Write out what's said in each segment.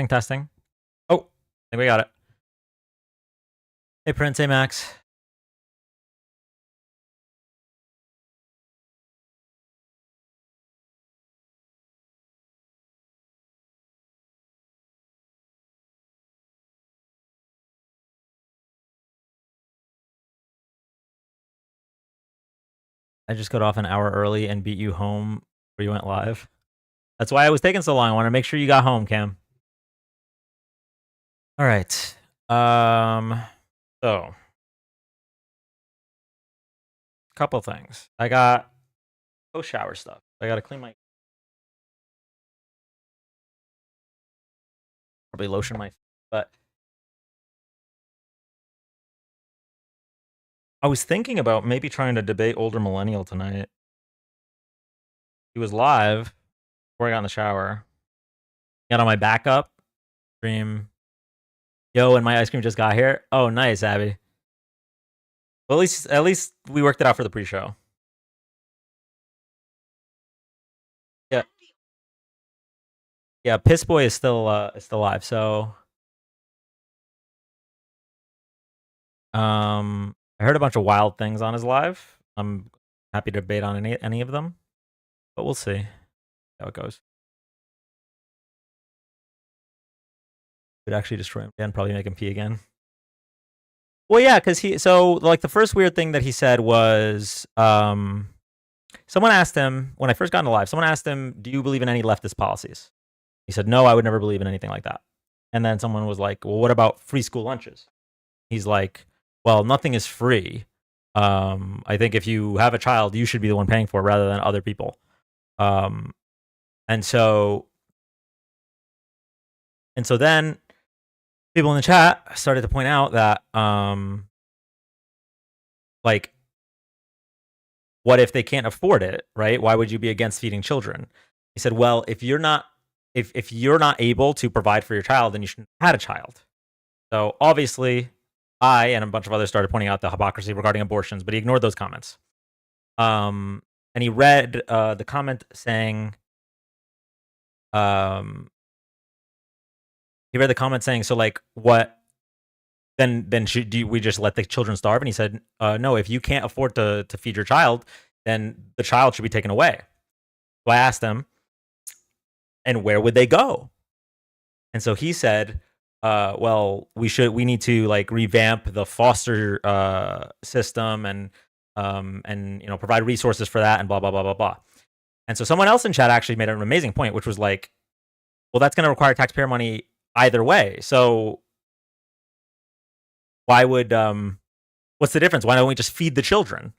Testing. Oh, I think we got it. Hey, Prince. Hey, Max. I just got off an hour early and beat you home where you went live. That's why I was taking so long. I want to make sure you got home, Cam. All right. So couple things. I got post shower stuff. I got to clean my probably lotion my, but I was thinking about maybe trying to debate Older Millennial tonight. He was live before I got in the shower. Got on my backup stream. Yo, and my ice cream just got here. Oh, nice, Abby. Well, at least we worked it out for the pre-show. Yeah. Yeah, Piss Boy is still live. So, I heard a bunch of wild things on his live. I'm happy to debate on any of them, but we'll see how it goes. Could actually destroy him again, probably make him pee again. Well, yeah, because the first weird thing that he said was, someone asked him, when I first got into live, someone asked him, do you believe in any leftist policies? He said, no, I would never believe in anything like that. And then someone was like, well, what about free school lunches? He's like, well, nothing is free. I think if you have a child, you should be the one paying for it rather than other people. And so then people in the chat started to point out that, like, what if they can't afford it, right? Why would you be against feeding children? He said, well, if you're not able to provide for your child, then you shouldn't have had a child. So obviously, I and a bunch of others started pointing out the hypocrisy regarding abortions, but he ignored those comments. And he read the comment saying, so like, what? Then do we just let the children starve? And he said, no, if you can't afford to feed your child, then the child should be taken away. So I asked him, and where would they go? And so he said, well, we need to like revamp the foster system and provide resources for that and blah blah blah blah blah. And so someone else in chat actually made an amazing point, which was like, well, that's going to require taxpayer money either way. So why would what's the difference? Why don't we just feed the children?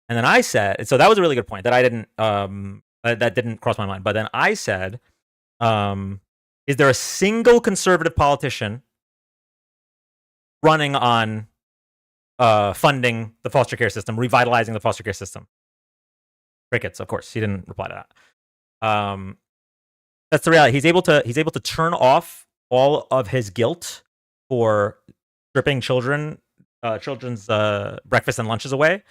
And then I said, so that was a really good point that I didn't that didn't cross my mind. But then I said, is there a single conservative politician running on funding the foster care system, revitalizing the foster care system? Crickets, of course. He didn't reply to that. That's the reality. He's able to turn off all of his guilt for stripping children's breakfast and lunches away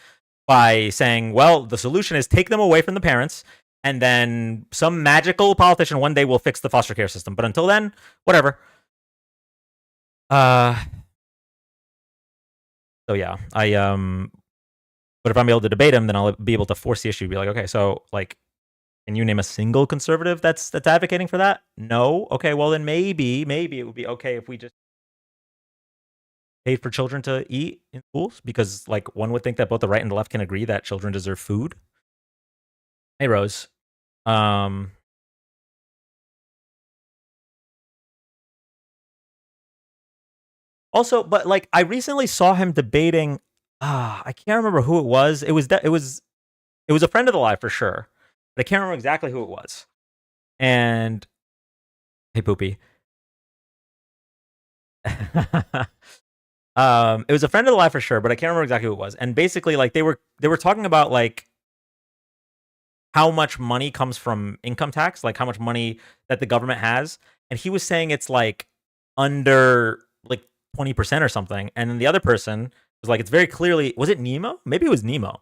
by saying, well, the solution is take them away from the parents, and then some magical politician one day will fix the foster care system. But until then, whatever. So yeah, but if I'm able to debate him, then I'll be able to force the issue. Be like, okay, so like, can you name a single conservative that's advocating for that? No. Okay, well then maybe it would be okay if we just paid for children to eat in schools, because like one would think that both the right and the left can agree that children deserve food. Hey, Rose. Also, but like I recently saw him debating. I can't remember who it was. It was a friend of the live for sure, but I can't remember exactly who it was. And hey, Poopy. It was a friend of the live for sure, but I can't remember exactly who it was. And basically, like they were talking about like how much money comes from income tax, like how much money that the government has, and he was saying it's like under like 20% or something. And then the other person was like, it's very clearly, was it Nemo? Maybe it was Nemo.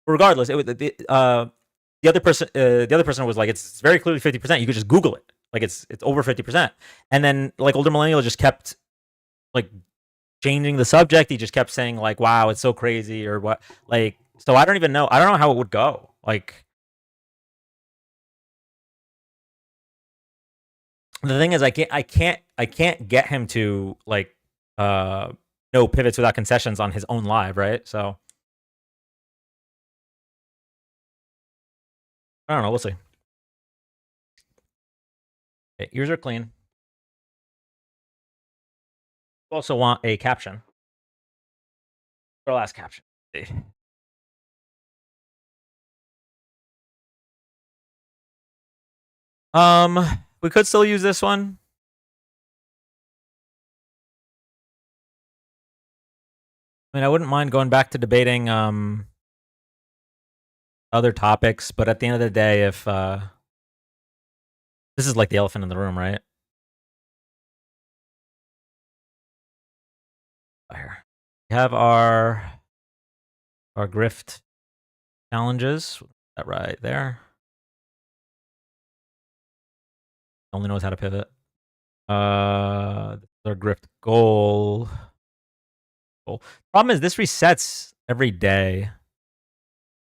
Regardless, it was the other person was like, it's very clearly 50%. You could just Google it. Like it's over 50%. And then like older millennial just kept like changing the subject. He just kept saying like, "Wow, it's so crazy," or what. Like, so I don't even know. I don't know how it would go. Like, the thing is, I can't get him to like, no pivots without concessions on his own live, right? So I don't know. We'll see. Okay, ears are clean. We also want a caption. Our last caption. We could still use this one. I mean, I wouldn't mind going back to debating other topics, but at the end of the day, if this is like the elephant in the room, right? Here. We have our grift challenges. That right there. Only knows how to pivot. Our grift goal. Problem is this resets every day.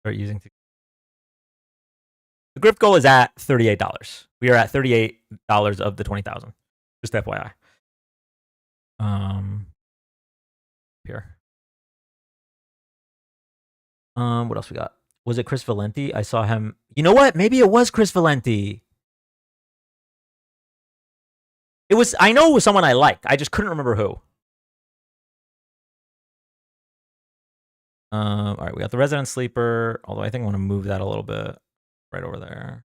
Start using the grift goal is at $38. We are at $38 of the 20,000. Just FYI. Here. What else we got? Was it Chris Valenti? I saw him. You know what? Maybe it was Chris Valenti. It was. I know it was someone I liked. I just couldn't remember who. All right, we got the resident sleeper. Although I think I want to move that a little bit, right over there.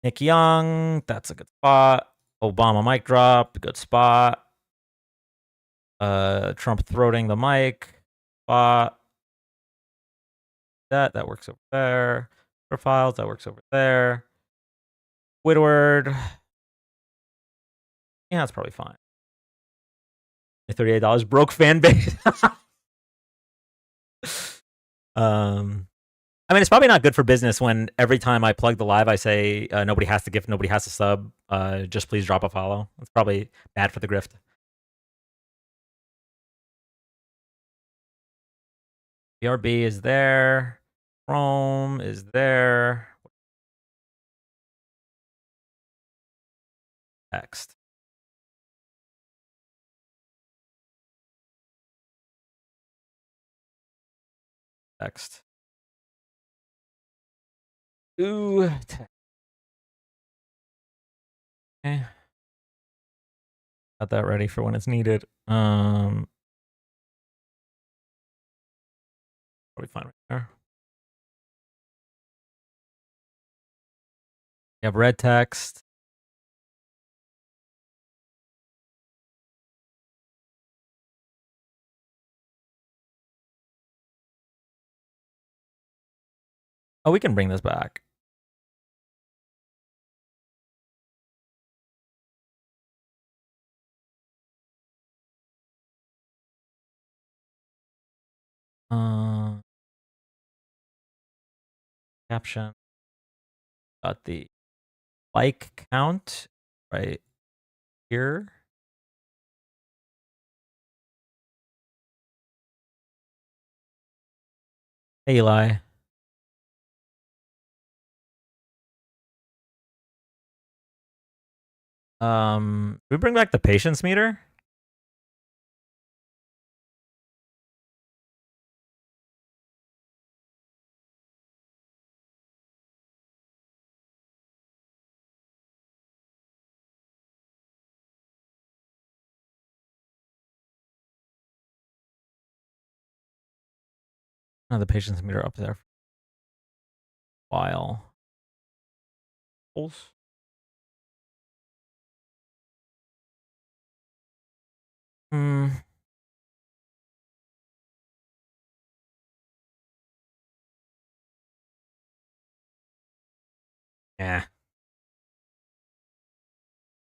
Nick Young, that's a good spot. Obama mic drop, good spot. Trump throating the mic spot. That works over there. Profiles, that works over there. Squidward. Yeah, that's probably fine. $38 broke fan base. I mean, it's probably not good for business when every time I plug the live, I say nobody has to gift, nobody has to sub. Just please drop a follow. It's probably bad for the grift. BRB is there. Chrome is there. Text. Text. Ooh. Okay. Got that ready for when it's needed. Probably fine right there. You have red text. Oh, we can bring this back. Caption. Got the like count right here. Hey, Eli. We bring back the patience meter? Oh, the patience meter up there. While. Pulse. Yeah.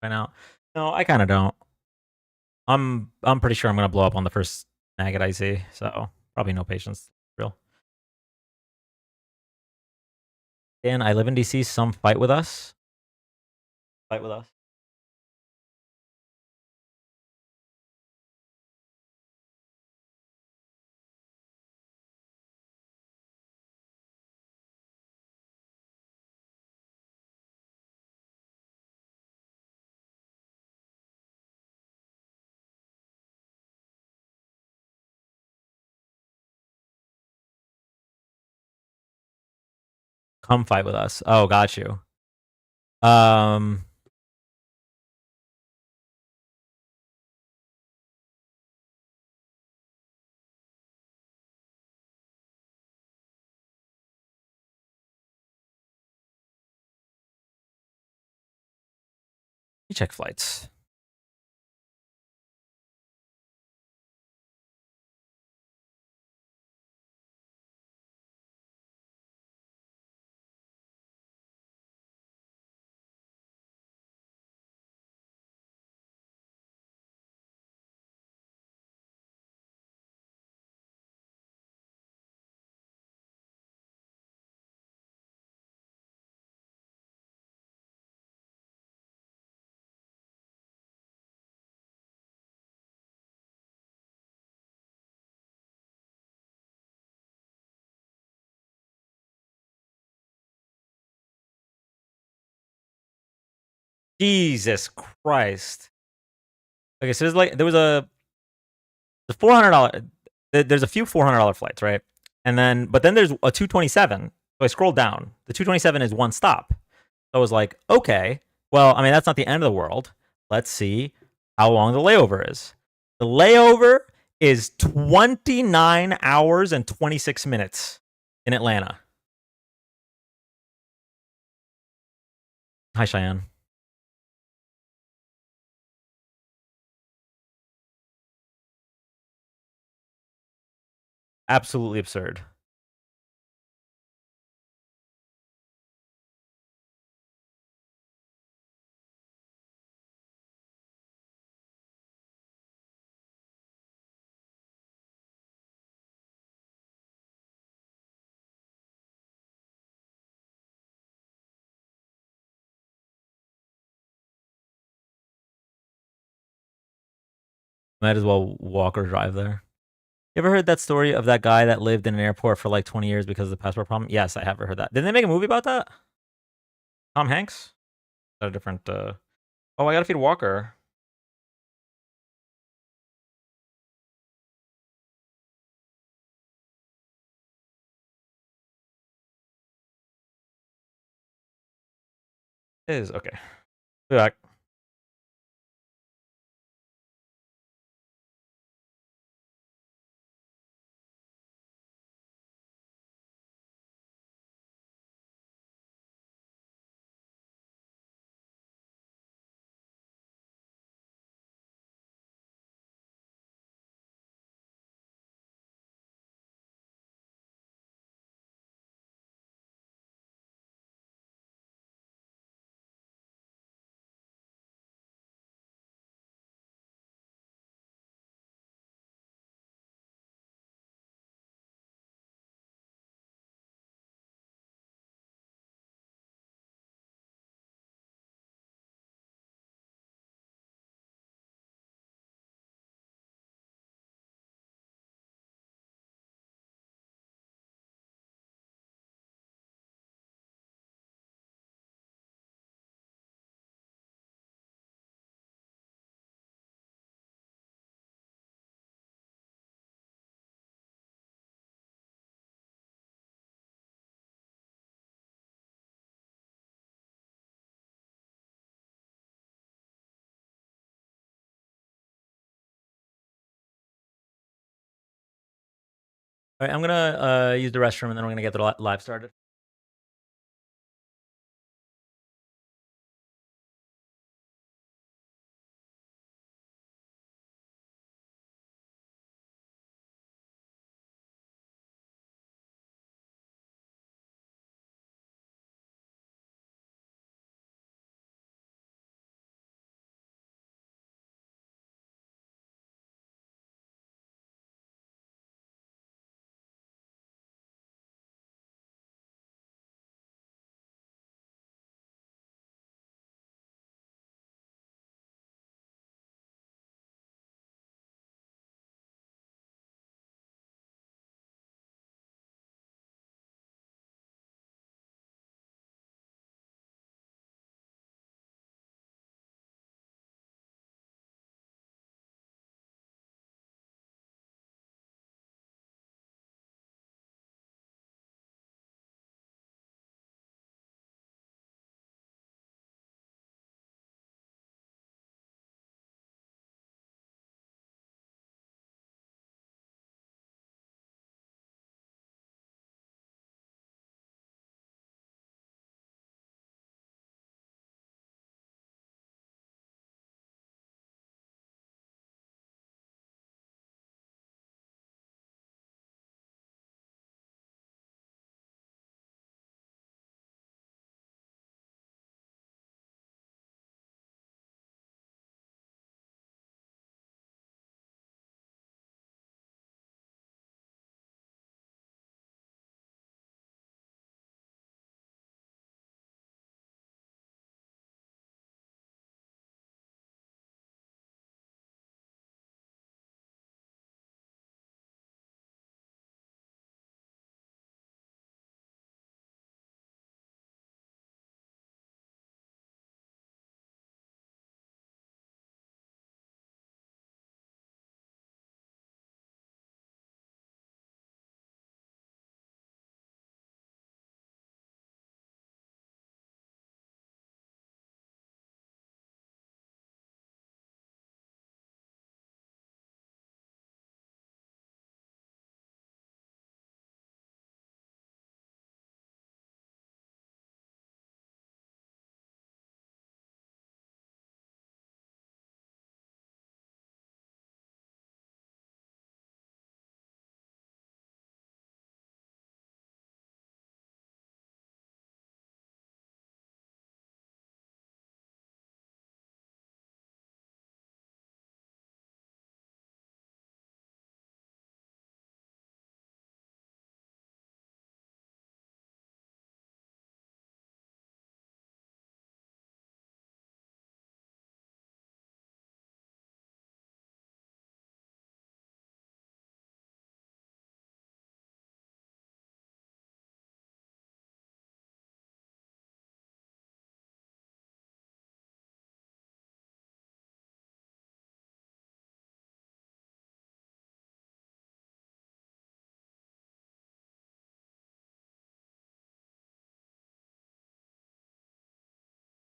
Right now. No, I kind of don't. I'm pretty sure I'm gonna blow up on the first maggot I see, so probably no patience. Real. Dan, I live in DC. Some fight with us. Fight with us. Come fight with us. Oh, got you. Um, let me check flights. Jesus Christ. Okay, so there was the $400. There's a few $400 flights, right? And then, but then there's a 227. So I scrolled down. The 227 is one stop. So I was like, okay, well, I mean, that's not the end of the world. Let's see how long the layover is. The layover is 29 hours and 26 minutes in Atlanta. Hi, Cheyenne. Absolutely absurd. Might as well walk or drive there. You ever heard that story of that guy that lived in an airport for like 20 years because of the passport problem? Yes, I have heard that. Didn't they make a movie about that? Tom Hanks? Is that a different Oh, I gotta feed Walker. It is okay. Be back. All right, I'm gonna use the restroom and then we're gonna get the live started.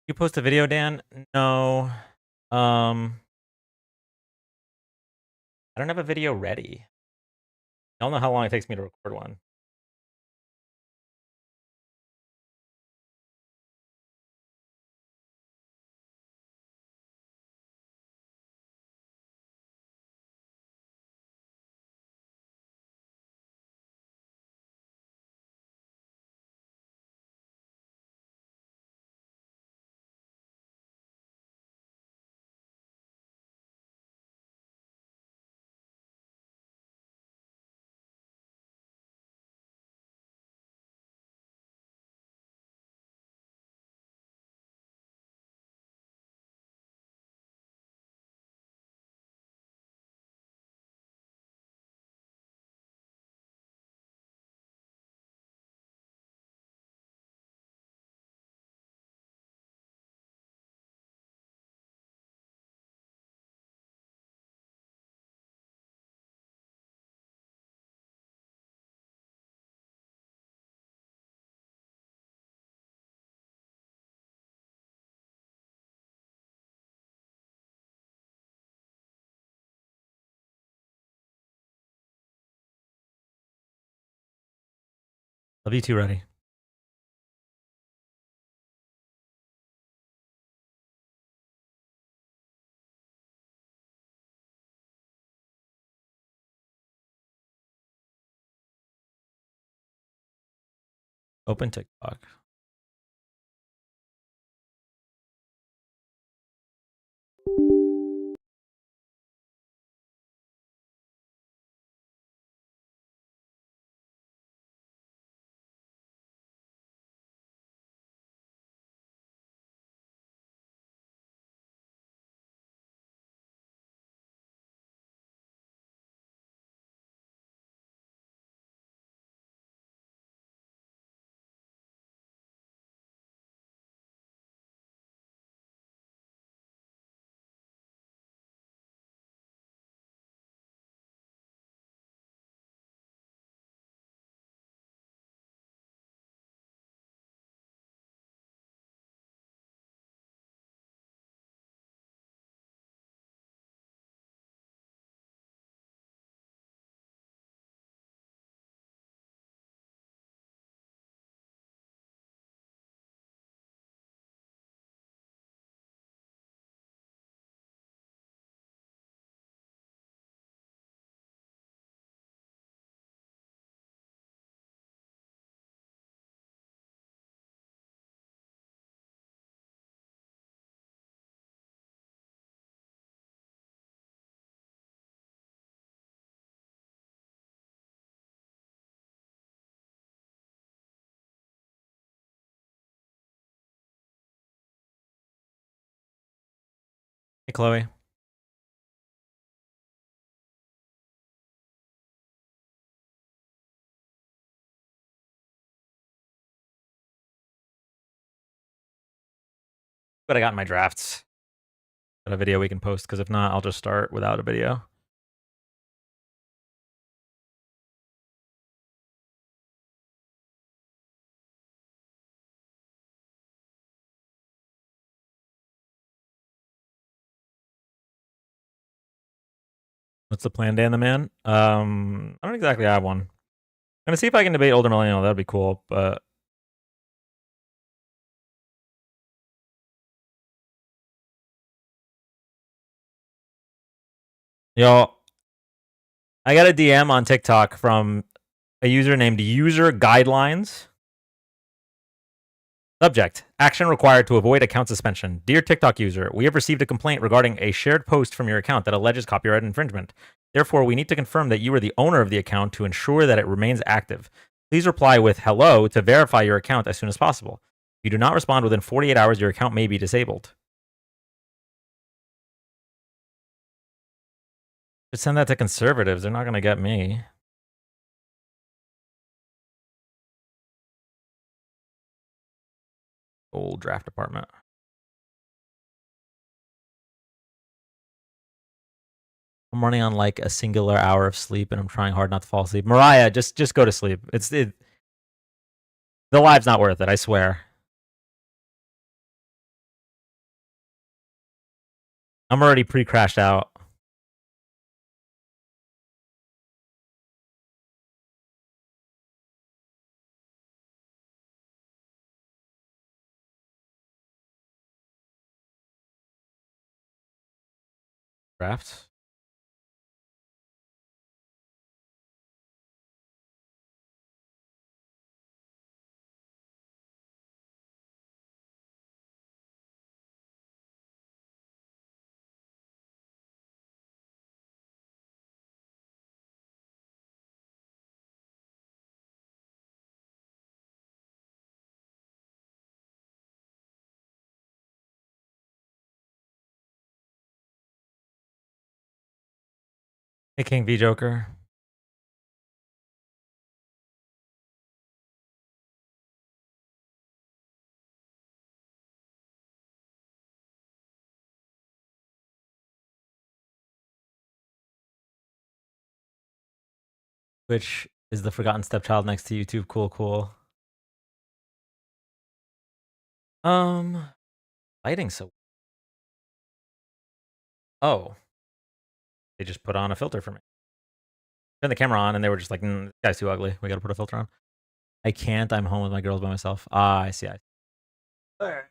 You post a video, Dan? No. I don't have a video ready. I don't know how long it takes me to record one. Love you too, ready. Open TikTok. Hey, Chloe. But I got my drafts. Got a video we can post, because if not, I'll just start without a video. What's the plan, Dan the Man? I don't exactly have one. I'm gonna see if I can debate Older Millennial. That'd be cool, but yo, I got a DM on TikTok from a user named User Guidelines. Subject: action required to avoid account suspension. Dear TikTok user, we have received a complaint regarding a shared post from your account that alleges copyright infringement. Therefore, we need to confirm that you are the owner of the account to ensure that it remains active. Please reply with hello to verify your account as soon as possible. If you do not respond within 48 hours, your account may be disabled. Just send that to conservatives. They're not going to get me. Old draft department. I'm running on like a singular hour of sleep, and I'm trying hard not to fall asleep. Mariah, just go to sleep. The live's not worth it. I swear. I'm already pre-crashed out. Draft. Hey, King V Joker. Which is the forgotten stepchild next to YouTube. Cool, cool. Lighting so. Oh, they just put on a filter for me. Turned the camera on, and they were just like, "This guy's too ugly. We got to put a filter on." I can't. I'm home with my girls by myself. Ah, I see. All right.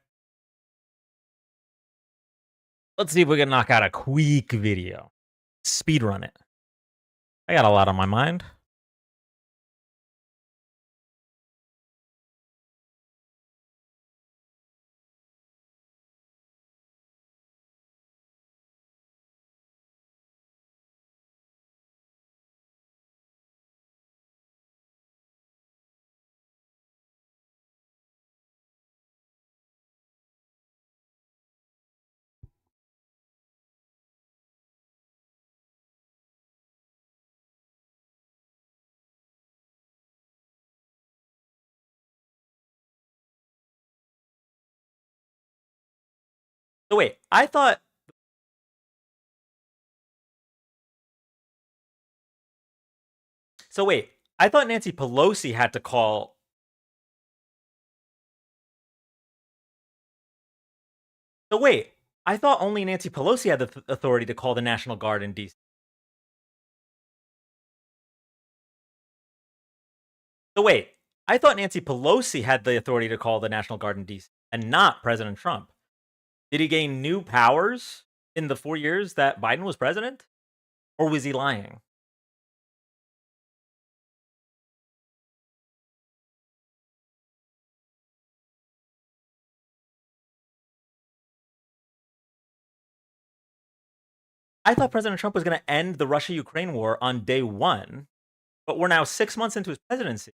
Let's see if we can knock out a quick video. Speed run it. I got a lot on my mind. So wait, I thought. So wait, I thought Nancy Pelosi had to call. So wait, I thought only Nancy Pelosi had the authority to call the National Guard in DC. So wait, I thought Nancy Pelosi had the authority to call the National Guard in DC and not President Trump. Did he gain new powers in the 4 years that Biden was president? Or was he lying? I thought President Trump was going to end the Russia Ukraine war on day one, but we're now 6 months into his presidency.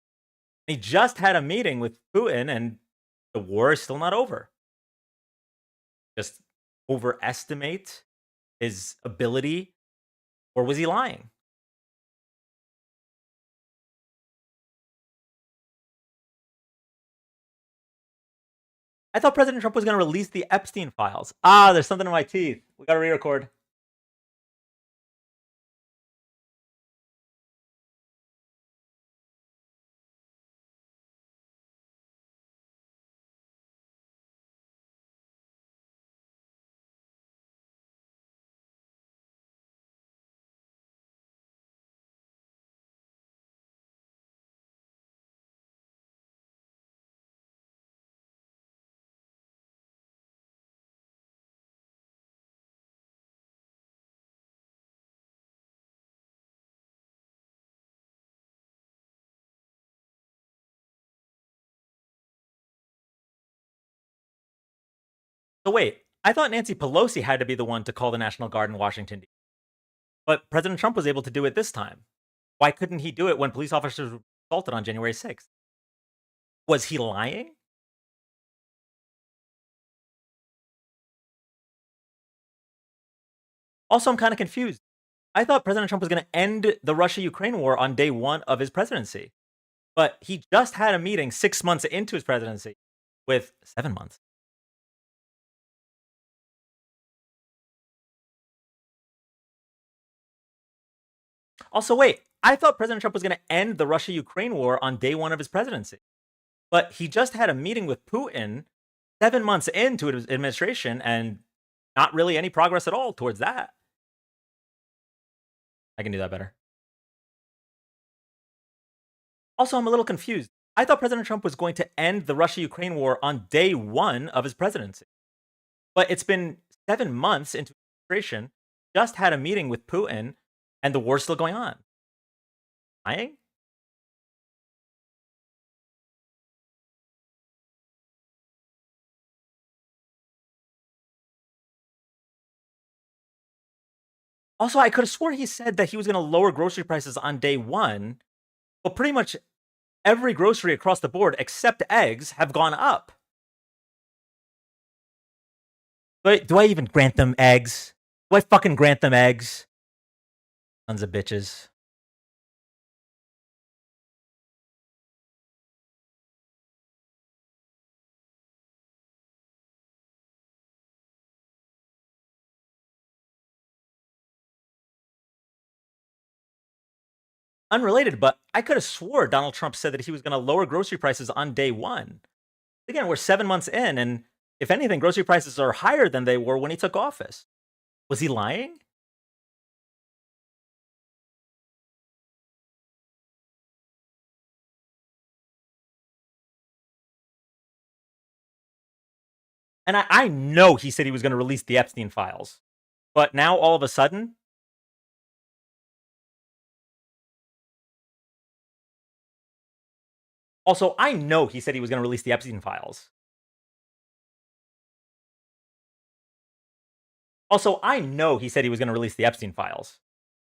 He just had a meeting with Putin, and the war is still not over. Just overestimate his ability, or was he lying? I thought President Trump was going to release the Epstein files. Ah, there's something in my teeth. We got to re-record. So wait, I thought Nancy Pelosi had to be the one to call the National Guard in Washington, D.C. But President Trump was able to do it this time. Why couldn't he do it when police officers were assaulted on January 6th? Was he lying? Also, I'm kind of confused. I thought President Trump was going to end the Russia Ukraine war on day one of his presidency, but he just had a meeting 6 months into his presidency with 7 months. Also, wait, I thought President Trump was going to end the Russia Ukraine war on day one of his presidency, but he just had a meeting with Putin 7 months into his administration, and not really any progress at all towards that. I can do that better. Also, I'm a little confused. I thought President Trump was going to end the Russia-Ukraine war on day 1 of his presidency. But it's been 7 months into administration, just had a meeting with Putin, and the war's still going on. Lying? Also, I could have sworn he said that he was going to lower grocery prices on day 1, but pretty much every grocery across the board, except eggs, have gone up. Do I even grant them eggs? Do I fucking grant them eggs? Sons of bitches. Unrelated, but I could have swore Donald Trump said that he was going to lower grocery prices on day 1. Again, we're 7 months in, and if anything, grocery prices are higher than they were when he took office. Was he lying? And I know he said he was going to release the Epstein files. But now, all of a sudden, also, I know he said he was going to release the Epstein files. Also, I know he said he was going to release the Epstein files.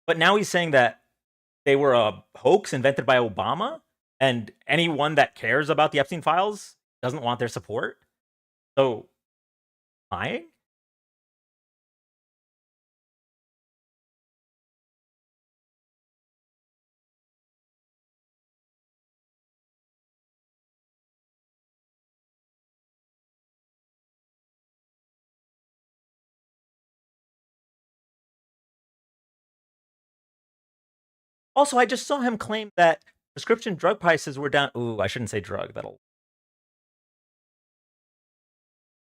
But now he's saying that they were a hoax invented by Obama, and anyone that cares about the Epstein files doesn't want their support. So, lying? Also, I just saw him claim that prescription drug prices were down. Ooh, I shouldn't say drug. That'll.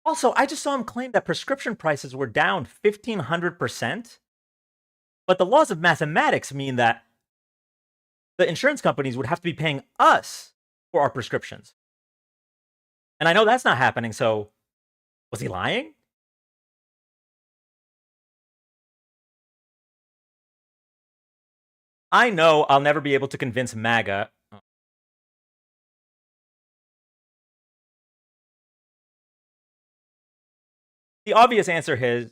Also, I just saw him claim that prescription prices were down 1,500%. But the laws of mathematics mean that the insurance companies would have to be paying us for our prescriptions. And I know that's not happening. So, was he lying? I know I'll never be able to convince MAGA. The obvious answer is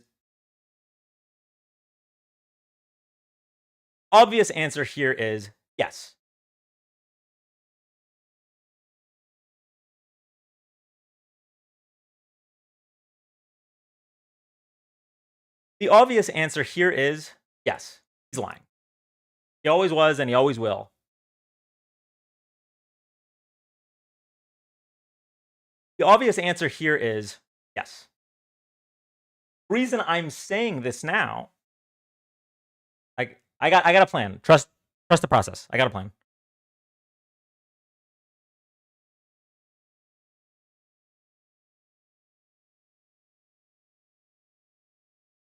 obvious answer here is yes. The obvious answer here is yes. He's lying. He always was and he always will. The obvious answer here is yes. The reason I'm saying this now, like I got a plan. Trust the process. I got a plan.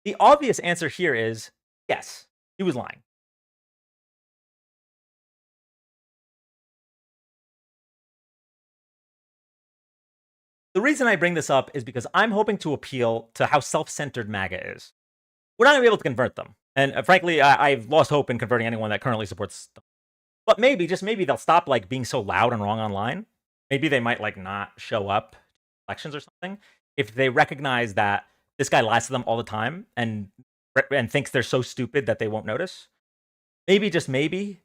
The obvious answer here is yes. He was lying. The reason I bring this up is because I'm hoping to appeal to how self-centered MAGA is. We're not going to be able to convert them. And frankly, I've lost hope in converting anyone that currently supports them. But maybe, just maybe, they'll stop like being so loud and wrong online. Maybe they might like not show up to elections or something if they recognize that this guy lies to them all the time and thinks they're so stupid that they won't notice. Maybe, just maybe,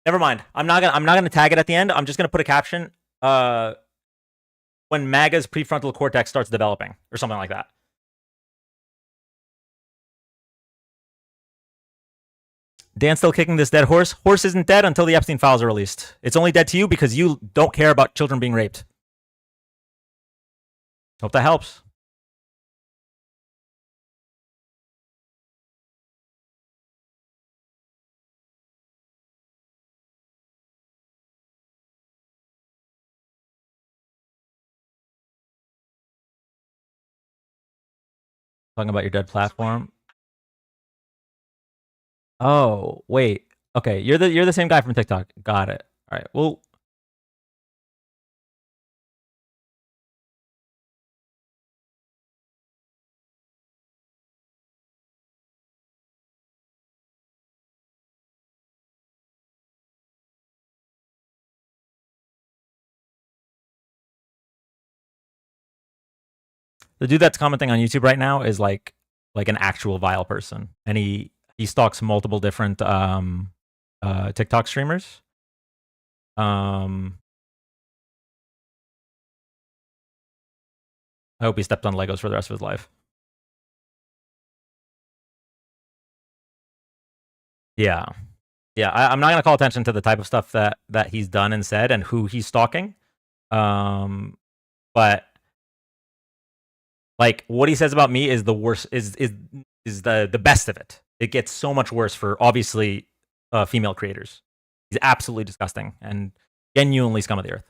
never mind. I'm not gonna tag it at the end. I'm just gonna put a caption. When MAGA's prefrontal cortex starts developing, or something like that. Dan's still kicking this dead horse. Horse isn't dead until the Epstein files are released. It's only dead to you because you don't care about children being raped. Hope that helps. Talking about your dead platform. Oh, wait. Okay, you're the same guy from TikTok. Got it. All right. Well, the dude that's commenting on YouTube right now is like an actual vile person, and he stalks multiple different TikTok streamers. Um, I hope he stepped on Legos for the rest of his life. Yeah, yeah. I'm not gonna call attention to the type of stuff that he's done and said and who he's stalking. But like what he says about me is the worst. Is the best of it. It gets so much worse for obviously female creators. He's absolutely disgusting and genuinely scum of the earth.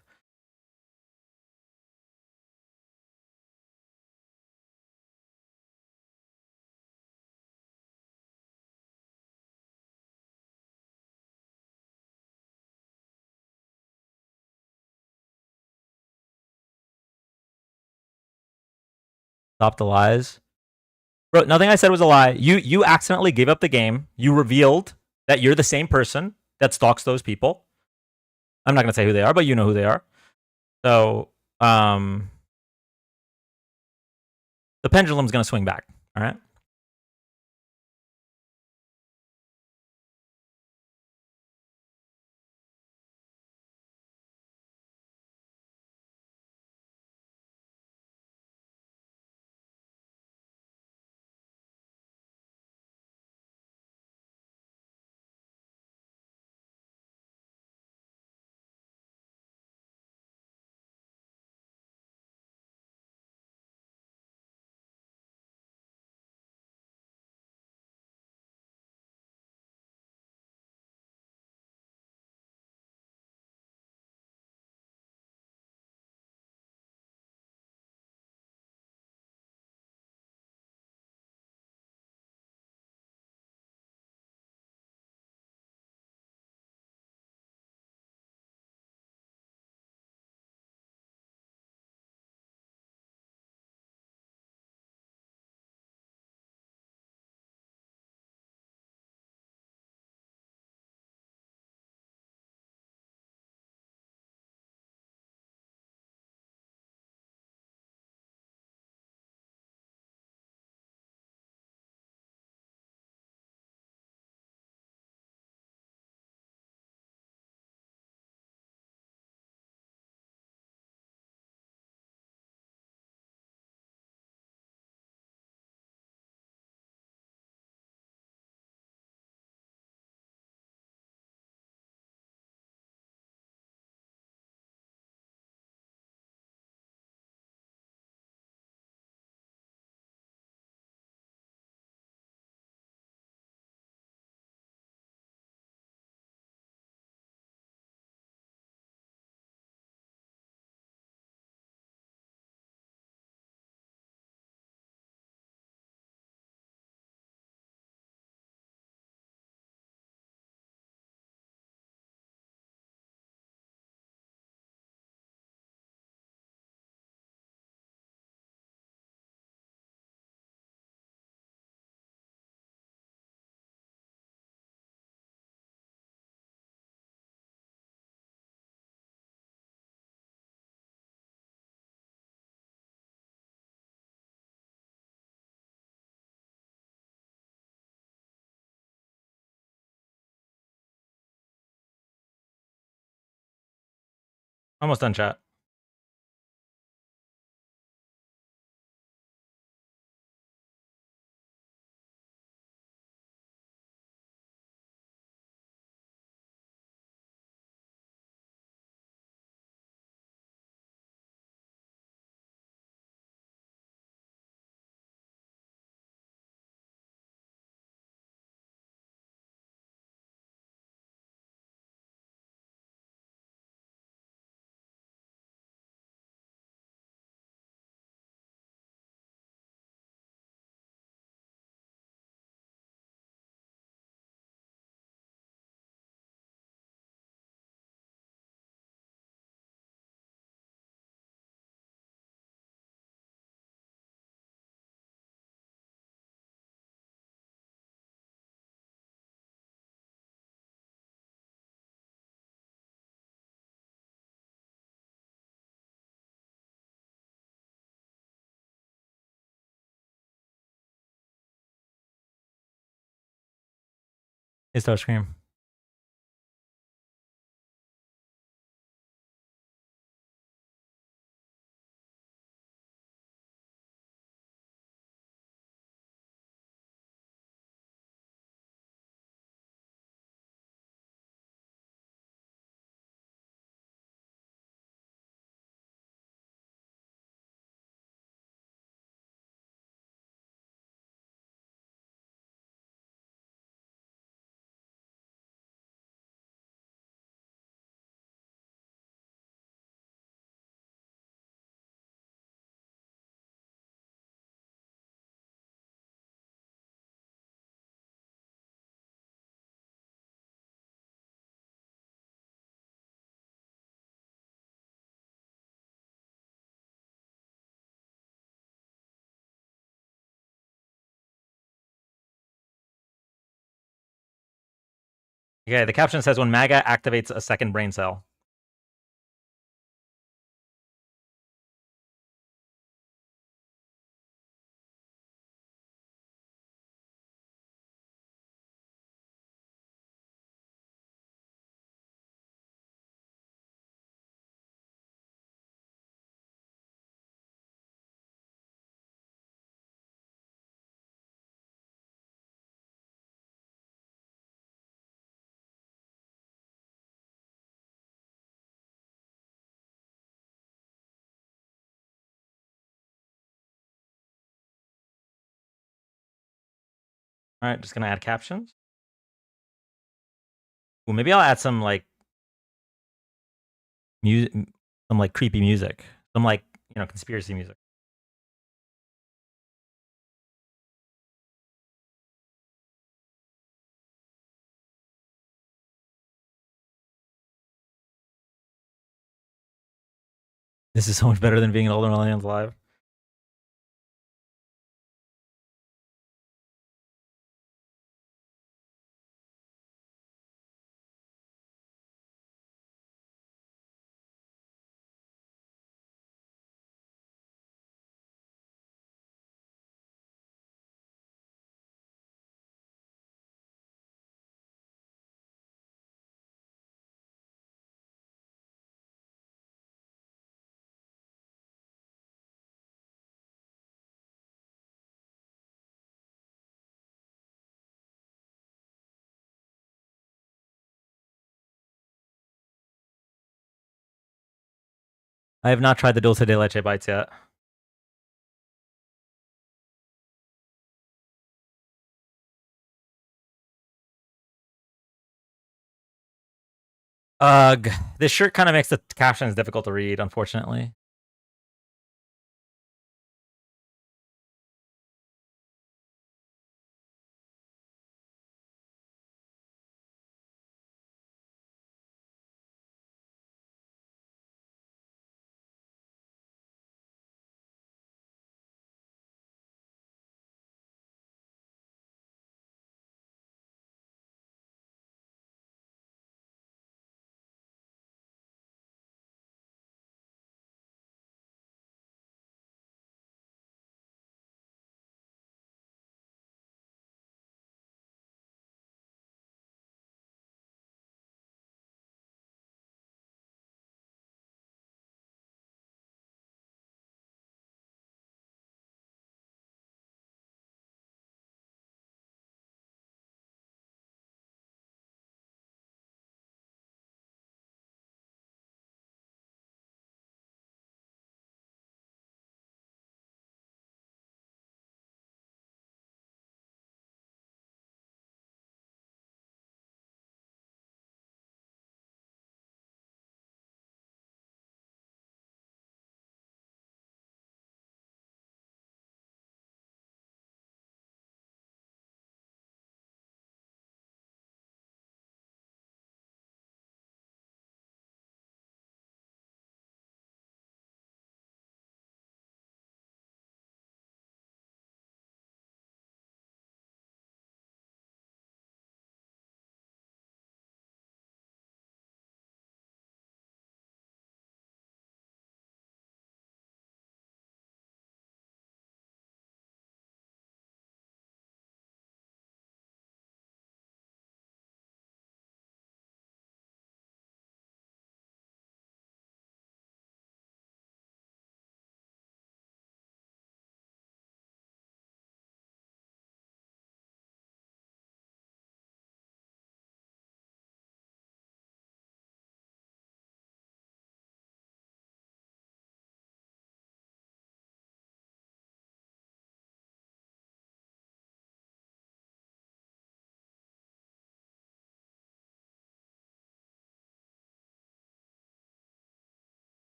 Stop the lies. Bro, nothing I said was a lie. You accidentally gave up the game. You revealed that you're the same person that stalks those people. I'm not gonna say who they are, but you know who they are. So the pendulum's gonna swing back. All right. Almost done, chat. It's touchscreen. Okay, the caption says when MAGA activates a second brain cell. All right, just gonna add captions. Well, maybe I'll add some like music, some like creepy music, some like conspiracy music. This is so much better than being an older aliens live. I have not tried the dulce de leche bites yet. Ugh, this shirt kind of makes the captions difficult to read, unfortunately.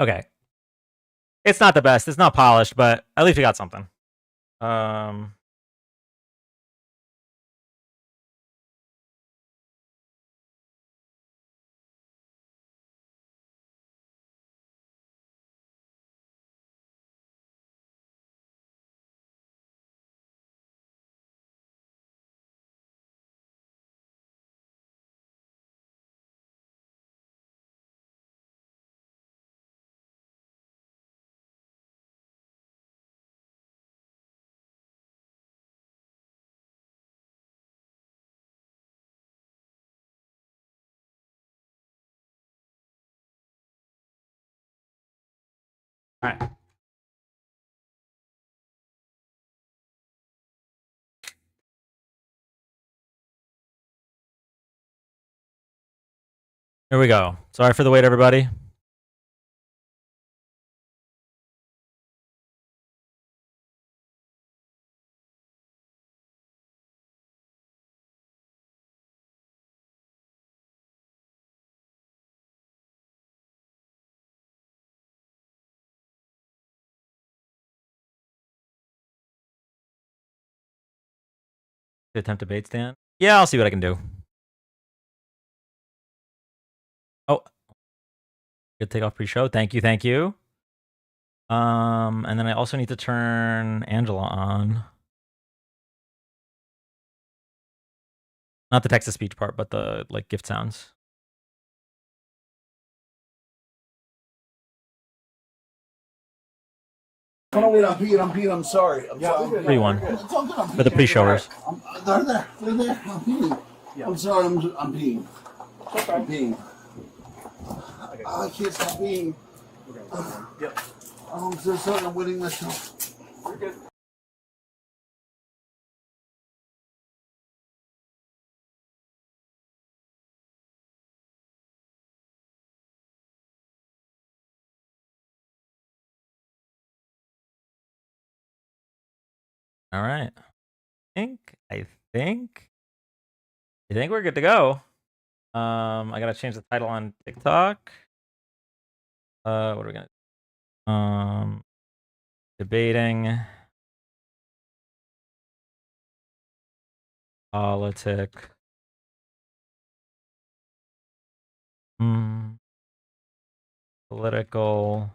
Okay. It's not the best. It's not polished, but at least we got something. All right. Here we go. Sorry for the wait, everybody. Attempt a bait stand. Yeah, I'll see what I can do. Oh, good takeoff pre-show. Thank you, thank you. And then I also need to turn Angela on. Not the text to speech part, but the like gift sounds. No, wait, I'm peeing, I'm sorry. I'm sorry. 3-1 It's all good, I'm for the peeing. pre-showers. They're there, I'm peeing. Yeah. I'm sorry, I'm peeing. Okay. I'm peeing. Okay. I can't stop peeing. Yep. I'm so sorry, I'm wetting myself. You're good. All right. I think we're good to go. I gotta change the title on TikTok. What are we gonna debating politic political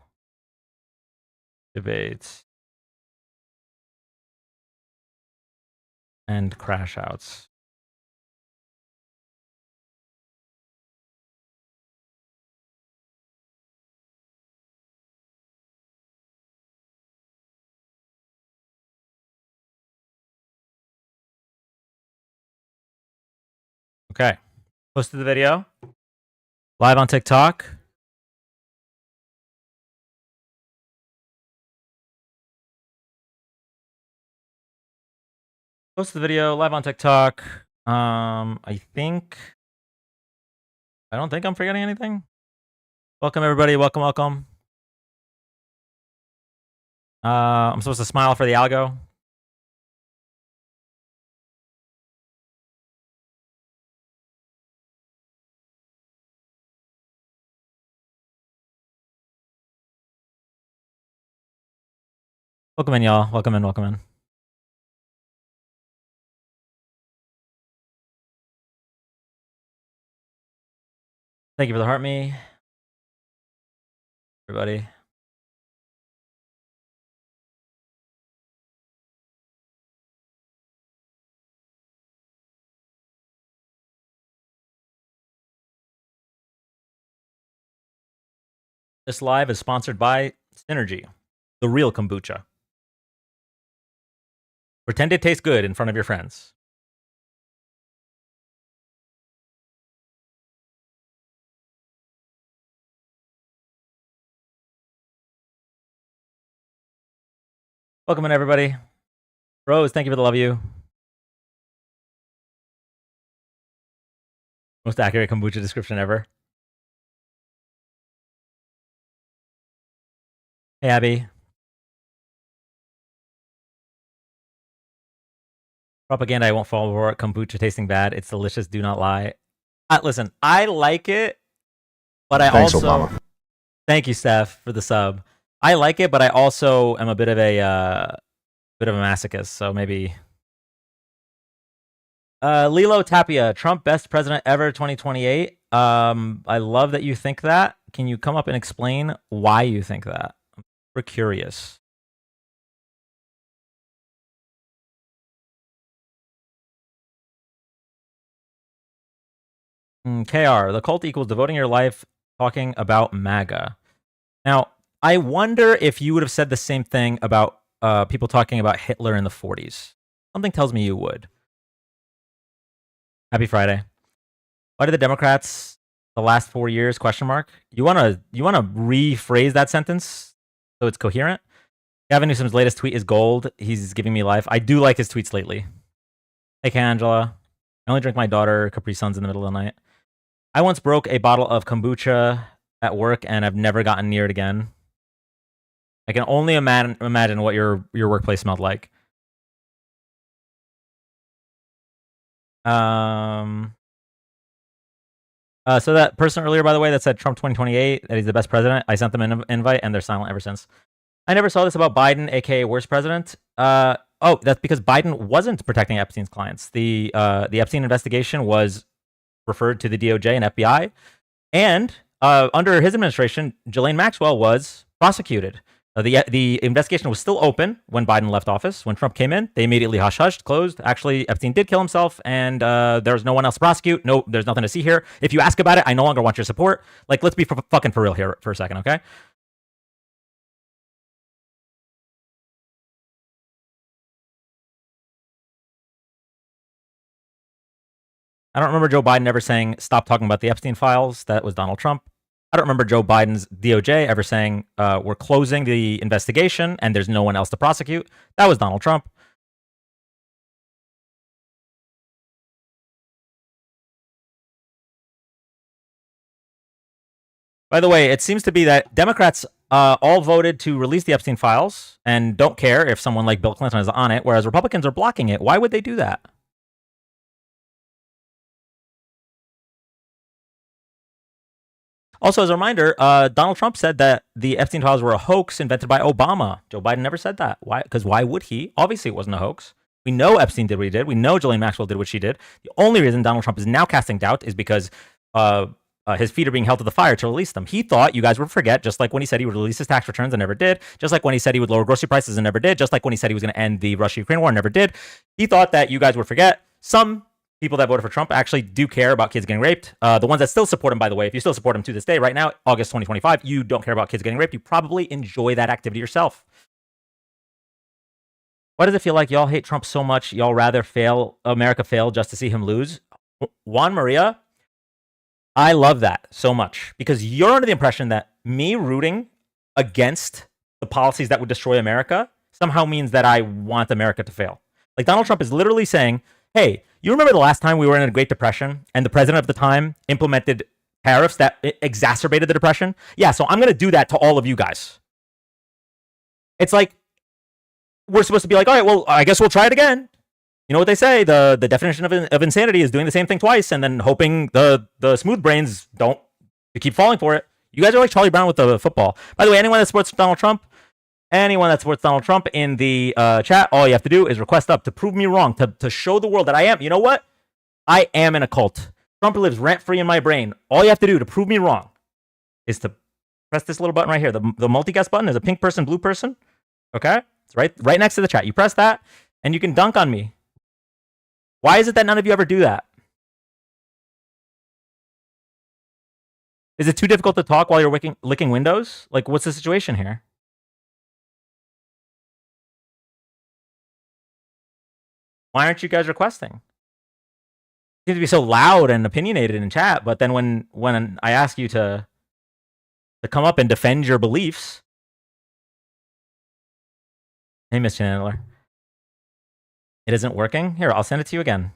debates and crash outs. Okay. Posted the video. Live on TikTok. Posted the video live on TikTok. I don't think I'm forgetting anything. Welcome everybody. Welcome. I'm supposed to smile for the algo. Welcome in, y'all. Welcome in. Thank you for the heart me. Everybody. This live is sponsored by Synergy, the real kombucha. Pretend it tastes good in front of your friends. Welcome in, everybody. Rose, thank you for the love you. Most accurate kombucha description ever. Hey, Abby. Propaganda, I won't fall for it. Kombucha tasting bad. It's delicious. Do not lie. Listen, I like it, but I Thanks, also... Obama. Thank you, Steph, for the sub. I like it, but I also am a bit of a masochist, so maybe. Lilo Tapia, Trump best president ever 2028. I love that you think that. Can you come up and explain why you think that? I'm super curious. KR, the cult equals devoting your life talking about MAGA. Now, I wonder if you would have said the same thing about people talking about Hitler in the 40s. Something tells me you would. Happy Friday. Why did the Democrats the last 4 years? Question mark. You wanna rephrase that sentence so it's coherent? Gavin Newsom's latest tweet is gold. He's giving me life. I do like his tweets lately. Hey, Angela. I only drink my daughter Capri Suns in the middle of the night. I once broke a bottle of kombucha at work, and I've never gotten near it again. I can only imagine what your workplace smelled like. So that person earlier, by the way, that said Trump 2028, that he's the best president, I sent them an invite, and they're silent ever since. I never saw this about Biden, aka worst president. Oh, that's because Biden wasn't protecting Epstein's clients. The Epstein investigation was referred to the DOJ and FBI, and under his administration, Ghislaine Maxwell was prosecuted. The investigation was still open when Biden left office. When Trump came in, they immediately hush-hushed, closed. Actually, Epstein did kill himself, and there's no one else to prosecute. No, there's nothing to see here. If you ask about it, I no longer want your support. Like, let's be fucking for real here for a second, okay? I don't remember Joe Biden ever saying, stop talking about the Epstein files. That was Donald Trump. I don't remember Joe Biden's DOJ ever saying, we're closing the investigation and there's no one else to prosecute. That was Donald Trump. By the way, it seems to be that Democrats all voted to release the Epstein files and don't care if someone like Bill Clinton is on it, whereas Republicans are blocking it. Why would they do that? Also, as a reminder, Donald Trump said that the Epstein files were a hoax invented by Obama. Joe Biden never said that. Why? Because why would he? Obviously, it wasn't a hoax. We know Epstein did what he did. We know Ghislaine Maxwell did what she did. The only reason Donald Trump is now casting doubt is because his feet are being held to the fire to release them. He thought you guys would forget, just like when he said he would release his tax returns and never did, just like when he said he would lower grocery prices and never did, just like when he said he was going to end the Russia-Ukraine war and never did. He thought that you guys would forget. Some people that voted for Trump actually do care about kids getting raped. The ones that still support him, by the way, if you still support him to this day, right now, August 2025, you don't care about kids getting raped. You probably enjoy that activity yourself. Why does it feel like y'all hate Trump so much? Y'all rather America fail just to see him lose? Juan Maria, I love that so much because you're under the impression that me rooting against the policies that would destroy America somehow means that I want America to fail. Like Donald Trump is literally saying, hey, you remember the last time we were in a Great Depression and the president of the time implemented tariffs that exacerbated the depression? Yeah, so I'm going to do that to all of you guys. It's like we're supposed to be like, all right, well, I guess we'll try it again. You know what they say? The definition of insanity is doing the same thing twice and then hoping the smooth brains don't keep falling for it. You guys are like Charlie Brown with the football. By the way, anyone that supports Donald Trump, in the chat, all you have to do is request up to prove me wrong, to show the world that I am. You know what? I am in a cult. Trump lives rent-free in my brain. All you have to do to prove me wrong is to press this little button right here. The multi-guest button is a pink person, blue person. Okay? It's right next to the chat. You press that, and you can dunk on me. Why is it that none of you ever do that? Is it too difficult to talk while you're licking windows? Like, what's the situation here? Why aren't you guys requesting? You seem to be so loud and opinionated in chat, but then when I ask you to come up and defend your beliefs, hey, Miss Chandler, it isn't working. Here, I'll send it to you again.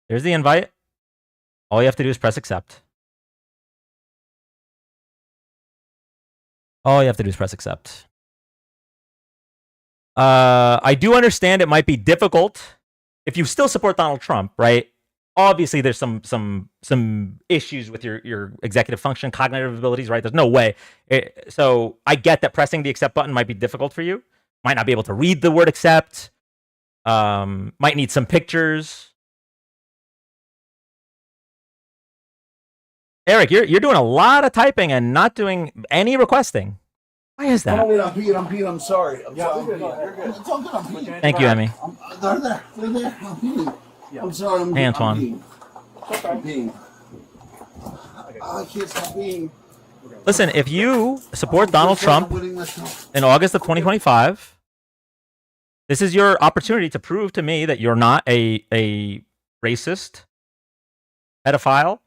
There's the invite. All you have to do is press accept. All you have to do is press accept. I do understand it might be difficult if you still support Donald Trump, right? obviously there's some issues with your executive function, cognitive abilities, right? There's no way. So I get that pressing the accept button might be difficult for you. Might not be able to read the word accept. Might need some pictures. Eric, you're doing a lot of typing and not doing any requesting. Why is that? I'm peeing. I'm sorry. I'm sorry. You're good. It's all good. I'm peeing. Thank you, Emmy. They're there. I'm peeing. Yeah. I'm sorry. Hey, I'm Antoine. peeing. Okay. I'm peeing. Okay. I can't stop peeing. Listen, if you support Donald Trump in August of 2025, this is your opportunity to prove to me that you're not a racist, pedophile,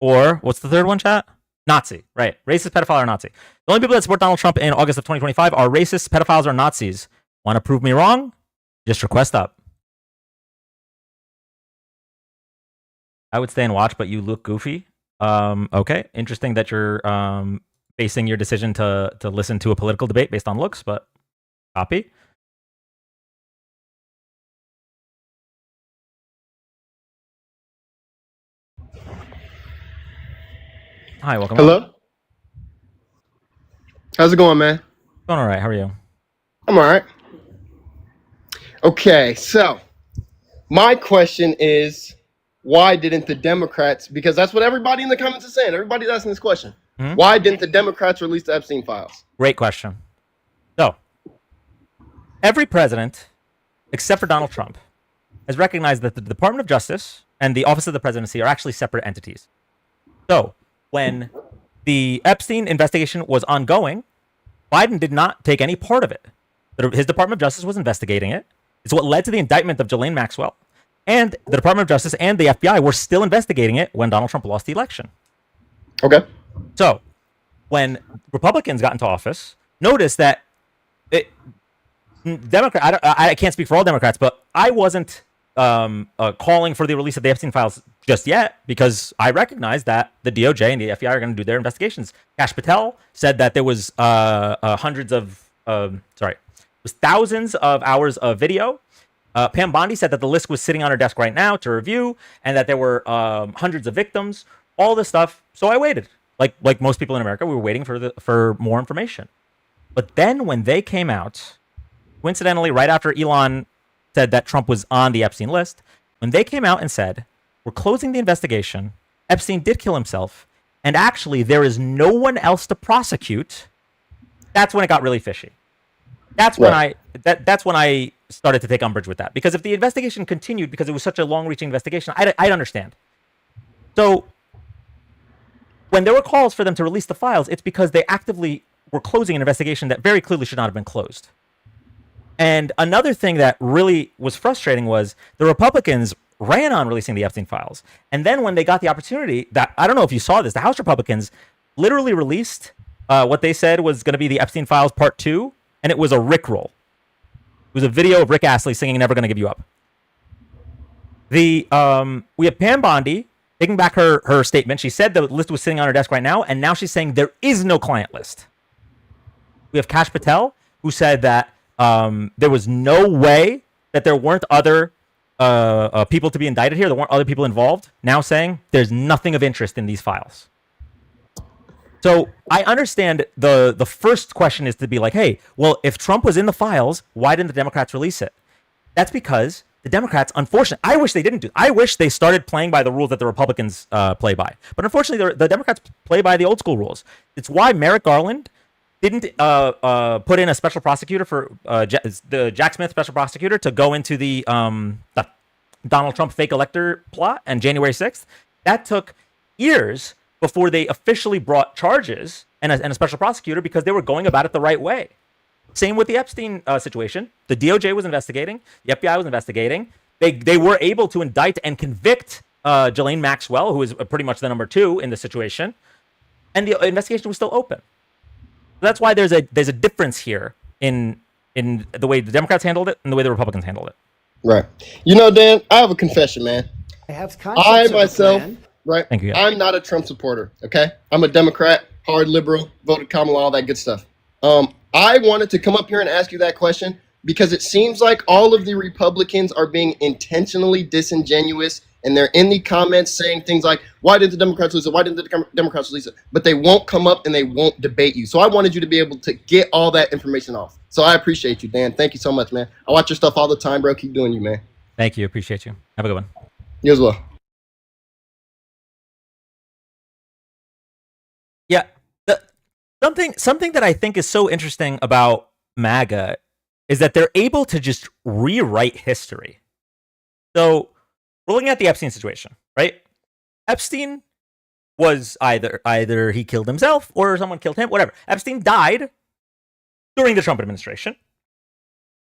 or what's the third one, chat? Nazi, right? Racist, pedophile, or Nazi. The only people that support Donald Trump in August of 2025 are racists, pedophiles, or Nazis. Want to prove me wrong? Just request up. I would stay and watch, but you look goofy. Okay, interesting that you're basing your decision to listen to a political debate based on looks, but copy. Hi, welcome. Hello? On. How's it going, man? Going all right. How are you? I'm all right. Okay, so my question is, why didn't the Democrats, because that's what everybody in the comments is saying, everybody's asking this question, why didn't the Democrats release the Epstein files? Great question. So, every president, except for Donald Trump, has recognized that the Department of Justice and the Office of the Presidency are actually separate entities. So, when the Epstein investigation was ongoing, Biden did not take any part of it. His Department of Justice was investigating it. It's what led to the indictment of Ghislaine Maxwell. And the Department of Justice and the FBI were still investigating it when Donald Trump lost the election. Okay. So, when Republicans got into office, notice that I can't speak for all Democrats, but I wasn't calling for the release of the Epstein files just yet because I recognize that the DOJ and the FBI are going to do their investigations. Kash Patel said that there was thousands of hours of video. Pam Bondi said that the list was sitting on her desk right now to review, and that there were hundreds of victims. All this stuff. So I waited, like most people in America, we were waiting for more information. But then when they came out, coincidentally, right after Elon said that Trump was on the Epstein list, when they came out and said, we're closing the investigation, Epstein did kill himself, and actually there is no one else to prosecute, that's when it got really fishy. That's when that's when I started to take umbrage with that. Because if the investigation continued, because it was such a long-reaching investigation, I'd understand. So when there were calls for them to release the files, it's because they actively were closing an investigation that very clearly should not have been closed. And another thing that really was frustrating was the Republicans ran on releasing the Epstein files. And then when they got the opportunity, that I don't know if you saw this, the House Republicans literally released what they said was going to be the Epstein files part 2, and it was a Rickroll. It was a video of Rick Astley singing "Never Gonna Give You Up." We have Pam Bondi taking back her statement. She said the list was sitting on her desk right now, and now she's saying there is no client list. We have Kash Patel, who said that there was no way that there weren't other people to be indicted here. There weren't other people involved. Now saying there's nothing of interest in these files. So I understand the first question is to be like, hey, well, if Trump was in the files, why didn't the Democrats release it? That's because the Democrats, unfortunately, I wish they didn't do. I wish they started playing by the rules that the Republicans play by. But unfortunately, the Democrats play by the old school rules. It's why Merrick Garland didn't put in a special prosecutor for the Jack Smith special prosecutor to go into the Donald Trump fake elector plot on January 6th. That took years before they officially brought charges and a special prosecutor because they were going about it the right way. Same with the Epstein situation. The DOJ was investigating. The FBI was investigating. They were able to indict and convict Ghislaine Maxwell, who is pretty much the number 2 in the situation. And the investigation was still open. That's why there's a difference here in the way the Democrats handled it and the way the Republicans handled it. Right. You know, Dan, I have a confession, man. I myself, right? Thank you. I'm not a Trump supporter, okay? I'm a Democrat, hard liberal, voted Kamala, all that good stuff. I wanted to come up here and ask you that question because it seems like all of the Republicans are being intentionally disingenuous, and they're in the comments saying things like, "Why didn't the Democrats lose it? Why didn't the Democrats release it?" But they won't come up and they won't debate you. So I wanted you to be able to get all that information off. So I appreciate you, Dan. Thank you so much, man. I watch your stuff all the time, bro. Keep doing you, man. Thank you. Appreciate you. Have a good one. You as well. Yeah. Something that I think is so interesting about MAGA is that they're able to just rewrite history. So we're looking at the Epstein situation, right? Epstein was either he killed himself or someone killed him, whatever. Epstein died during the Trump administration.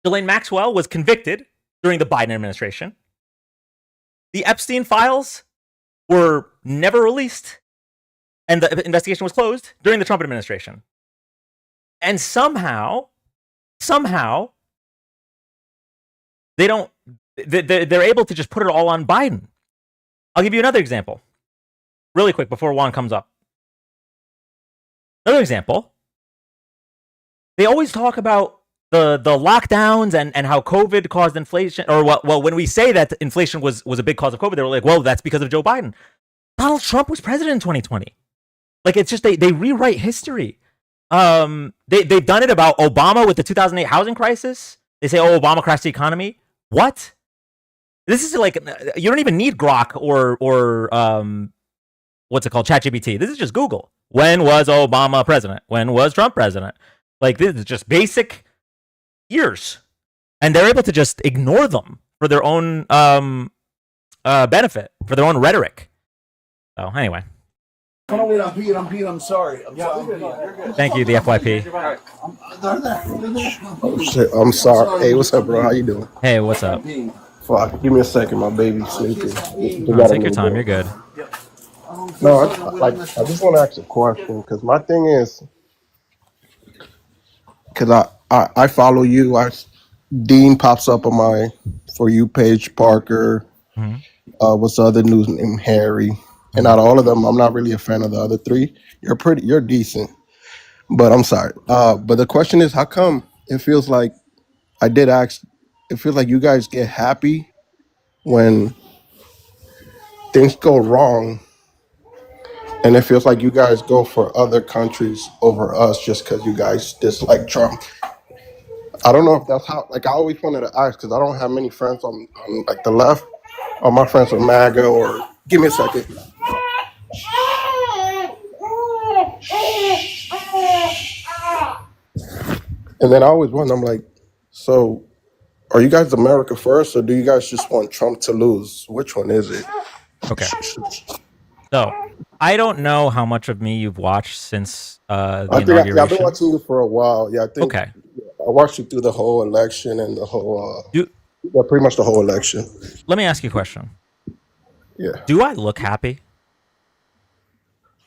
Ghislaine Maxwell was convicted during the Biden administration. The Epstein files were never released, and the investigation was closed during the Trump administration. And somehow, they're able to just put it all on Biden. I'll give you another example, really quick, before Juan comes up. Another example. They always talk about the lockdowns and how COVID caused inflation, or well, when we say that inflation was a big cause of COVID, they were like, well, that's because of Joe Biden. Donald Trump was president in 2020. Like, it's just they rewrite history. They've done it about Obama with the 2008 housing crisis. They say, oh, Obama crashed the economy. What? This is like, you don't even need Grok or what's it called, ChatGPT. This is just Google. When was Obama president? When was Trump president? Like, this is just basic years, and they're able to just ignore them for their own benefit, for their own rhetoric. So anyway, I'm peeing. I'm sorry. I'm sorry. thank you, the FYP. They're there. Oh, shit. I'm sorry. Hey, what's up, bro? How you doing? Hey, what's up? Fuck. Give me a second. My baby's sleeping. No, take your time. You're good. No, I just want to ask a question, because my thing is, because I follow you. Dean pops up on my For You page, Parker. Mhm. What's the other news named Harry? And out of all of them, I'm not really a fan of the other three. You're decent, but I'm sorry. But the question is, how come it feels like I did ask? It feels like you guys get happy when things go wrong, and it feels like you guys go for other countries over us just because you guys dislike Trump. I don't know if that's how. Like, I always wanted to ask because I don't have many friends on like the left. All my friends are MAGA or. Give me a second. And then I always wonder, I'm like, so are you guys America first, or do you guys just want Trump to lose? Which one is it? Okay. So I don't know how much of me you've watched since the I've inauguration. been watching you for a while. Yeah, I think Okay. I watched you through the whole election and the whole, Do, pretty much the whole election. let me ask you a question. Yeah. Do I look happy?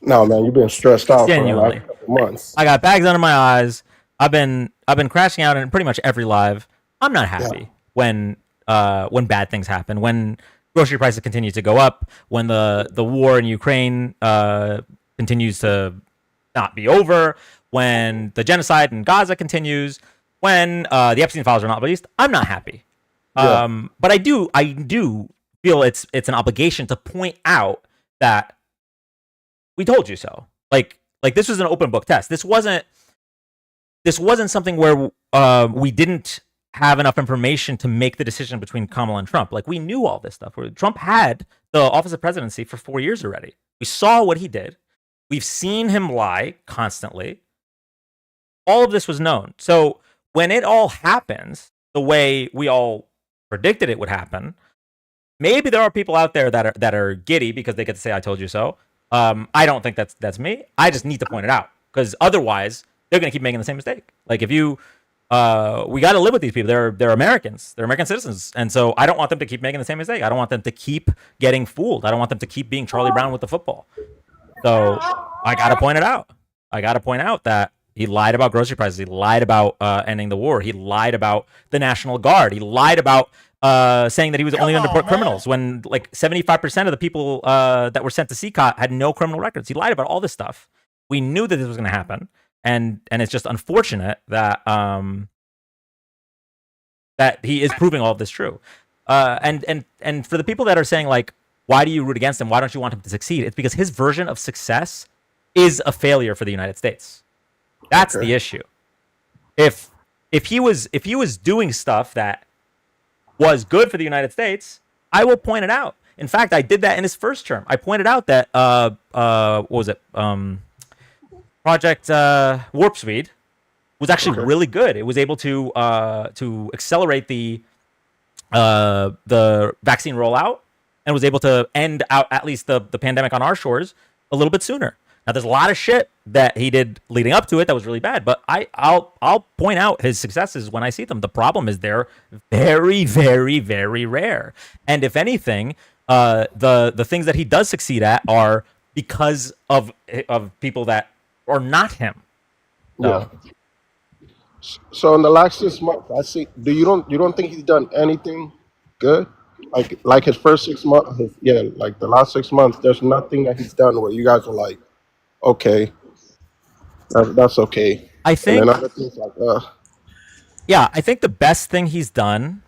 No, man, you've been stressed out for the Genuinely. last couple months. I got bags under my eyes. I've been crashing out in pretty much every live. I'm not happy when bad things happen, when grocery prices continue to go up, when the war in Ukraine continues to not be over, when the genocide in Gaza continues, when the Epstein files are not released. I'm not happy. Yeah. But I do feel it's an obligation to point out that we told you so. Like this was an open book test. This wasn't something where we didn't have enough information to make the decision between Kamala and Trump. Like, we knew all this stuff. Trump had the office of presidency for 4 years already. We saw what he did. We've seen him lie constantly. All of this was known. So when it all happens the way we all predicted it would happen, maybe there are people out there that are giddy because they get to say, I told you so. I don't think that's me. I just need to point it out, because otherwise they're going to keep making the same mistake. Like, if you, we got to live with these people. They're Americans. They're American citizens. And so I don't want them to keep making the same mistake. I don't want them to keep getting fooled. I don't want them to keep being Charlie Brown with the football. So I got to point it out. I got to point out that he lied about grocery prices. He lied about ending the war. He lied about the National Guard. He lied about saying that he was only going to deport criminals when like 75% of the people that were sent to CCOT had no criminal records. He lied about all this stuff. We knew that this was going to happen. And it's just unfortunate that that he is proving all of this true. And for the people that are saying like, why do you root against him? Why don't you want him to succeed? It's because his version of success is a failure for the United States. That's Okay. the issue. If he was doing stuff that was good for the United States, I will point it out. In fact, I did that in his first term. I pointed out that what was it? Project Warp Speed was actually Okay. really good. It was able to accelerate the vaccine rollout and was able to end out at least the pandemic on our shores a little bit sooner. Now, there's a lot of shit that he did leading up to it that was really bad, but I'll point out his successes when I see them. The problem is they're very, very, very rare. And if anything, the things that he does succeed at are because of people that are not him. Yeah. So So in the last 6 months, I see. Do you don't think he's done anything good? Like his first 6 months, yeah, like the last 6 months. There's nothing that he's done where you guys are like, okay, that's okay. I And then think, other things like, yeah, I think the best thing he's done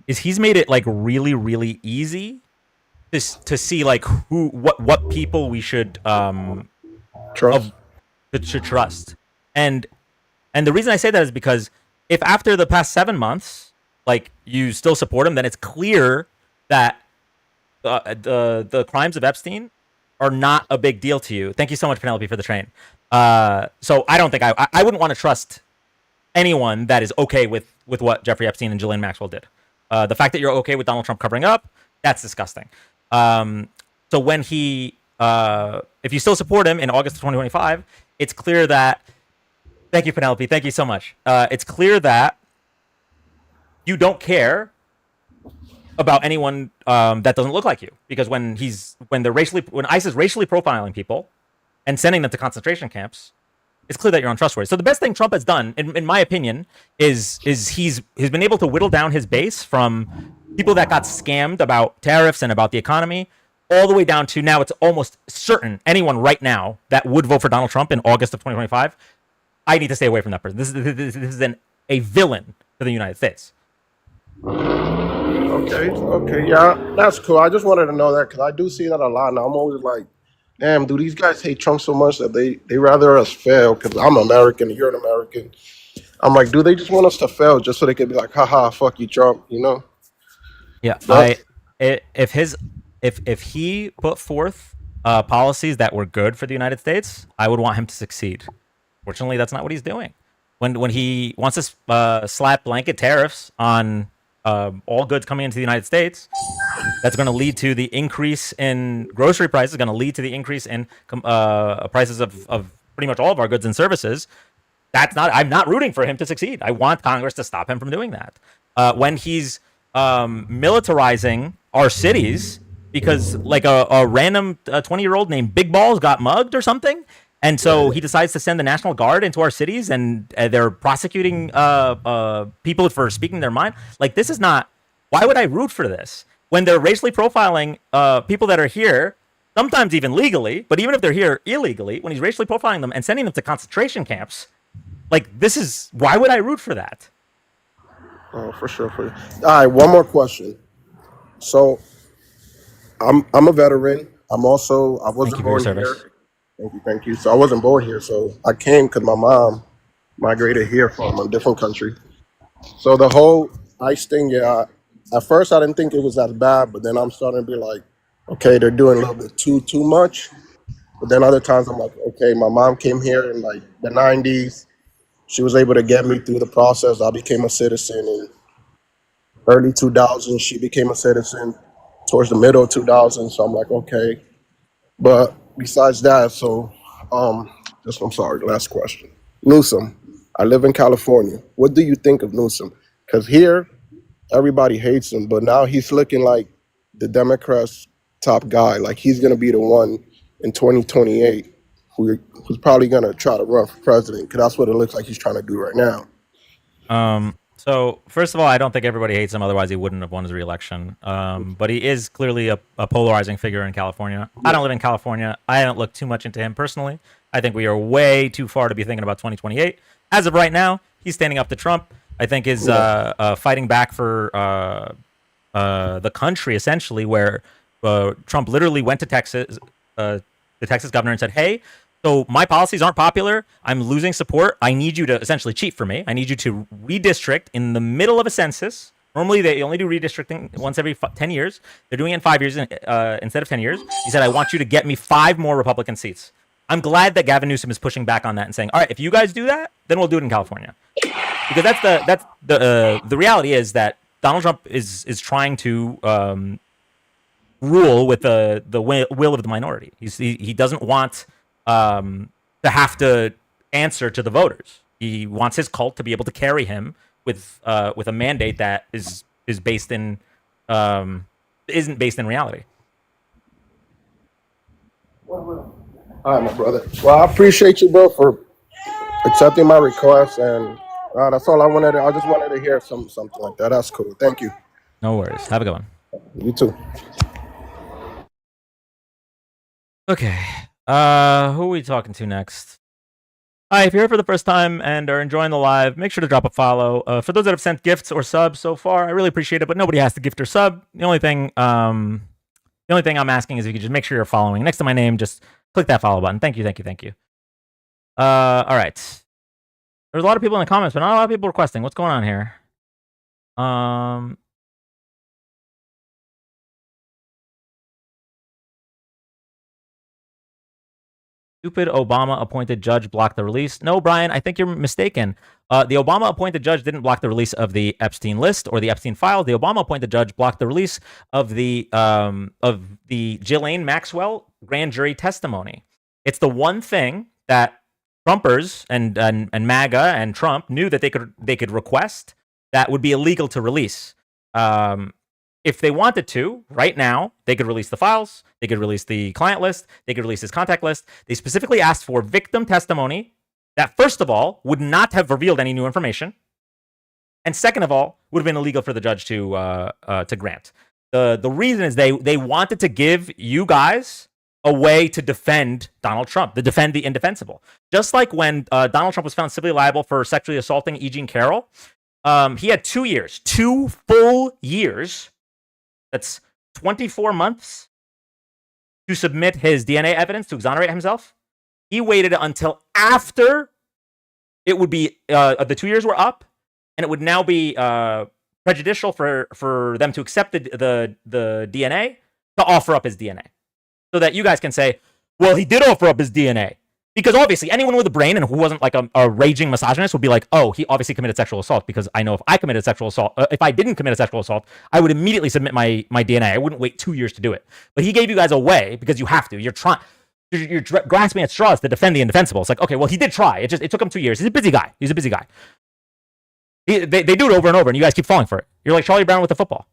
is he's made it like really, really easy to see like what people we should trust. of should trust. And and the reason I say that is because if after the past 7 months, like you still support him, then it's clear that the crimes of Epstein are not a big deal to you. Thank you so much, Penelope, for the train. So I don't think I wouldn't want to trust anyone that is okay with what Jeffrey Epstein and Ghislaine Maxwell did. The fact that you're okay with Donald Trump covering up, that's disgusting. So when if you still support him in August of 2025, it's clear that. Thank you, Penelope. Thank you so much. It's clear that you don't care about anyone that doesn't look like you, because when ICE is racially profiling people and sending them to concentration camps, it's clear that you're untrustworthy. So the best thing Trump has done, in my opinion, is he's been able to whittle down his base from people that got scammed about tariffs and about the economy, all the way down to now it's almost certain anyone right now that would vote for Donald Trump in August of 2025, I need to stay away from that person. This is a villain for the United States. Okay, okay, yeah, that's cool. I just wanted to know that because I do see that a lot, and I'm always like, damn, do these guys hate Trump so much that they rather us fail? Because I'm American, and you're an American. I'm like, do they just want us to fail just so they could be like, haha, fuck you, Trump? You know? Yeah, But if he put forth policies that were good for the United States, I would want him to succeed. Fortunately, that's not what he's doing. When he wants to slap blanket tariffs on all goods coming into the United States, that's going to lead to the increase in grocery prices, going to lead to the increase in prices of pretty much all of our goods and services. I'm not rooting for him to succeed. I want Congress to stop him from doing that. When he's militarizing our cities because like a random 20-year-old named Big Balls got mugged or something, and so he decides to send the National Guard into our cities, and they're prosecuting people for speaking their mind. Like, this is not. Why would I root for this when they're racially profiling people that are here, sometimes even legally, but even if they're here illegally, when he's racially profiling them and sending them to concentration camps? Like, this is. Why would I root for that? oh, for sure, for sure. All right, one more question. So I'm a veteran. I Thank wasn't you for your born service. here. Thank you, thank you. So I wasn't born here. So I came because my mom migrated here from a different country. So the whole ICE thing, yeah. At first, I didn't think it was as bad, but then I'm starting to be like, okay, they're doing a little bit too much. But then other times, I'm like, okay, my mom came here in like the '90s. She was able to get me through the process. I became a citizen in early 2000s. She became a citizen towards the middle of 2000. So I'm like, okay. But besides that, um, I'm sorry. Last question. Newsom. I live in California. What do you think of Newsom? Because here everybody hates him, but now he's looking like the Democrats' top guy. Like he's gonna be the one in 2028 who's probably gonna try to run for president. Because that's what it looks like he's trying to do right now. So first of all, I don't think everybody hates him. Otherwise, he wouldn't have won his reelection. But he is clearly a polarizing figure in California. I don't live in California. I haven't looked too much into him personally. I think we are way too far to be thinking about 2028. As of right now, he's standing up to Trump. I think is fighting back for the country, essentially, where Trump literally went to Texas, the Texas governor, and said, "Hey, so my policies aren't popular. I'm losing support. I need you to essentially cheat for me. I need you to redistrict in the middle of a census. Normally, they only do redistricting once every 10 years. They're doing it in 5 years instead of 10 years. He said, I want you to get me 5 more Republican seats. I'm glad that Gavin Newsom is pushing back on that and saying, all right, if you guys do that, then we'll do it in California. Because the reality is that Donald Trump is trying to rule with the will of the minority. He doesn't want to have to answer to the voters. He wants his cult to be able to carry him with a mandate that is based in isn't based in reality. All right, my brother. Well, I appreciate you, bro, for accepting my request, and that's all I wanted. I just wanted to hear something like that. That's cool. Thank you. No worries. Have a good one. You too. Okay. Who are we talking to next? Hi, if you're here for the first time and are enjoying the live, make sure to drop a follow. For those that have sent gifts or subs so far, I really appreciate it, but nobody has to gift or sub. The only thing I'm asking is if you could just make sure you're following. Next to my name, just click that follow button. Thank you. All right. There's a lot of people in the comments, but not a lot of people requesting. What's going on here? Stupid Obama-appointed judge blocked the release. No, Brian, I think you're mistaken. The Obama-appointed judge didn't block the release of the Epstein list or the Epstein files. The Obama-appointed judge blocked the release of the Ghislaine Maxwell grand jury testimony. It's the one thing that Trumpers and MAGA and Trump knew that they could request that would be illegal to release. If they wanted to, right now, they could release the files, they could release the client list, they could release his contact list. They specifically asked for victim testimony that, first of all, would not have revealed any new information, and second of all, would have been illegal for the judge to grant. The reason is they wanted to give you guys a way to defend Donald Trump, to defend the indefensible. Just like when Donald Trump was found civilly liable for sexually assaulting E. Jean Carroll, he had 2 years, 2 full years. That's 24 months to submit his DNA evidence to exonerate himself. He waited until after it would be the 2 years were up, and it would now be prejudicial for them to accept the DNA to offer up his DNA, so that you guys can say, well, he did offer up his DNA. Because obviously, anyone with a brain and who wasn't like a raging misogynist would be like, oh, he obviously committed sexual assault, because I know if I committed sexual assault, if I didn't commit a sexual assault, I would immediately submit my DNA. I wouldn't wait 2 years to do it. But he gave you guys a way, because you have to. You're grasping at straws to defend the indefensible. It's like, okay, well, he did try. It took him 2 years. He's a busy guy. They do it over and over, and you guys keep falling for it. You're like Charlie Brown with the football.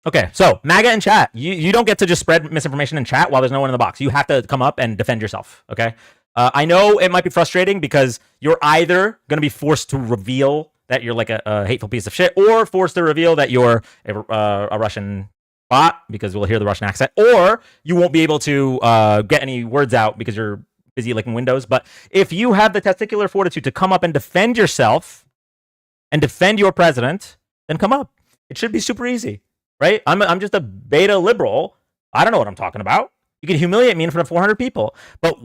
Okay, so MAGA in chat, you don't get to just spread misinformation in chat while there's no one in the box. You have to come up and defend yourself, okay? I know it might be frustrating because you're either going to be forced to reveal that you're like a hateful piece of shit, or forced to reveal that you're a Russian bot, because we'll hear the Russian accent, or you won't be able to get any words out because you're busy licking windows. But if you have the testicular fortitude to come up and defend yourself and defend your president, then come up. It should be super easy. Right? I'm just a beta liberal. I don't know what I'm talking about. You can humiliate me in front of 400 people. But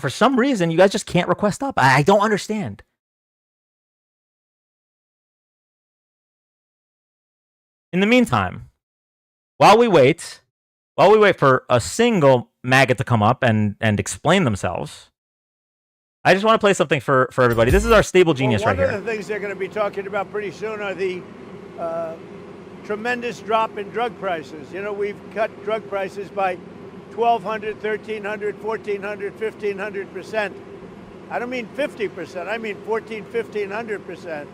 for some reason, you guys just can't request up. I don't understand. In the meantime, while we wait for a single maggot to come up and explain themselves, I just want to play something for everybody. This is our stable genius right here. One of the things they're going to be talking about pretty soon are the tremendous drop in drug prices. You know, we've cut drug prices by 1,200, 1,300, 1,400, 1,500%. I don't mean 50%, I mean 1,400, 1,500%,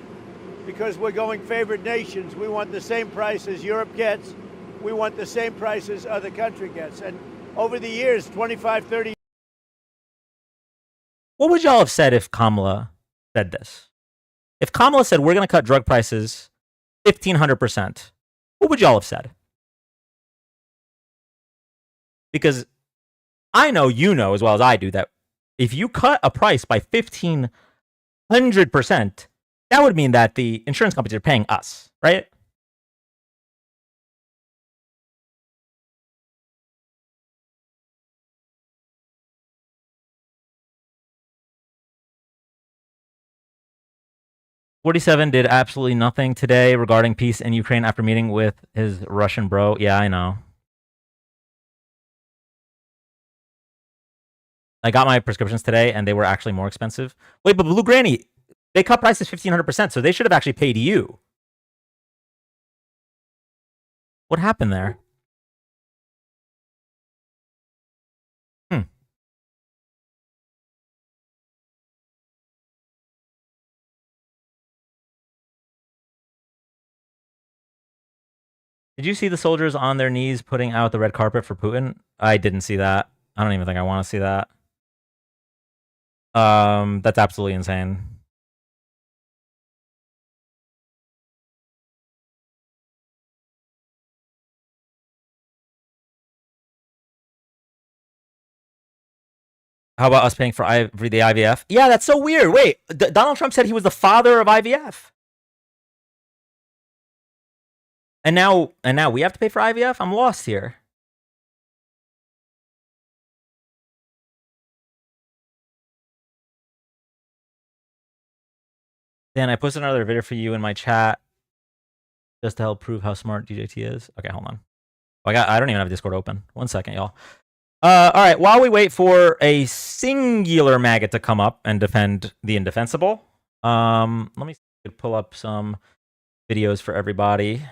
because we're going favored nations. We want the same price as Europe gets. We want the same price as other country gets. And over the years, 25, 30. What would y'all have said if Kamala said this? If Kamala said, we're going to cut drug prices 1,500%, what would y'all have said? Because I know you know as well as I do that if you cut a price by 1,500%, that would mean that the insurance companies are paying us, right? "47 did absolutely nothing today regarding peace in Ukraine after meeting with his Russian bro." Yeah, I know. I got my prescriptions today, and they were actually more expensive. Wait, but Blue Granny, they cut prices 1,500%, so they should have actually paid you. What happened there? Hmm. Did you see the soldiers on their knees putting out the red carpet for Putin? I didn't see that. I don't even think I want to see that. That's absolutely insane. How about us paying for the IVF? Yeah, that's so weird. Wait, Donald Trump said he was the father of IVF, and now we have to pay for IVF. I'm lost here. Dan, I posted another video for you in my chat just to help prove how smart DJT is. Okay, hold on. I don't even have Discord open. 1 second, y'all. All right. While we wait for a singular maggot to come up and defend the indefensible, let me see if I could pull up some videos for everybody.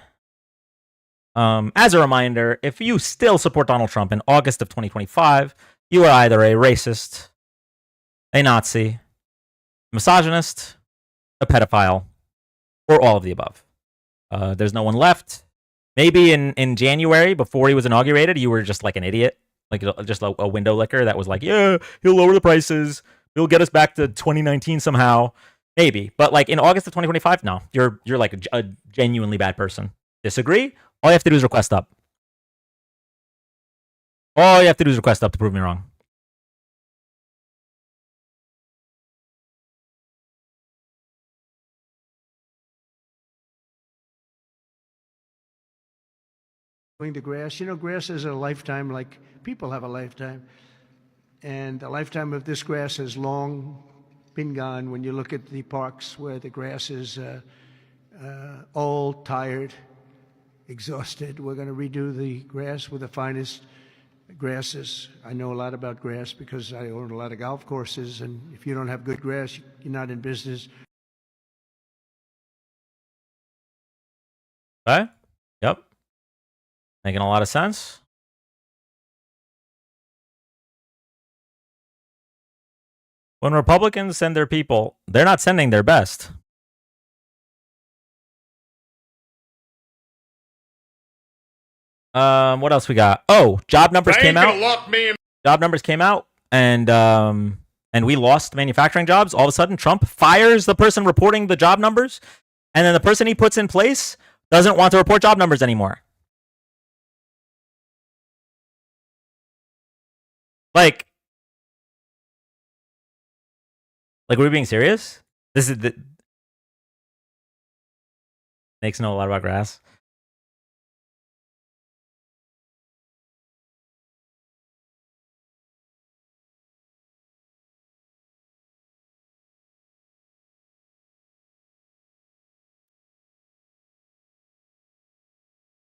As a reminder, if you still support Donald Trump in August of 2025, you are either a racist, a Nazi, misogynist, a pedophile, or all of the above. There's no one left. Maybe in January, before he was inaugurated, you were just like an idiot, like just a window licker that was like, yeah, he'll lower the prices, he'll get us back to 2019 somehow. Maybe, but like in August of 2025, no, you're like a genuinely bad person. Disagree? All you have to do is request up. All you have to do is request up to prove me wrong. Going to grass, you know, grass is a lifetime like people have a lifetime. And the lifetime of this grass has long been gone. When you look at the parks where the grass is old, tired, exhausted, we're going to redo the grass with the finest grasses. I know a lot about grass because I own a lot of golf courses, and if you don't have good grass, you're not in business. Okay. Yep. Making a lot of sense. When Republicans send their people, they're not sending their best. What else we got? Oh, job numbers came out. Job numbers came out, and we lost manufacturing jobs. All of a sudden, Trump fires the person reporting the job numbers, and then the person he puts in place doesn't want to report job numbers anymore. Like, are we being serious? This is the snakes know a lot about grass.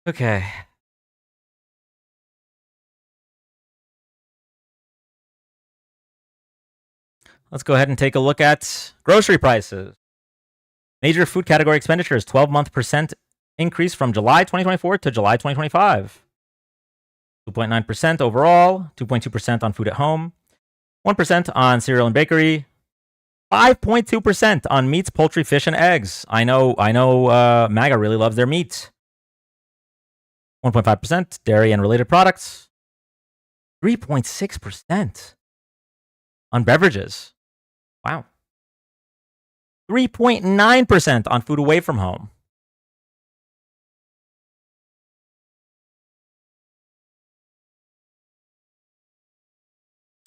Okay. Let's go ahead and take a look at grocery prices. Major food category expenditures, 12-month percent increase from July 2024 to July 2025. 2.9% overall, 2.2% on food at home, 1% on cereal and bakery, 5.2% on meats, poultry, fish, and eggs. I know. MAGA really loves their meat. 1.5% dairy and related products. 3.6% on beverages. Wow. 3.9% on food away from home.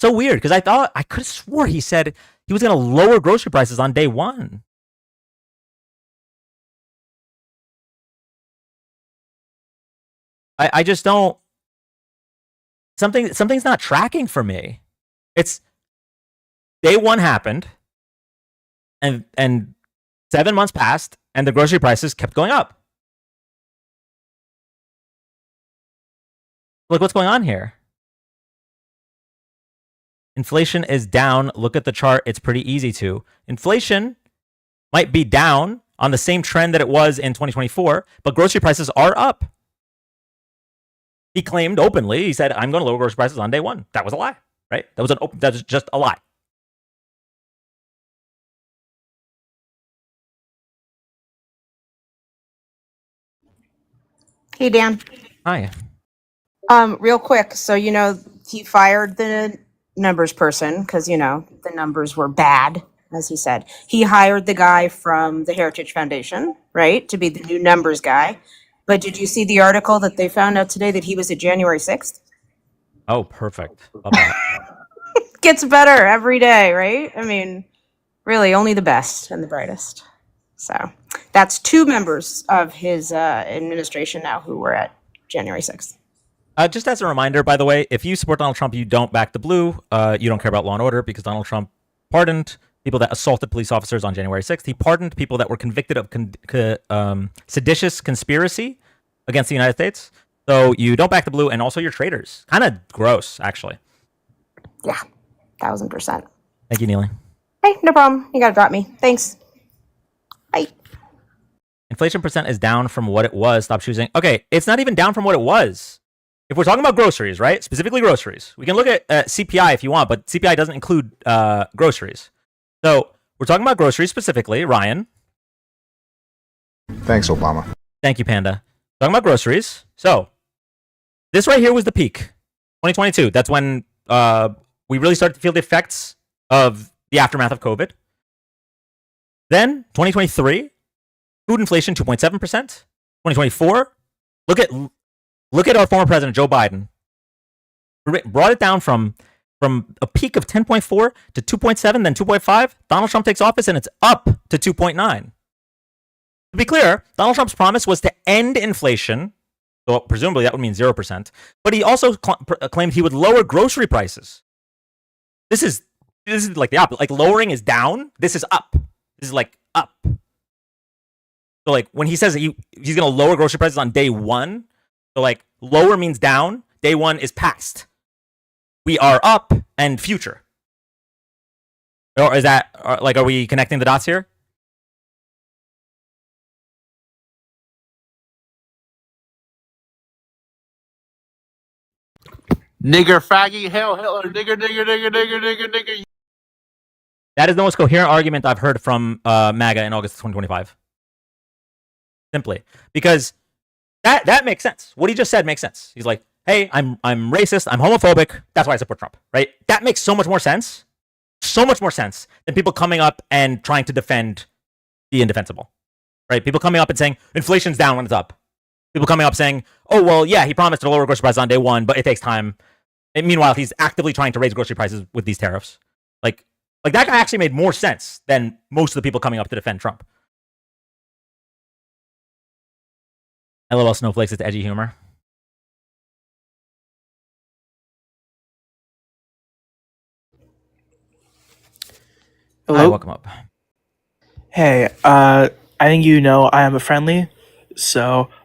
So weird, because I could have swore he said he was going to lower grocery prices on day one. I just don't. Something's not tracking for me. It's day one happened, and 7 months passed, and the grocery prices kept going up. Look what's going on here. Inflation is down. Look at the chart. It's pretty easy to. Inflation might be down on the same trend that it was in 2024, but grocery prices are up. He claimed openly, he said, I'm going to lower grocery prices on day one. That was a lie, right? That was just a lie. Hey, Dan. Hi. Real quick. So, he fired the numbers person because, the numbers were bad, as he said. He hired the guy from the Heritage Foundation, right, to be the new numbers guy. But did you see the article that they found out today that he was at January 6th? Oh, perfect. Love that. Gets better every day, right? I mean, really, only the best and the brightest. So that's 2 members of his administration now who were at January 6th. Just as a reminder, by the way, if you support Donald Trump, you don't back the blue. You don't care about law and order because Donald Trump pardoned people that assaulted police officers on January 6th. He pardoned people that were convicted of seditious conspiracy against the United States. So you don't back the blue, and also you're traitors. Kind of gross, actually. Yeah, 1000%. Thank you, Neely. Hey, no problem. You got to drop me. Thanks. Bye. Inflation percent is down from what it was. Stop choosing. Okay, it's not even down from what it was. If we're talking about groceries, right? Specifically groceries. We can look at CPI if you want, but CPI doesn't include groceries. So we're talking about groceries specifically. Ryan. Thanks, Obama. Thank you, Panda. Talking about groceries. So this right here was the peak. 2022. That's when we really started to feel the effects of the aftermath of COVID. Then 2023, food inflation 2.7%. 2024, look at our former president Joe Biden. Brought it down from a peak of 10.4 to 2.7, then 2.5. Donald Trump takes office and it's up to 2.9. To be clear, Donald Trump's promise was to end inflation. So presumably that would mean 0%. But he also claimed he would lower grocery prices. This is like the opposite. Like lowering is down. This is up. This is like up. So like when he says that he's going to lower grocery prices on day one, so like lower means down. Day one is past. We are up and future. Or is that are we connecting the dots here? Nigger, faggy, hell, Hitler, nigger. That is the most coherent argument I've heard from MAGA in August of 2025. Simply because that makes sense. What he just said makes sense. He's like, hey, I'm racist, I'm homophobic, that's why I support Trump, right? That makes so much more sense than people coming up and trying to defend the indefensible, right? People coming up and saying inflation's down when it's up. People coming up saying, oh, well, yeah, he promised to lower grocery prices on day one, but it takes time. And meanwhile, he's actively trying to raise grocery prices with these tariffs. Like that guy actually made more sense than most of the people coming up to defend Trump. LOL snowflakes, it's edgy humor. Hello? Hi, welcome up. Hey, I think I am a friendly,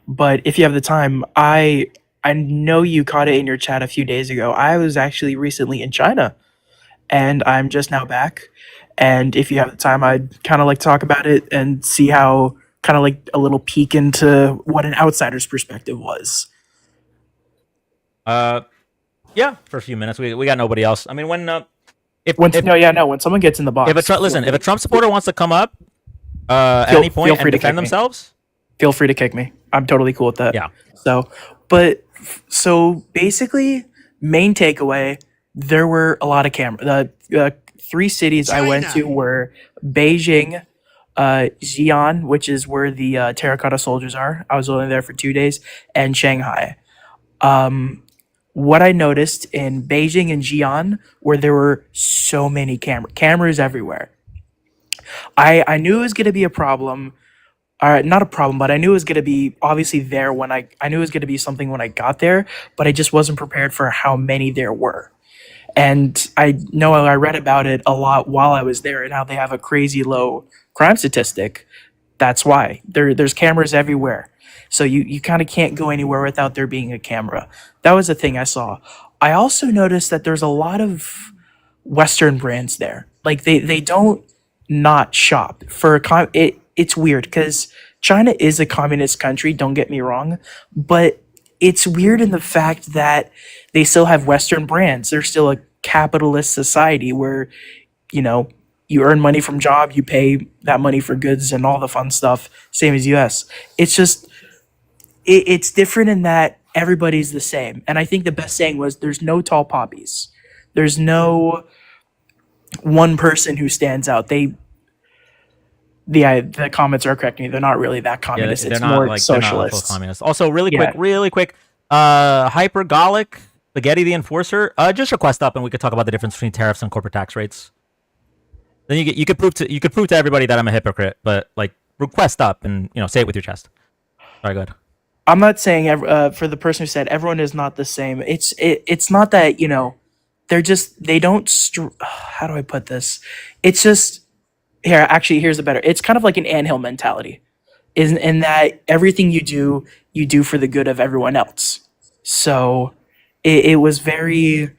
but if you have the time, I know you caught it in your chat a few days ago. I was actually recently in China, and I'm just now back. And if you have the time, I'd kind of like to talk about it and see how kind of like a little peek into what an outsider's perspective was. Yeah, for a few minutes. We got nobody else. I mean, when someone gets in the box. if a Trump supporter wants to come up at any point and defend themselves, feel free to kick me. I'm totally cool with that. Yeah. So basically, main takeaway, there were a lot of cameras. The 3 cities I went to were Beijing, Xi'an, which is where the terracotta soldiers are. I was only there for 2 days, and Shanghai. What I noticed in Beijing and Xi'an, where there were so many cameras everywhere. I knew it was going to be a problem not a problem, but I knew it was going to be obviously there when I knew it was going to be something when I got there, but I just wasn't prepared for how many there were. And I know I read about it a lot while I was there and how they have a crazy low crime statistic. That's why there's cameras everywhere. So you kind of can't go anywhere without there being a camera. That was the thing I saw. I also noticed that there's a lot of Western brands there. Like they don't not shop for it's weird because China is a communist country, don't get me wrong, but it's weird in the fact that they still have Western brands. They're still a capitalist society where, you know, you earn money from job, you pay that money for goods and all the fun stuff, same as US. It's just it's different in that everybody's the same. And I think the best saying was there's no tall poppies. There's no one person who stands out. The comments are correcting me. They're not really that Yeah, communist. they're It's not more like they're not full socialist. communists. Also, really Yeah. quick, Hypergolic Spaghetti the Enforcer. Just request up, and we could talk about the difference between tariffs and corporate tax rates. Then you could prove to everybody that I'm a hypocrite, but like request up and say it with your chest. Sorry, go ahead. I'm not saying for the person who said everyone is not the same. It's not that they don't. How do I put this? It's just here. Actually, here's the better. It's kind of like an anthill mentality, in that everything you do for the good of everyone else. So it was very.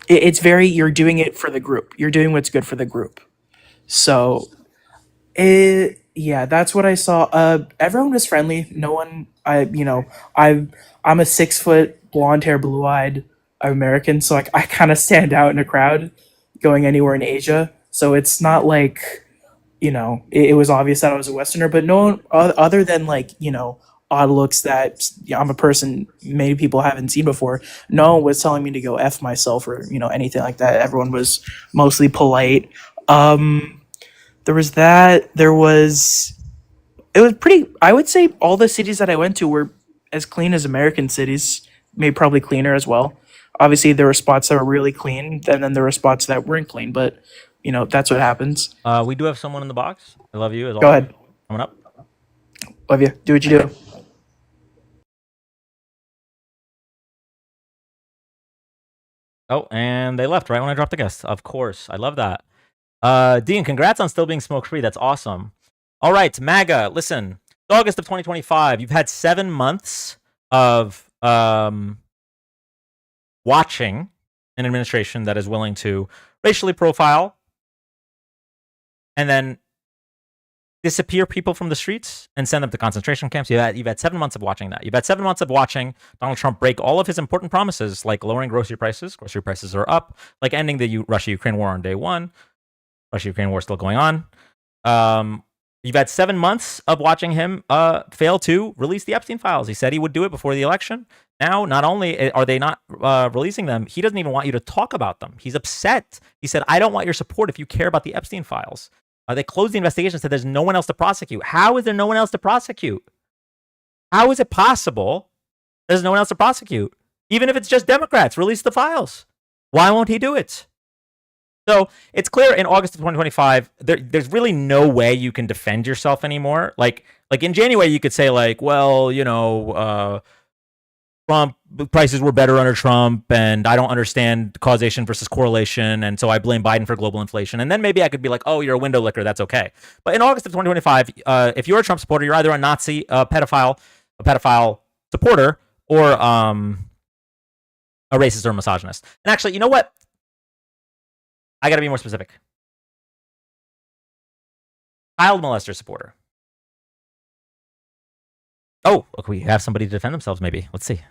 It's very you're doing it for the group. You're doing what's good for the group. So yeah, that's what I saw. Everyone was friendly. No one. I'm a 6 foot blonde hair, blue eyed American, so I kind of stand out in a crowd going anywhere in Asia. So it's not like it was obvious that I was a Westerner, but no one other than odd looks that I'm a person many people haven't seen before. No one was telling me to go F myself or anything like that. Everyone was mostly polite. There was that. It was pretty. I would say all the cities that I went to were as clean as American cities, maybe probably cleaner as well. Obviously, there were spots that were really clean, and then there were spots that weren't clean. But that's what happens. We do have someone in the box. I love you. As Go always. ahead, Coming up. love you. Do what you do. Oh, and they left right when I dropped the guest. Of course, I love that. Dean, congrats on still being smoke free. That's awesome. All right, MAGA. Listen, August of 2025. You've had 7 months of watching an administration that is willing to racially profile and then disappear people from the streets and send them to concentration camps. You've had 7 months of watching that. You've had 7 months of watching Donald Trump break all of his important promises, like lowering grocery prices. Grocery prices are up, like ending the Russia-Ukraine war on day one. Russia-Ukraine war still going on. You've had 7 months of watching him fail to release the Epstein files. He said he would do it before the election. Now, not only are they not releasing them, he doesn't even want you to talk about them. He's upset. He said, I don't want your support if you care about the Epstein files. They closed the investigation and said there's no one else to prosecute. How is there no one else to prosecute? How is it possible there's no one else to prosecute? Even if it's just Democrats, release the files. Why won't he do it? So it's clear in August of 2025, there's really no way you can defend yourself anymore. Like in January, you could say Trump prices were better under Trump, and I don't understand causation versus correlation, and so I blame Biden for global inflation. And then maybe I could be like, oh, you're a window licker, that's okay. But in August of 2025, if you're a Trump supporter, you're either a Nazi, a pedophile supporter, or a racist or a misogynist. And actually, you know what? I got to be more specific. Child molester supporter. Oh, look, we have somebody to defend themselves, maybe. Let's see.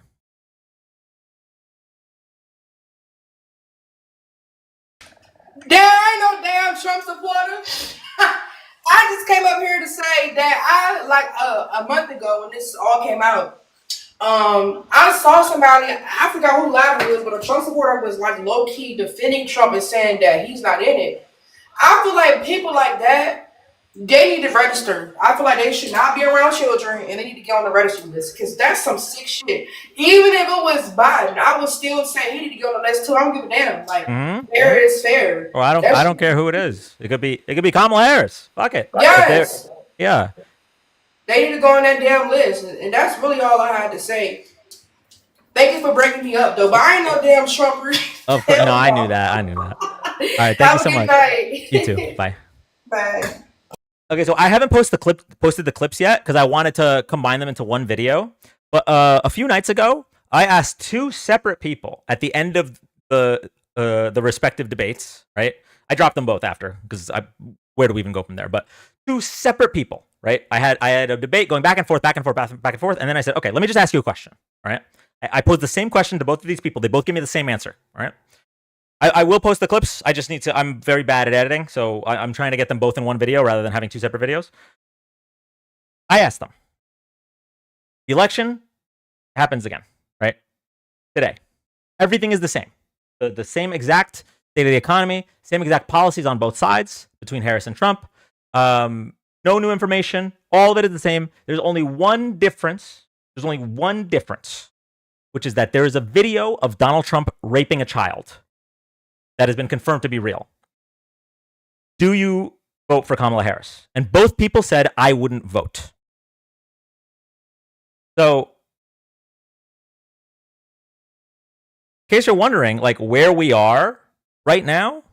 There ain't no damn Trump supporter. I just came up here to say that a month ago when this all came out, I saw somebody, I forgot who live it was, but a Trump supporter was like low key defending Trump and saying that he's not in it. I feel like people like that, they need to register. I feel like they should not be around children and they need to get on the register list because that's some sick shit. Even if it was Biden, I would still say he need to get on the list too. I don't give a damn. Like fair is fair. Well, I don't care who it is. It could be Kamala Harris. Fuck it. Yes. Yeah. They need to go on that damn list, and that's really all I had to say. Thank you for breaking me up, though. But I ain't no damn Trumper. Of course. No, Hell I knew no. that. I knew that. All right. Thank you Have a so good much. You too. night. Bye. Bye. Okay, so I haven't posted the clips yet because I wanted to combine them into one video. But a few nights ago, I asked two separate people at the end of the respective debates. Right, I dropped them both after because where do we even go from there? But two separate people. Right, I had a debate going back and forth, back and forth, back and forth, and then I said, okay, let me just ask you a question. All right, I posed the same question to both of these people. They both give me the same answer. All right. I will post the clips. I just need to. I'm very bad at editing, so I'm trying to get them both in one video rather than having two separate videos. I asked them. The election happens again, right? Today. Everything is the same. The same exact state of the economy, same exact policies on both sides between Harris and Trump. No new information. All of it is the same. There's only one difference. Which is that there is a video of Donald Trump raping a child that has been confirmed to be real. Do you vote for Kamala Harris? And both people said, I wouldn't vote. So, in case you're wondering, like, where we are right now,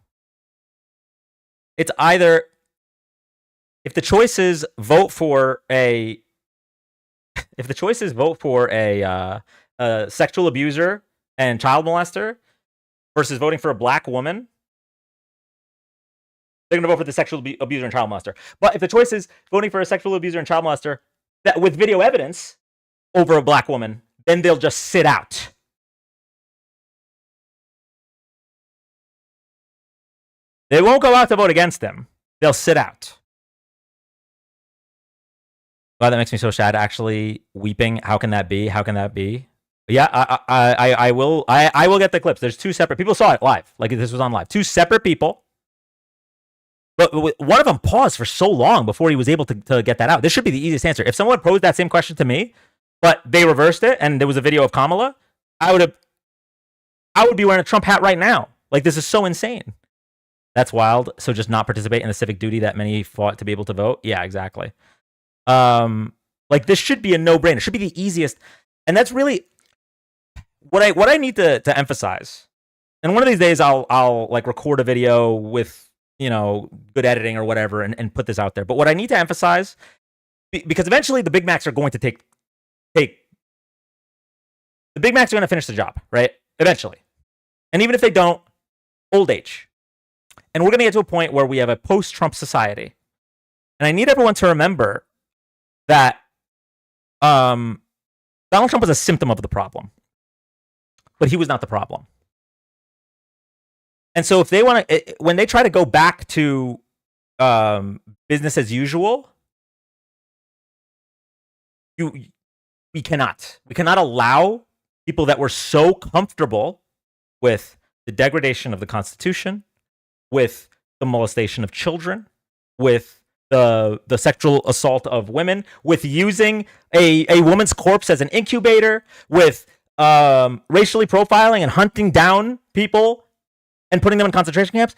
it's either, if the choice is vote for a sexual abuser and child molester versus voting for a black woman, they're going to vote for the sexual abuser and child molester. But if the choice is voting for a sexual abuser and child molester that with video evidence over a black woman, then they'll just sit out. They won't go out to vote against him. They'll sit out. Wow, that makes me so sad. Actually, weeping. How can that be? How can that be? Yeah, I will get the clips. There's two separate people saw it live. Like this was on live. Two separate people. But one of them paused for so long before he was able to get that out. This should be the easiest answer. If someone posed that same question to me, but they reversed it and there was a video of Kamala, I would be wearing a Trump hat right now. Like this is so insane. That's wild. So just not participate in the civic duty that many fought to be able to vote. Yeah, exactly. Like this should be a no-brainer. It should be the easiest. And that's really what I need to emphasize. And one of these days I'll like record a video with, you know, good editing or whatever and put this out there. But what I need to emphasize, because eventually the Big Macs are going to take the Big Macs are going to finish the job, right? Eventually. And even if they don't, old age. And we're going to get to a point where we have a post-Trump society. And I need everyone to remember that Donald Trump was a symptom of the problem. But he was not the problem. And so if they want to, when they try to go back to business as usual, we cannot allow people that were so comfortable with the degradation of the Constitution, with the molestation of children, with the sexual assault of women, with using a woman's corpse as an incubator, with racially profiling and hunting down people and putting them in concentration camps.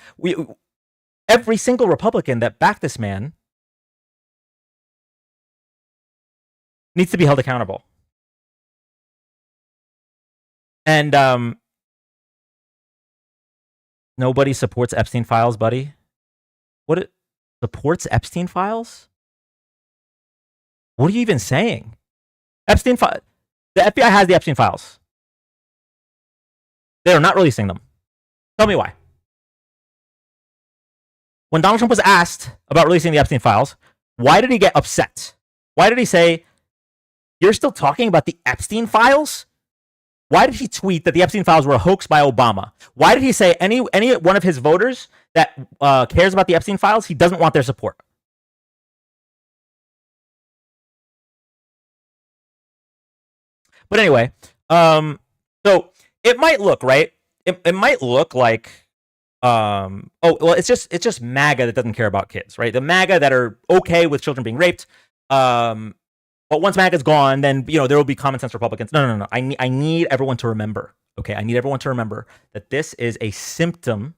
Every single Republican that backed this man needs to be held accountable. And nobody supports Epstein files, buddy. What supports Epstein files? What are you even saying? Epstein file. The FBI has the Epstein files. They are not releasing them. Tell me why. When Donald Trump was asked about releasing the Epstein files, why did he get upset? Why did he say, "You're still talking about the Epstein files"? Why did he tweet that the Epstein files were a hoax by Obama? Why did he say any one of his voters that cares about the Epstein files, he doesn't want their support? But anyway, so it might look, right? It might look like, it's just MAGA that doesn't care about kids, right? The MAGA that are okay with children being raped. But once MAGA's gone, then there will be common sense Republicans. No. I need everyone to remember. Okay, I need everyone to remember that this is a symptom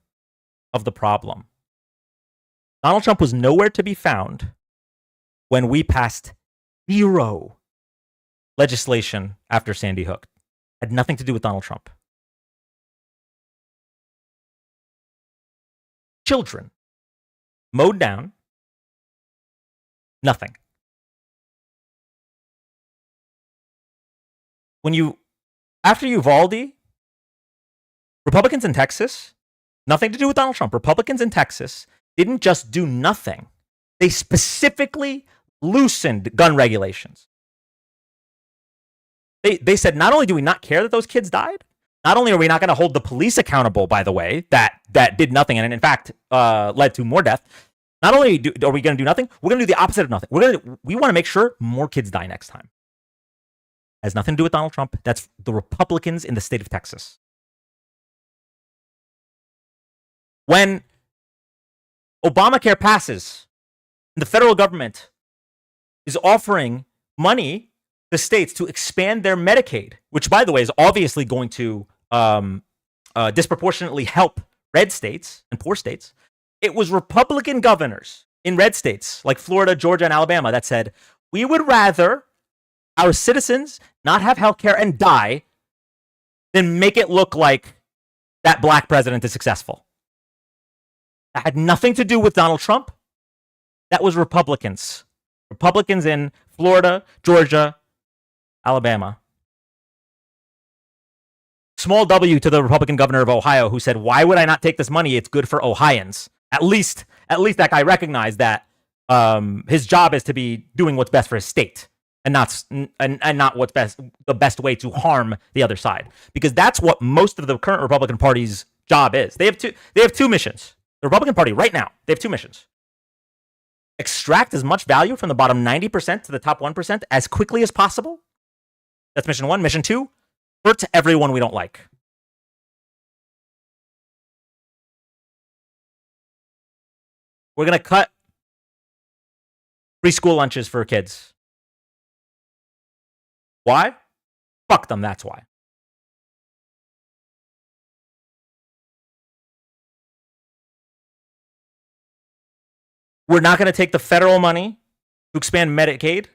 of the problem. Donald Trump was nowhere to be found when we passed zero legislation after Sandy Hook. Had nothing to do with Donald Trump. Children mowed down, nothing. After Uvalde, Republicans in Texas, nothing to do with Donald Trump. Republicans in Texas didn't just do nothing. They specifically loosened gun regulations. They said, not only do we not care that those kids died, not only are we not going to hold the police accountable, by the way, that did nothing and in fact led to more death. Not only are we going to do nothing, we're going to do the opposite of nothing. We want to make sure more kids die next time. Has nothing to do with Donald Trump. That's the Republicans in the state of Texas. When Obamacare passes, and the federal government is offering money to states to expand their Medicaid, which, by the way, is obviously going to disproportionately help red states and poor states. It was Republican governors in red states like Florida, Georgia, and Alabama that said, we would rather our citizens not have health care and die than make it look like that black president is successful. That had nothing to do with Donald Trump. That was Republicans. Republicans in Florida, Georgia, Alabama. Small W to the Republican governor of Ohio who said, why would I not take this money? It's good for Ohioans. At least that guy recognized that his job is to be doing what's best for his state and not what's the best way to harm the other side. Because that's what most of the current Republican Party's job is. They have two missions. The Republican Party right now, they have two missions. Extract as much value from the bottom 90% to the top 1% as quickly as possible. That's mission one. Mission two, hurt everyone we don't like. We're going to cut free school lunches for kids. Why? Fuck them, that's why. We're not going to take the federal money to expand Medicaid,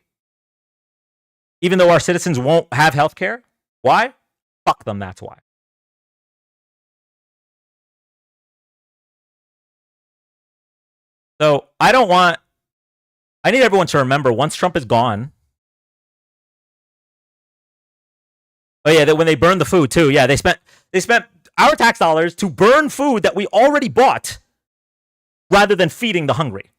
even though our citizens won't have health care. Why? Fuck them, that's why. So I need everyone to remember, once Trump is gone. Oh yeah, that when they burned the food too. Yeah, they spent our tax dollars to burn food that we already bought rather than feeding the hungry.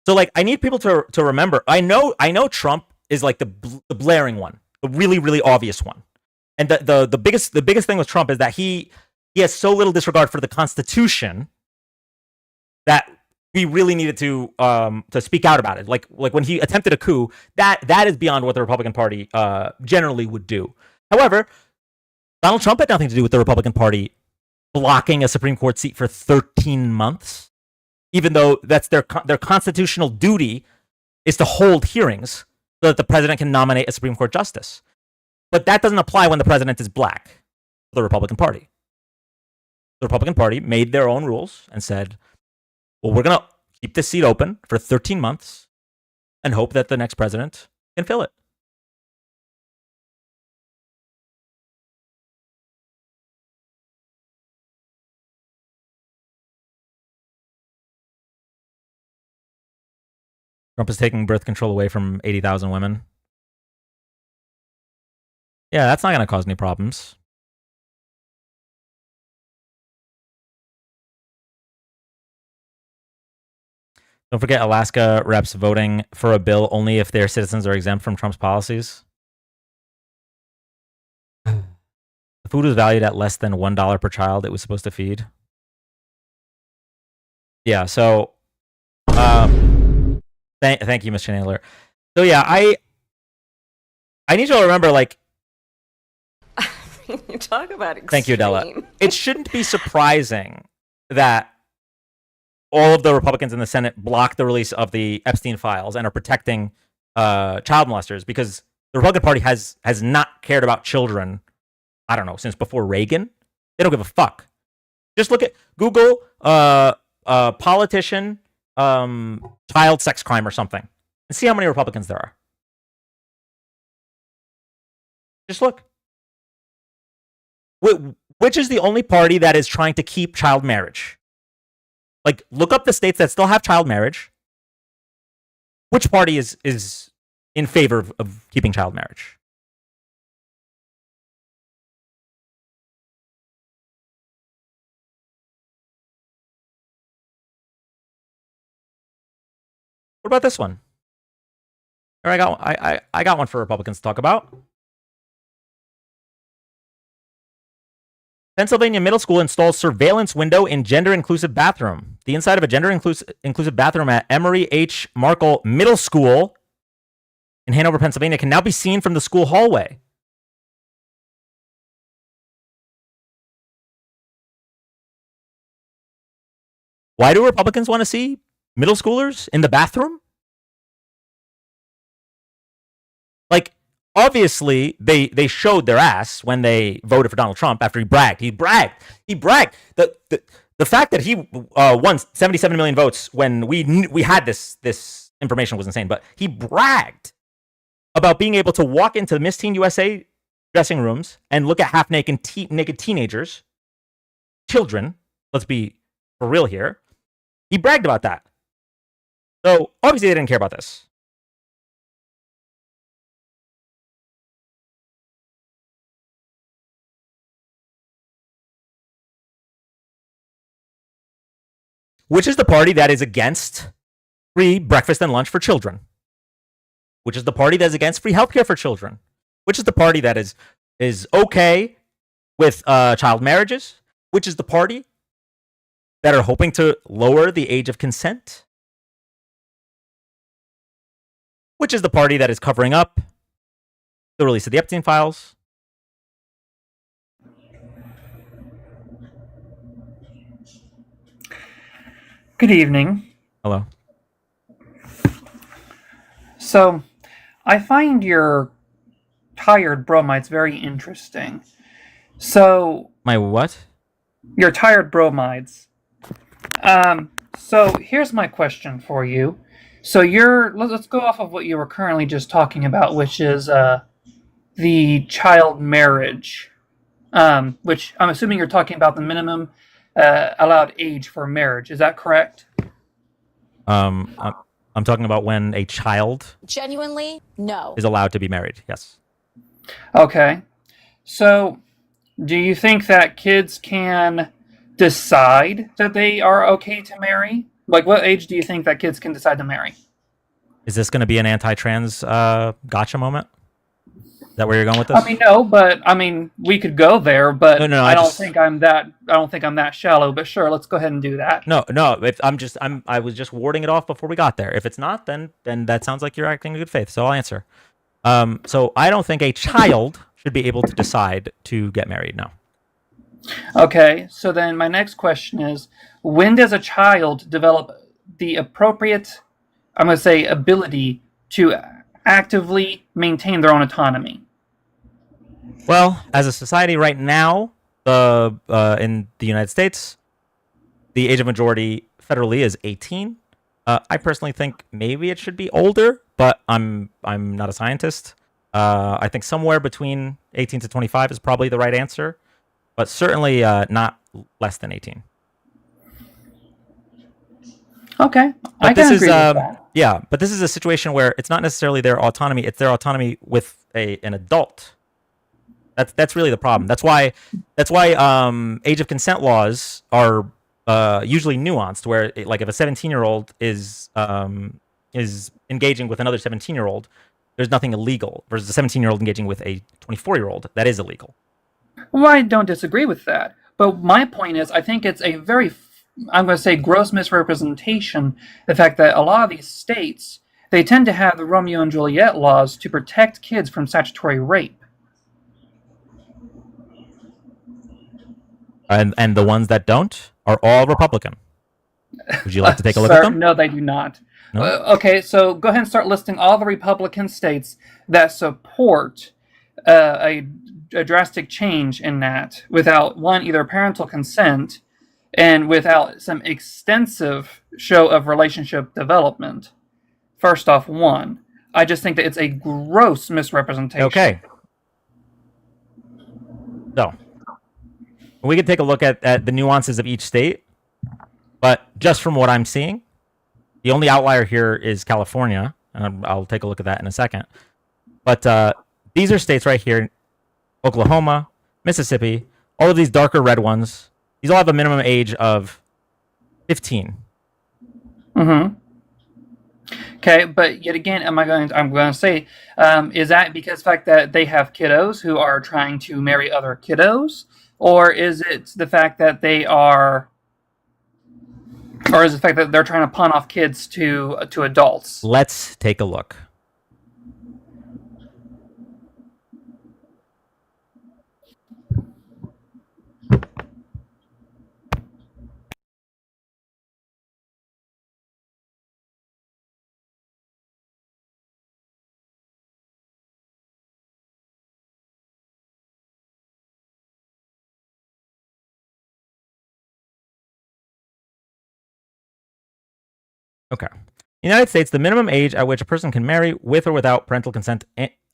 So like, I need people to remember, I know Trump is like the blaring one, the really, really obvious one. And the biggest thing with Trump is that he has so little disregard for the Constitution that we really needed to speak out about it. Like when he attempted a coup, that is beyond what the Republican Party generally would do. However, Donald Trump had nothing to do with the Republican Party blocking a Supreme Court seat for 13 months, even though that's their constitutional duty is to hold hearings so that the president can nominate a Supreme Court justice. But that doesn't apply when the president is black. The Republican Party. The Republican Party made their own rules and said, well, we're going to keep this seat open for 13 months and hope that the next president can fill it. Trump is taking birth control away from 80,000 women. Yeah, that's not going to cause any problems. Don't forget Alaska reps voting for a bill only if their citizens are exempt from Trump's policies. The food was valued at less than $1 per child it was supposed to feed. Yeah, so thank you, Mr. Naylor. So yeah, I need you to remember, like, you talk about extreme. Thank you, Della. It shouldn't be surprising that all of the Republicans in the Senate blocked the release of the Epstein files and are protecting child molesters, because the Republican Party has not cared about children, I don't know, since before Reagan. They don't give a fuck. Just look at Google politician child sex crime or something, and see how many Republicans there are. Just look. Which is the only party that is trying to keep child marriage? Like, look up the states that still have child marriage. Which party is in favor of keeping child marriage? What about this one? Here, I got one for Republicans to talk about. Pennsylvania middle school installs surveillance window in gender-inclusive bathroom. The inside of a gender-inclusive bathroom at Emory H. Markle Middle School in Hanover, Pennsylvania, can now be seen from the school hallway. Why do Republicans want to see middle schoolers in the bathroom? Like, obviously, they showed their ass when they voted for Donald Trump after he bragged. He bragged. The fact that he won 77 million votes when we had this information was insane. But he bragged about being able to walk into Miss Teen USA dressing rooms and look at half naked teenagers, children. Let's be for real here. He bragged about that. So obviously they didn't care about this. Which is the party that is against free breakfast and lunch for children? Which is the party that is against free healthcare for children? Which is the party that is okay with child marriages? Which is the party that are hoping to lower the age of consent? Which is the party that is covering up the release of the Epstein files? Good evening. Hello. So, I find your tired bromides very interesting. So, My what? your tired bromides. So here's my question for you. So let's go off of what you were currently just talking about, which is the child marriage, which I'm assuming you're talking about the minimum allowed age for marriage. Is that correct? I'm talking about when a child Genuinely, no. is allowed to be married. Yes. Okay. So, do you think that kids can decide that they are okay to marry? Like, what age do you think that kids can decide to marry? Is this going to be an anti-trans gotcha moment? Is that where you're going with this? I mean, no, but I mean, we could go there, but No, I don't think I'm that shallow. But sure, let's go ahead and do that. No. I was just warding it off before we got there. If it's not, then that sounds like you're acting in good faith. So I'll answer. So I don't think a child should be able to decide to get married. No. Okay, so then my next question is, when does a child develop the appropriate, I'm going to say, ability to actively maintain their own autonomy? Well, as a society right now, in the United States, the age of majority federally is 18. I personally think maybe it should be older, but I'm not a scientist. I think somewhere between 18 to 25 is probably the right answer, but certainly not less than 18. Okay, But I can agree with that. Yeah, but this is a situation where it's not necessarily their autonomy; it's their autonomy with an adult. That's really the problem. That's why age of consent laws are usually nuanced. Where like if a 17-year-old is engaging with another 17-year-old, there's nothing illegal. Versus a 17-year-old engaging with a 24-year-old, that is illegal. Well, I don't disagree with that. But my point is, I think it's a very, I'm going to say, gross misrepresentation, the fact that a lot of these states, they tend to have the Romeo and Juliet laws to protect kids from statutory rape. And the ones that don't are all Republican. Would you like to take a look at them? No, they do not. No? Okay, so go ahead and start listing all the Republican states that support a drastic change in that without, one, either parental consent, and without some extensive show of relationship development. First off, one, I just think that it's a gross misrepresentation. Okay. So, we could take a look at the nuances of each state, but just from what I'm seeing, the only outlier here is California, and I'll take a look at that in a second. But these are states right here: Oklahoma, Mississippi, all of these darker red ones. These all have a minimum age of 15. Mm-hmm. Okay, but yet again, I'm going to say, is that because the fact that they have kiddos who are trying to marry other kiddos, or is it the fact that they are, or is it the fact that they're trying to pawn off kids to adults? Let's take a look. Okay. In the United States, the minimum age at which a person can marry with or without parental consent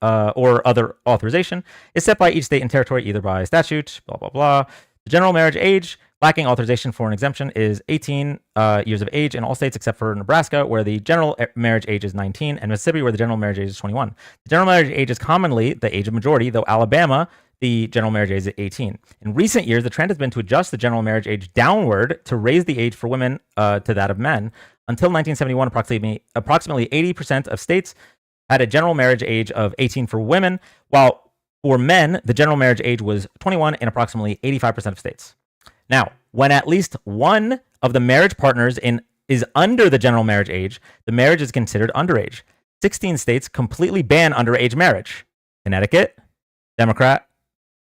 or other authorization is set by each state and territory, either by statute, blah, blah, blah. The general marriage age, lacking authorization for an exemption, is 18 years of age in all states except for Nebraska, where the general marriage age is 19, and Mississippi, where the general marriage age is 21. The general marriage age is commonly the age of majority, though Alabama, the general marriage age is 18. In recent years, the trend has been to adjust the general marriage age downward to raise the age for women to that of men. Until 1971, approximately 80% of states had a general marriage age of 18 for women, while for men, the general marriage age was 21 in approximately 85% of states. Now, when at least one of the marriage partners is under the general marriage age, the marriage is considered underage. 16 states completely ban underage marriage. Connecticut, Democrat.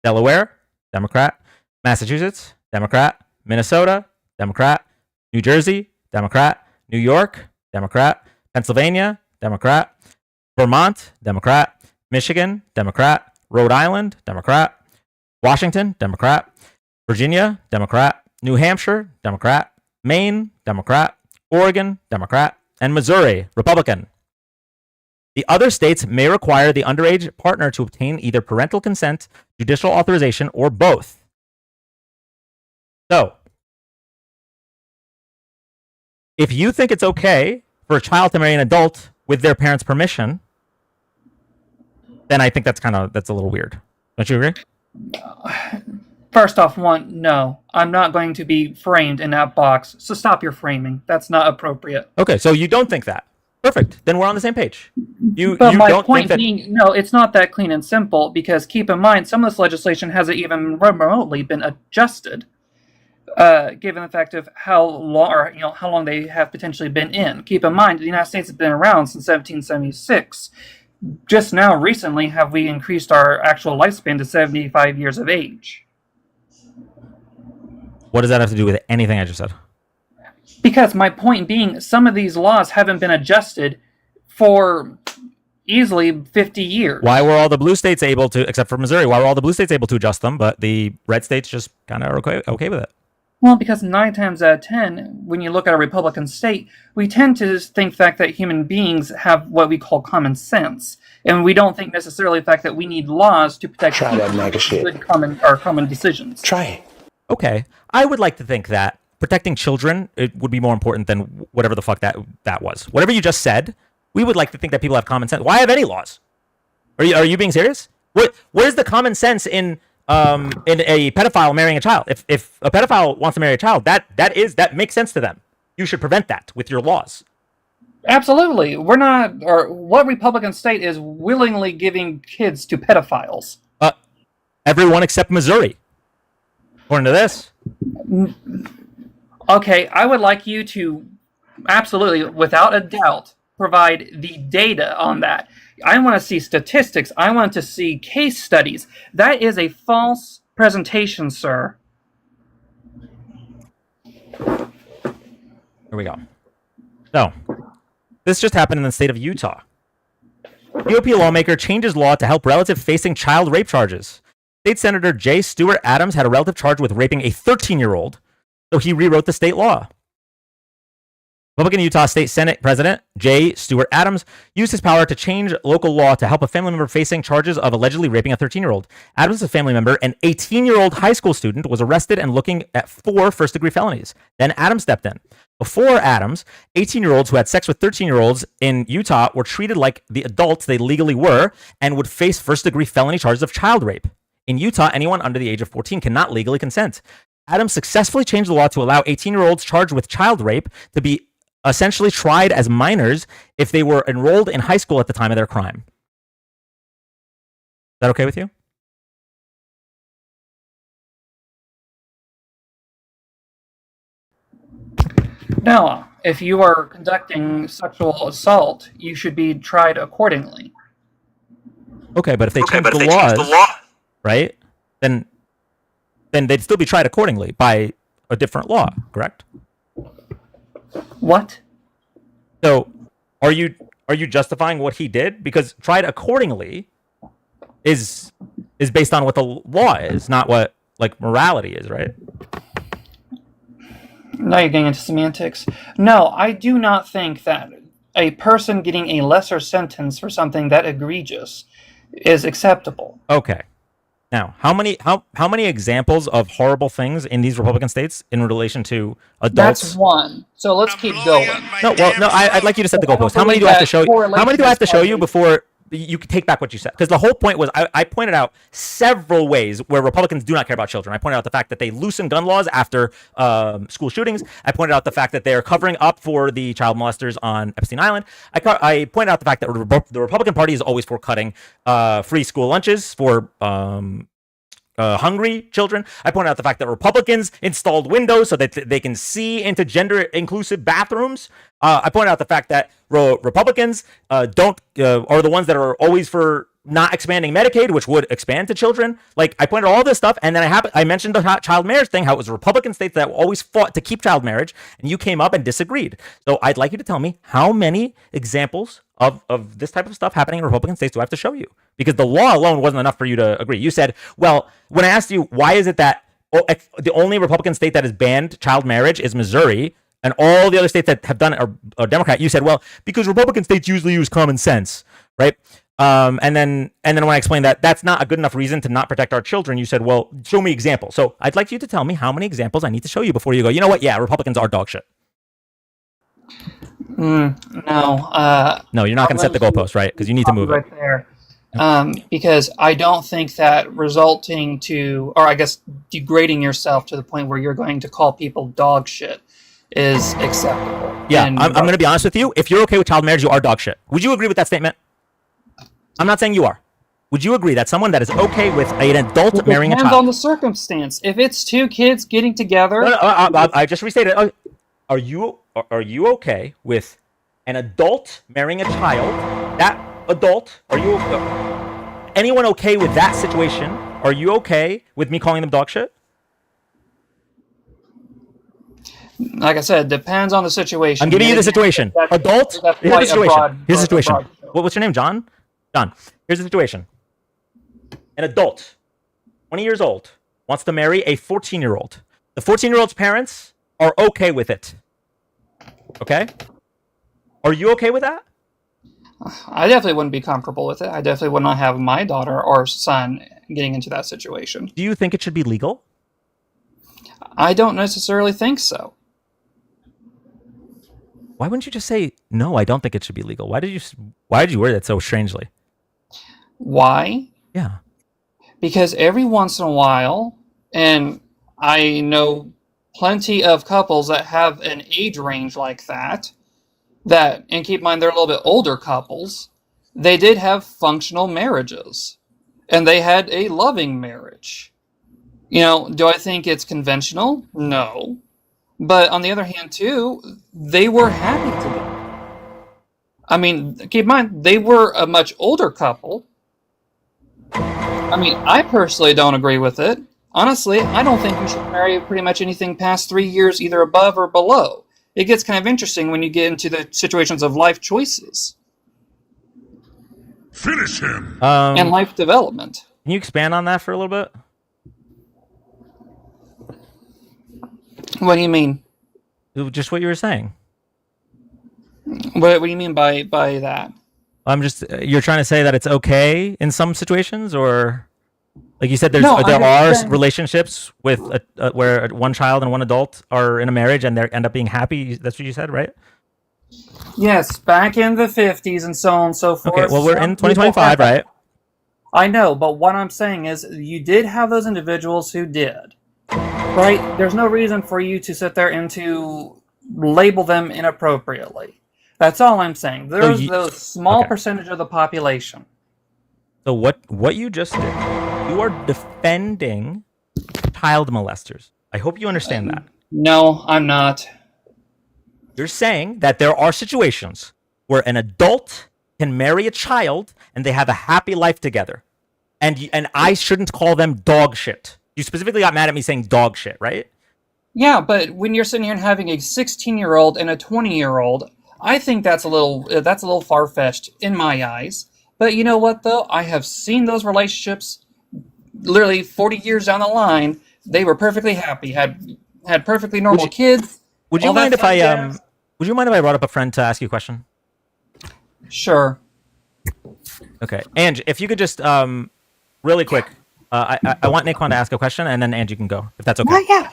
Delaware, Democrat. Massachusetts, Democrat. Minnesota, Democrat. New Jersey, Democrat. New York, Democrat. Pennsylvania, Democrat. Vermont, Democrat. Michigan, Democrat. Rhode Island, Democrat. Washington, Democrat. Virginia, Democrat. New Hampshire, Democrat. Maine, Democrat. Oregon, Democrat. And Missouri, Republican. The other states may require the underage partner to obtain either parental consent, judicial authorization, or both. So, if you think it's okay for a child to marry an adult with their parents' permission, then I think that's a little weird. Don't you agree? First off, one, no, I'm not going to be framed in that box. So stop your framing. That's not appropriate. Okay, so you don't think that. Perfect. Then we're on the same page. But my point being, no, it's not that clean and simple, because keep in mind, some of this legislation hasn't even remotely been adjusted, given the fact of how long they have potentially been in. Keep in mind, the United States has been around since 1776. Just now, recently, have we increased our actual lifespan to 75 years of age. What does that have to do with anything I just said? Because my point being, some of these laws haven't been adjusted for easily 50 years. Why were all the blue states able to, except for Missouri, why were all the blue states able to adjust them, but the red states just kind of are okay with it? Well, because 9 times out of 10, when you look at a Republican state, we tend to think the fact that human beings have what we call common sense. And we don't think necessarily the fact that we need laws to protect good common decisions. Try it. Okay. I would like to think that protecting children, it would be more important than whatever the fuck that was. Whatever you just said, we would like to think that people have common sense. Why have any laws? Are you being serious? Where's the common sense in a pedophile marrying a child? If a pedophile wants to marry a child, that makes sense to them. You should prevent that with your laws. Absolutely. We're not, or what Republican state is willingly giving kids to pedophiles? Everyone except Missouri, according to this. Okay, I would like you to absolutely, without a doubt, provide the data on that. I want to see statistics. I want to see case studies. That is a false presentation, sir. Here we go. So, this just happened in the state of Utah. GOP lawmaker changes law to help relative facing child rape charges. State Senator J. Stewart Adams had a relative charged with raping a 13-year-old. So he rewrote the state law. Republican Utah State Senate President J. Stewart Adams used his power to change local law to help a family member facing charges of allegedly raping a 13-year-old. Adams, a family member, an 18-year-old high school student, was arrested and looking at 4 first-degree felonies. Then Adams stepped in. Before Adams, 18-year-olds who had sex with 13-year-olds in Utah were treated like the adults they legally were and would face first-degree felony charges of child rape. In Utah, anyone under the age of 14 cannot legally consent. Adams successfully changed the law to allow 18-year-olds charged with child rape to be essentially tried as minors if they were enrolled in high school at the time of their crime. Is that okay with you? No, if you are conducting sexual assault, you should be tried accordingly. Okay, but if they change the laws, right, then they'd still be tried accordingly by a different law, correct? What? So, are you justifying what he did? Because tried accordingly is based on what the law is, not what like morality is, right? Now you're getting into semantics. No, I do not think that a person getting a lesser sentence for something that egregious is acceptable. Okay. Now, how many examples of horrible things in these Republican states in relation to adults? That's one. So let's keep going. No, I'd like you to set the goalpost. How many do I have to show you? How many do I have to show you before you can take back what you said? Because the whole point was I pointed out several ways where Republicans do not care about children. I pointed out the fact that they loosen gun laws after school shootings. I pointed out the fact that they are covering up for the child molesters on Epstein Island. I pointed out the fact that the Republican Party is always for cutting free school lunches for hungry children. I pointed out the fact that Republicans installed windows so that they can see into gender-inclusive bathrooms. I pointed out the fact that Republicans are the ones that are always for not expanding Medicaid, which would expand to children. Like, I pointed out all this stuff, and then I mentioned the child marriage thing, how it was Republican states that always fought to keep child marriage, and you came up and disagreed. So I'd like you to tell me how many examples of this type of stuff happening in Republican states do I have to show you? Because the law alone wasn't enough for you to agree. You said, well, when I asked you, why is it that the only Republican state that has banned child marriage is Missouri, and all the other states that have done it are Democrat, you said, well, because Republican states usually use common sense, right? And then when I explained that that's not a good enough reason to not protect our children, you said, well, show me examples. So I'd like you to tell me how many examples I need to show you before you go, you know what? Yeah, Republicans are dog shit. No. No, you're not going to set the goalpost, right? Because you need to move right it. There. Because I don't think that resulting to, or I guess degrading yourself to the point where you're going to call people dog shit is acceptable. Yeah, I'm going to be honest with you. If you're okay with child marriage, you are dog shit. Would you agree with that statement? I'm not saying you are. Would you agree that someone that is okay with an adult marrying a child? Depends on the circumstance. If it's two kids getting together... No, I just restated it. Are you okay with an adult marrying a child? That adult, are you anyone okay with that situation? Are you okay with me calling them dog shit? Like I said, depends on the situation. I'm giving you the situation. Adult, here's the situation. Here's the situation. What's your name, John? John, here's the situation. An adult, 20 years old, wants to marry a 14-year-old. The 14-year-old's parents are okay with it. Okay? Are you okay with that? I definitely wouldn't be comfortable with it. I definitely would not have my daughter or son getting into that situation. Do you think it should be legal? I don't necessarily think so. Why wouldn't you just say, no, I don't think it should be legal? Why did you word that so strangely? Why? Yeah. Because every once in a while, and I know plenty of couples that have an age range like that, and keep in mind they're a little bit older couples, they did have functional marriages. And they had a loving marriage. You know, do I think it's conventional? No. But on the other hand, too, they were happy together. I mean, keep in mind, they were a much older couple. I mean, I personally don't agree with it. Honestly, I don't think you should marry pretty much anything past 3 years, either above or below. It gets kind of interesting when you get into the situations of life choices. Finish him! And life development. Can you expand on that for a little bit? What do you mean? Just what you were saying. What do you mean by that? I'm just you're trying to say that it's okay in some situations, or like you said, there No, I'm are just saying. relationships with where one child and one adult are in a marriage and they end up being happy. That's what you said, right? Yes, back in the 50s and so on and so forth. Okay, well we're some in people 2025, had that. right? I know, but what I'm saying is you did have those individuals who did. Right? There's no reason for you to sit there and to label them inappropriately. That's all I'm saying. There's those small okay. percentage of the population. So what you just did, you are defending child molesters. I hope you understand that. No, I'm not. You're saying that there are situations where an adult can marry a child and they have a happy life together. And I shouldn't call them dog shit. You specifically got mad at me saying dog shit, right? Yeah, but when you're sitting here and having a 16-year-old and a 20-year-old, I think that's a little far-fetched in my eyes. But you know what though? I have seen those relationships literally 40 years down the line. They were perfectly happy, had perfectly normal kids. Would you mind if would you mind if I brought up a friend to ask you a question? Sure. Okay. Ange, if you could just really quick, I want Naquan to ask a question and then Angie can go, if that's okay. Oh, yeah.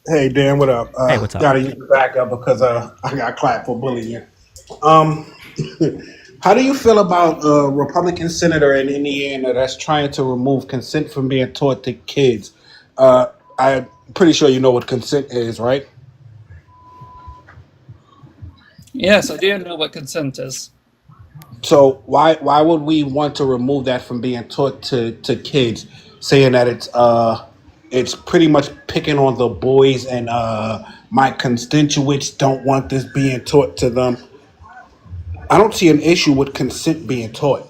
Hey Dan, what up? Hey, what's up? Gotta use the backup because I got clapped for bullying. Um, how do you feel about a Republican senator in Indiana that's trying to remove consent from being taught to kids? I'm pretty sure you know what consent is, right? Yes, I do know what consent is. So why would we want to remove that from being taught to kids, saying that it's pretty much picking on the boys and my constituents don't want this being taught to them. I don't see an issue with consent being taught.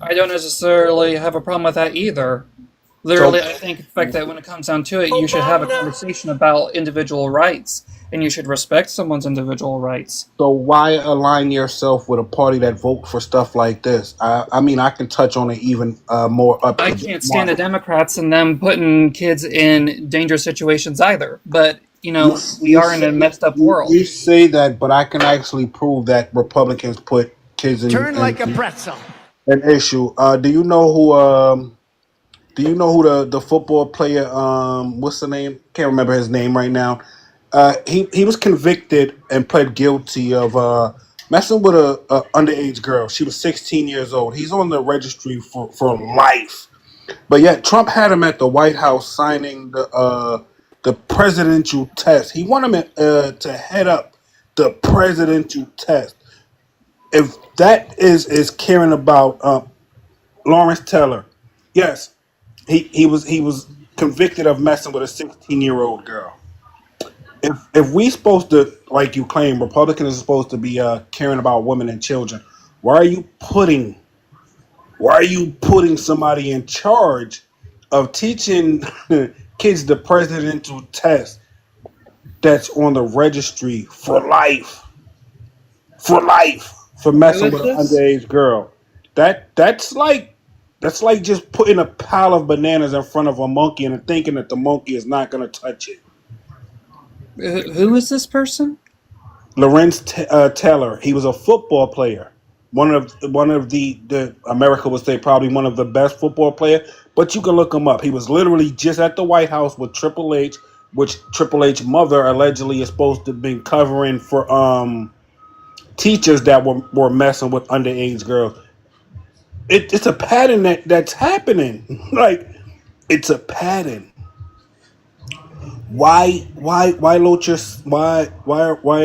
I don't necessarily have a problem with that either. Literally, I think, in fact, that when it comes down to it, you should have a conversation about individual rights, and you should respect someone's individual rights. So why align yourself with a party that vote for stuff like this? I mean, I can touch on it even more up. I can't stand the Democrats and them putting kids in dangerous situations either. But, you know, we are in a messed up world. You say that, but I can actually prove that Republicans put kids in Turn like a pretzel. An issue. Do you know who? Do you know who the football player? What's the name? Can't remember his name right now. He was convicted and pled guilty of messing with a underage girl. She was 16 years old. He's on the registry for life. But yet Trump had him at the White House signing the presidential test. He wanted him to head up the presidential test. If that is caring about Lawrence Taylor, yes, he was convicted of messing with a 16-year-old girl. If we supposed to, like you claim, Republicans are supposed to be caring about women and children, why are you putting somebody in charge of teaching kids the presidential test that's on the registry for life? For messing with an underage girl. That's like just putting a pile of bananas in front of a monkey and thinking that the monkey is not going to touch it. Who is this person? Lawrence Taylor. He was a football player. One of the America would say probably one of the best football player. But you can look him up. He was literally just at the White House with Triple H, which Triple H mother allegedly is supposed to have been covering for teachers that were messing with underage girls. It's a pattern that's happening. Like, it's a pattern. Why are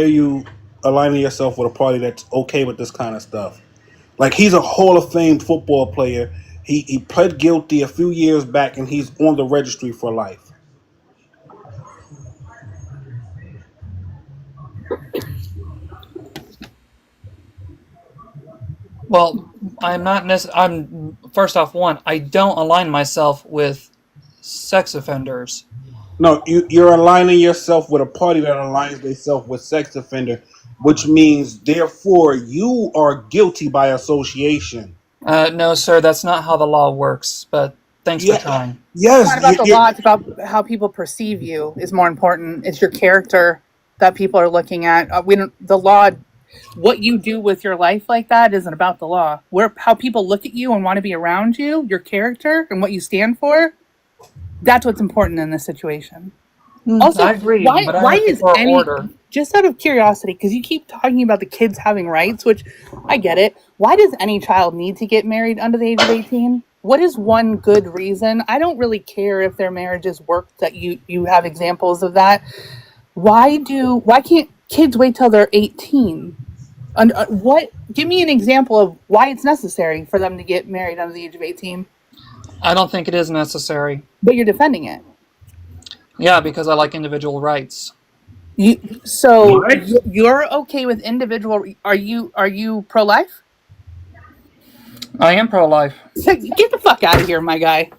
you aligning yourself with a party that's okay with this kind of stuff? Like, he's a Hall of Fame football player. He pled guilty a few years back and he's on the registry for life. Well, I'm not I'm first off, one, I don't align myself with sex offenders. No, you're aligning yourself with a party that aligns themselves with sex offender, which means therefore you are guilty by association. No, sir, that's not how the law works. But Thanks Yeah. for trying. It's Yes. not about the law, it's about how people perceive you is more important. It's your character that people are looking at. We don't, the law, what you do with your life like that isn't about the law. How people look at you and want to be around you, your character and what you stand for, that's what's important in this situation. Also, I agree, but I why would is prefer any, order. just out of curiosity, because you keep talking about the kids having rights, which I get it. Why does any child need to get married under the age of 18? What is one good reason? I don't really care if their marriages work, that you have examples of that. Why can't kids wait till they're 18? And what, give me an example of why it's necessary for them to get married under the age of 18, I don't think it is necessary. but you're defending it. Yeah, because I like individual rights. You're okay with individual, are you pro-life? I am pro-life. Get the fuck out of here, my guy.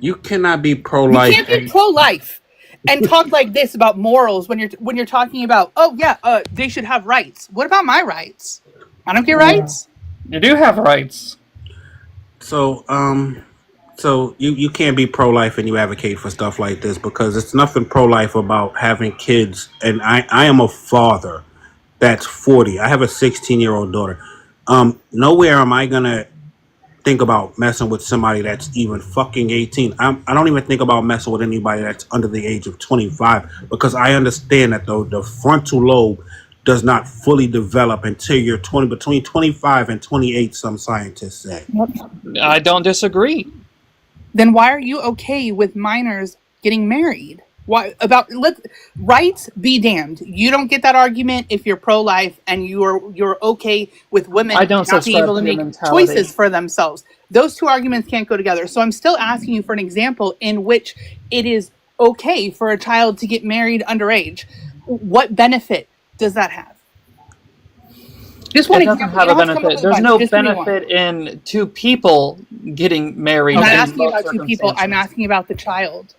You cannot be You pro-life. can't be pro-life and talk like this about morals when you're talking about, oh yeah, they should have rights. What about my rights? I don't get rights. You do have rights. So, you can't be pro-life and you advocate for stuff like this because it's nothing pro-life about having kids. And I am a father that's 40. I have a 16-year-old daughter. Nowhere am I gonna think about messing with somebody that's even fucking 18. I don't even think about messing with anybody that's under the age of 25 because I understand that the frontal lobe does not fully develop until you're between 25 and 28. Some scientists say. I don't disagree. Then why are you okay with minors getting married? Why about rights be damned. You don't get that argument if you're pro-life and you're okay with women I don't not being able to subscribe to your make mentality. choices for themselves. Those two arguments can't go together. So I'm still asking you for an example in which it is okay for a child to get married underage. What benefit does that have? Just one It doesn't example. have You a don't have to come up benefit. with a There's bunch. no Just give me one. benefit in two people getting married. I'm not in asking most about two people. I'm circumstances. asking about the child.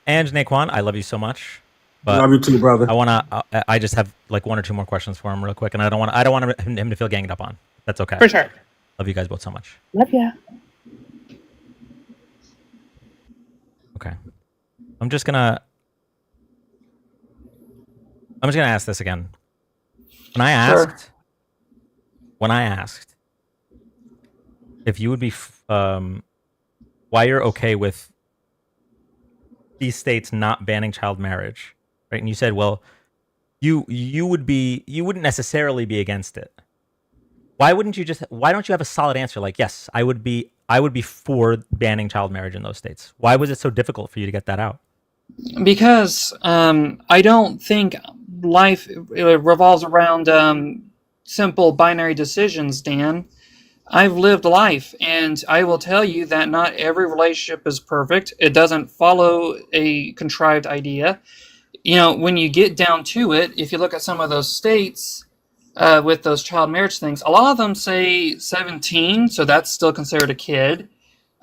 And Naquan, I love you so much. But Love you too, brother. I just have like one or two more questions for him real quick, and I don't want him to feel ganged up on. That's okay. For sure. Love you guys both so much. Love ya. Okay. I'm just gonna ask this again. When I asked if you would be why you're okay with these states not banning child marriage, right? And you said, well, you wouldn't necessarily be against it. Why don't you have a solid answer like, yes, I would be for banning child marriage in those states? Why was it so difficult for you to get that out? Because I don't think life revolves around simple binary decisions, Dan. I've lived life, and I will tell you that not every relationship is perfect. It doesn't follow a contrived idea. You know, when you get down to it, if you look at some of those states with those child marriage things, a lot of them say 17, so that's still considered a kid.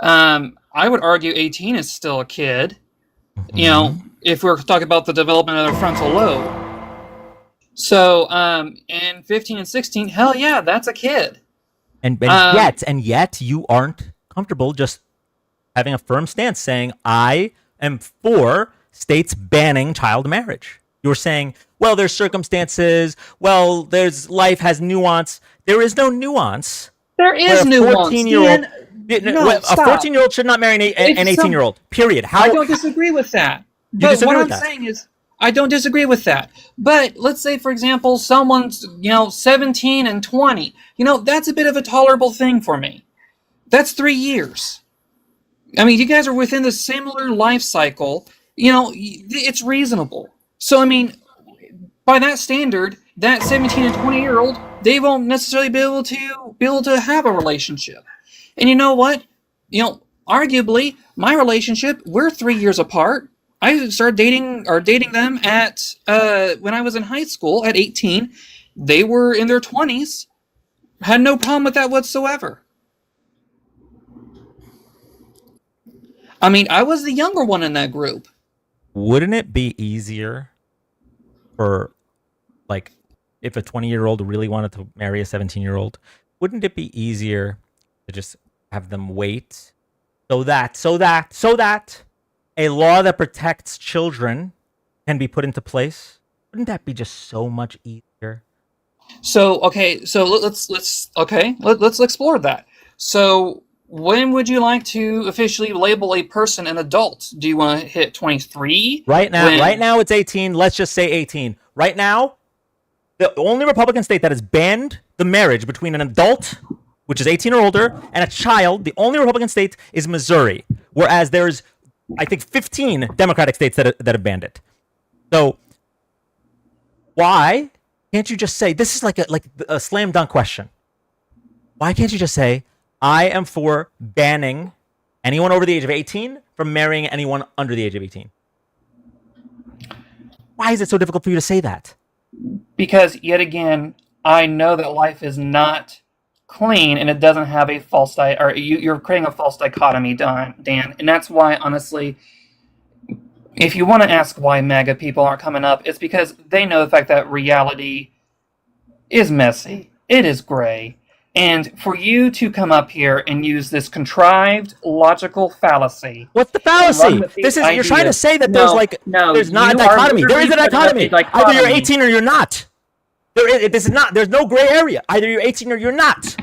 I would argue 18 is still a kid. Mm-hmm. You know, if we're talking about the development of the frontal lobe. So, in 15 and 16, hell yeah, that's a kid. And yet you aren't comfortable just having a firm stance saying, I am for states banning child marriage. You're saying, well, there's circumstances, well, life has nuance. There is no nuance. There is nuance. A 14-year-old should not marry an 18-year-old. Period. I don't disagree with that. But what I'm saying is, I don't disagree with that. But let's say, for example, someone's 17 and 20. That's a bit of a tolerable thing for me. That's 3 years. I mean, you guys are within the similar life cycle. It's reasonable. So, I mean, by that standard, that 17 and 20-year-old, they won't necessarily be able to have a relationship. And you know what? Arguably, my relationship, we're 3 years apart. I started dating them at when I was in high school at 18. They were in their 20s. Had no problem with that whatsoever. I mean, I was the younger one in that group. Wouldn't it be easier for, like, if a 20-year-old really wanted to marry a 17-year-old, wouldn't it be easier to just have them wait so that a law that protects children can be put into place. Wouldn't that be just so much easier? So okay, so let's explore that. So when would you like to officially label a person an adult? Do you want to hit 23? Right now it's 18. Let's just say 18. Right now, the only Republican state that has banned the marriage between an adult, which is 18 or older, and a child, the only Republican state is Missouri. Whereas there's, I think, 15 Democratic states that have banned it. So why can't you just say, this is like a slam dunk question. Why can't you just say, I am for banning anyone over the age of 18 from marrying anyone under the age of 18? Why is it so difficult for you to say that? Because yet again, I know that life is not clean and it doesn't have a false you're creating a false dichotomy, Dan. And that's why, honestly, if you want to ask why MAGA people aren't coming up, it's because they know the fact that reality is messy. It is gray. And for you to come up here and use this contrived logical fallacy. What's the fallacy? This is you're trying to say that there's not a dichotomy. There is a dichotomy. Either you're 18 or you're not. There's no gray area. Either you're 18 or you're not.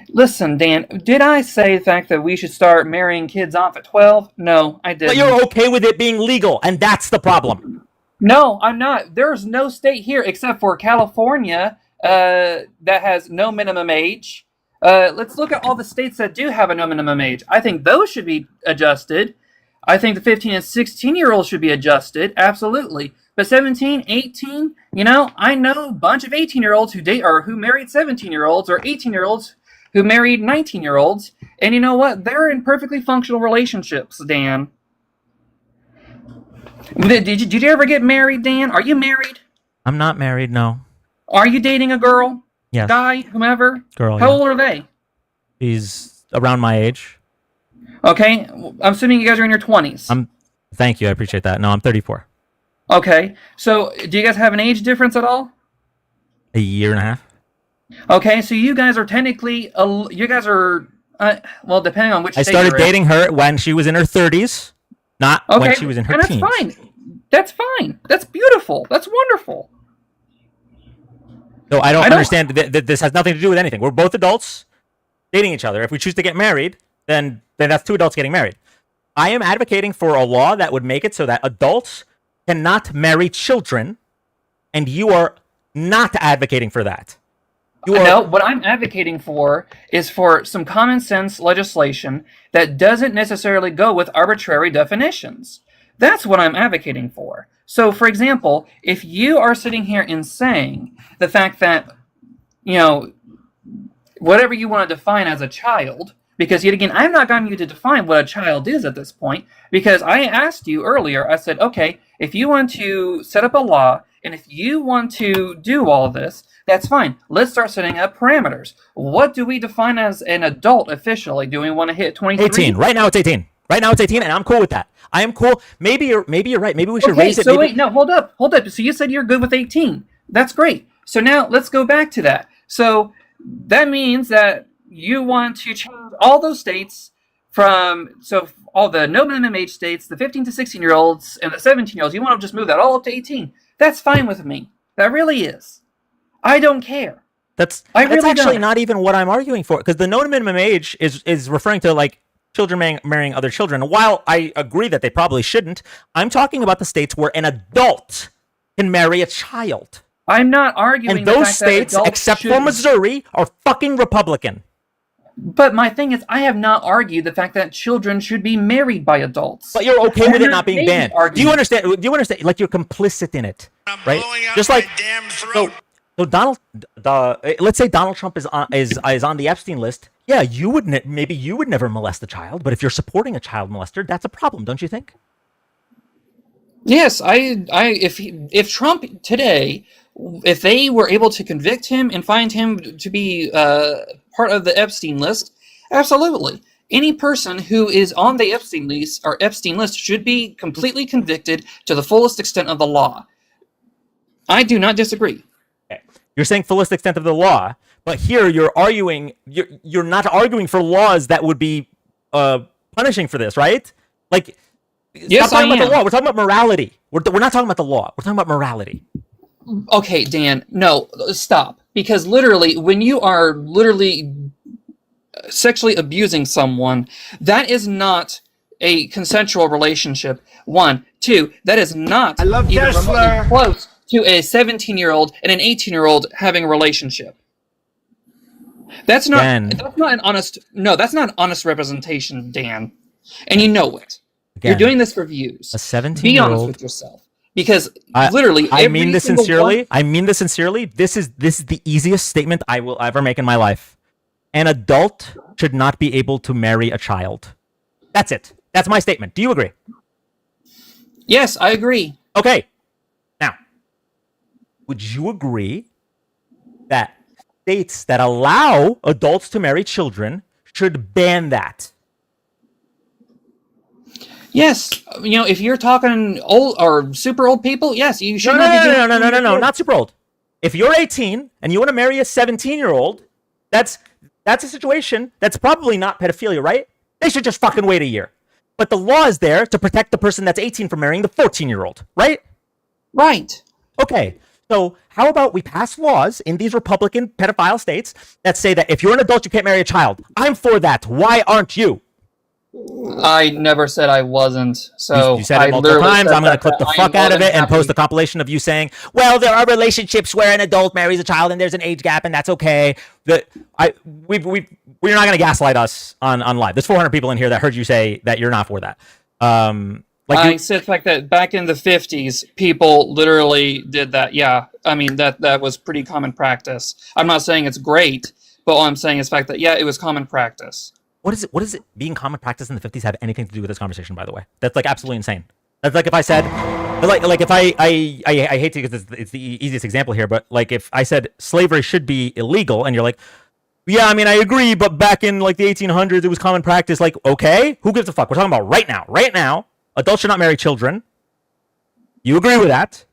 Listen, Dan, did I say the fact that we should start marrying kids off at 12? No, I didn't. But you're okay with it being legal, and that's the problem. No, I'm not. There's no state here except for California that has no minimum age. Let's look at all the states that do have a no minimum age. I think those should be adjusted. I think the 15 and 16-year-olds should be adjusted, absolutely. But 17, 18, I know a bunch of 18-year-olds who date or who married 17-year-olds or 18-year-olds who married 19-year-olds, and you know what? They're in perfectly functional relationships, Dan. Did you ever get married, Dan? Are you married? I'm not married, no. Are you dating a girl? Yes. Guy? Whomever? Girl, How yeah. old are they? She's around my age. Okay, I'm assuming you guys are in your 20s. Thank you, I appreciate that. No, I'm 34. Okay, so do you guys have an age difference at all? A year and a half. Okay, so you guys are technically, well, depending on which I state started you're in. dating her when she was in her 30s, not when she was in her teens. That's fine. That's fine. That's beautiful. That's wonderful. So I don't understand that this has nothing to do with anything. We're both adults dating each other. If we choose to get married, then that's two adults getting married. I am advocating for a law that would make it so that adults cannot marry children, and you are not advocating for that. No, what I'm advocating for is for some common sense legislation that doesn't necessarily go with arbitrary definitions. That's what I'm advocating for. So, for example, if you are sitting here and saying the fact that, whatever you want to define as a child, because yet again, I'm not going you to define what a child is at this point, because I asked you earlier, I said, okay, if you want to set up a law, and if you want to do all this, that's fine. Let's start setting up parameters. What do we define as an adult officially? Do we want to hit 23? 18. Right now it's 18. Right now it's 18, and I'm cool with that. I am cool. Maybe you're right. Maybe we should raise it. So wait, no, hold up. So you said you're good with 18. That's great. So now let's go back to that. So that means that you want to change all those states all the no minimum age states, the 15 to 16-year-olds, and the 17-year-olds. You want to just move that all up to 18. That's fine with me. That really is. I don't care. That's really actually don't. not even what I'm arguing for, because the no minimum age is referring to like children marrying other children. While I agree that they probably shouldn't, I'm talking about the states where an adult can marry a child. I'm not arguing. And those states, except for Missouri, are fucking Republican. But my thing is, I have not argued the fact that children should be married by adults. But you're okay with it not being banned. Do you understand? Like, you're complicit in it, right? Just like so Donald. Let's say Donald Trump is on the Epstein list. Yeah, maybe you would never molest a child, but if you're supporting a child molester, that's a problem, don't you think? Yes, if Trump today, if they were able to convict him and find him to be part of the Epstein list, absolutely. Any person who is on the Epstein list should be completely convicted to the fullest extent of the law. I do not disagree. Okay. You're saying fullest extent of the law, but here you're not arguing for laws that would be punishing for this, right? Like, Yes, stop talking I about the am. law. We're talking about morality. We're not talking about the law. We're talking about morality. Okay, Dan, no, stop. Because literally, when you are literally sexually abusing someone, that is not a consensual relationship. One. Two, that is not I love even remotely Kessler. close to a 17-year-old and an 18-year-old having a relationship. That's not an honest representation, Dan. And you know it. You're doing this for views. A 17-year-old. Be honest with yourself. Because literally, I mean this single sincerely. one- I mean this sincerely. This is the easiest statement I will ever make in my life. An adult should not be able to marry a child. That's it. That's my statement. Do you agree? Yes, I agree. Okay. Now, would you agree that states that allow adults to marry children should ban that? Yes, if you're talking old or super old people, yes, you should not be doing No, not super old. If you're 18 and you want to marry a 17-year-old, that's a situation that's probably not pedophilia, right? They should just fucking wait a year. But the law is there to protect the person that's 18 from marrying the 14-year-old, right? Right. Okay. So how about we pass laws in these Republican pedophile states that say that if you're an adult, you can't marry a child? I'm for that. Why aren't you? I never said I wasn't. So you said it multiple times. I'm going to clip the fuck out of it and post a compilation of you saying, well, there are relationships where an adult marries a child and there's an age gap and that's okay. We're not going to gaslight us on live. There's 400 people in here that heard you say that you're not for that. I said the fact that back in the 50s, people literally did that. Yeah, I mean, that was pretty common practice. I'm not saying it's great, but all I'm saying is the fact that, yeah, it was common practice. What is it being common practice in the 50s have anything to do with this conversation, by the way? That's like absolutely insane. That's like if I said, like if I hate to, because it's the easiest example here, but like if I said slavery should be illegal and you're like, yeah, I mean, I agree, but back in like the 1800s, it was common practice. Like, okay, who gives a fuck? We're talking about right now. Right now, adults should not marry children. You agree with that?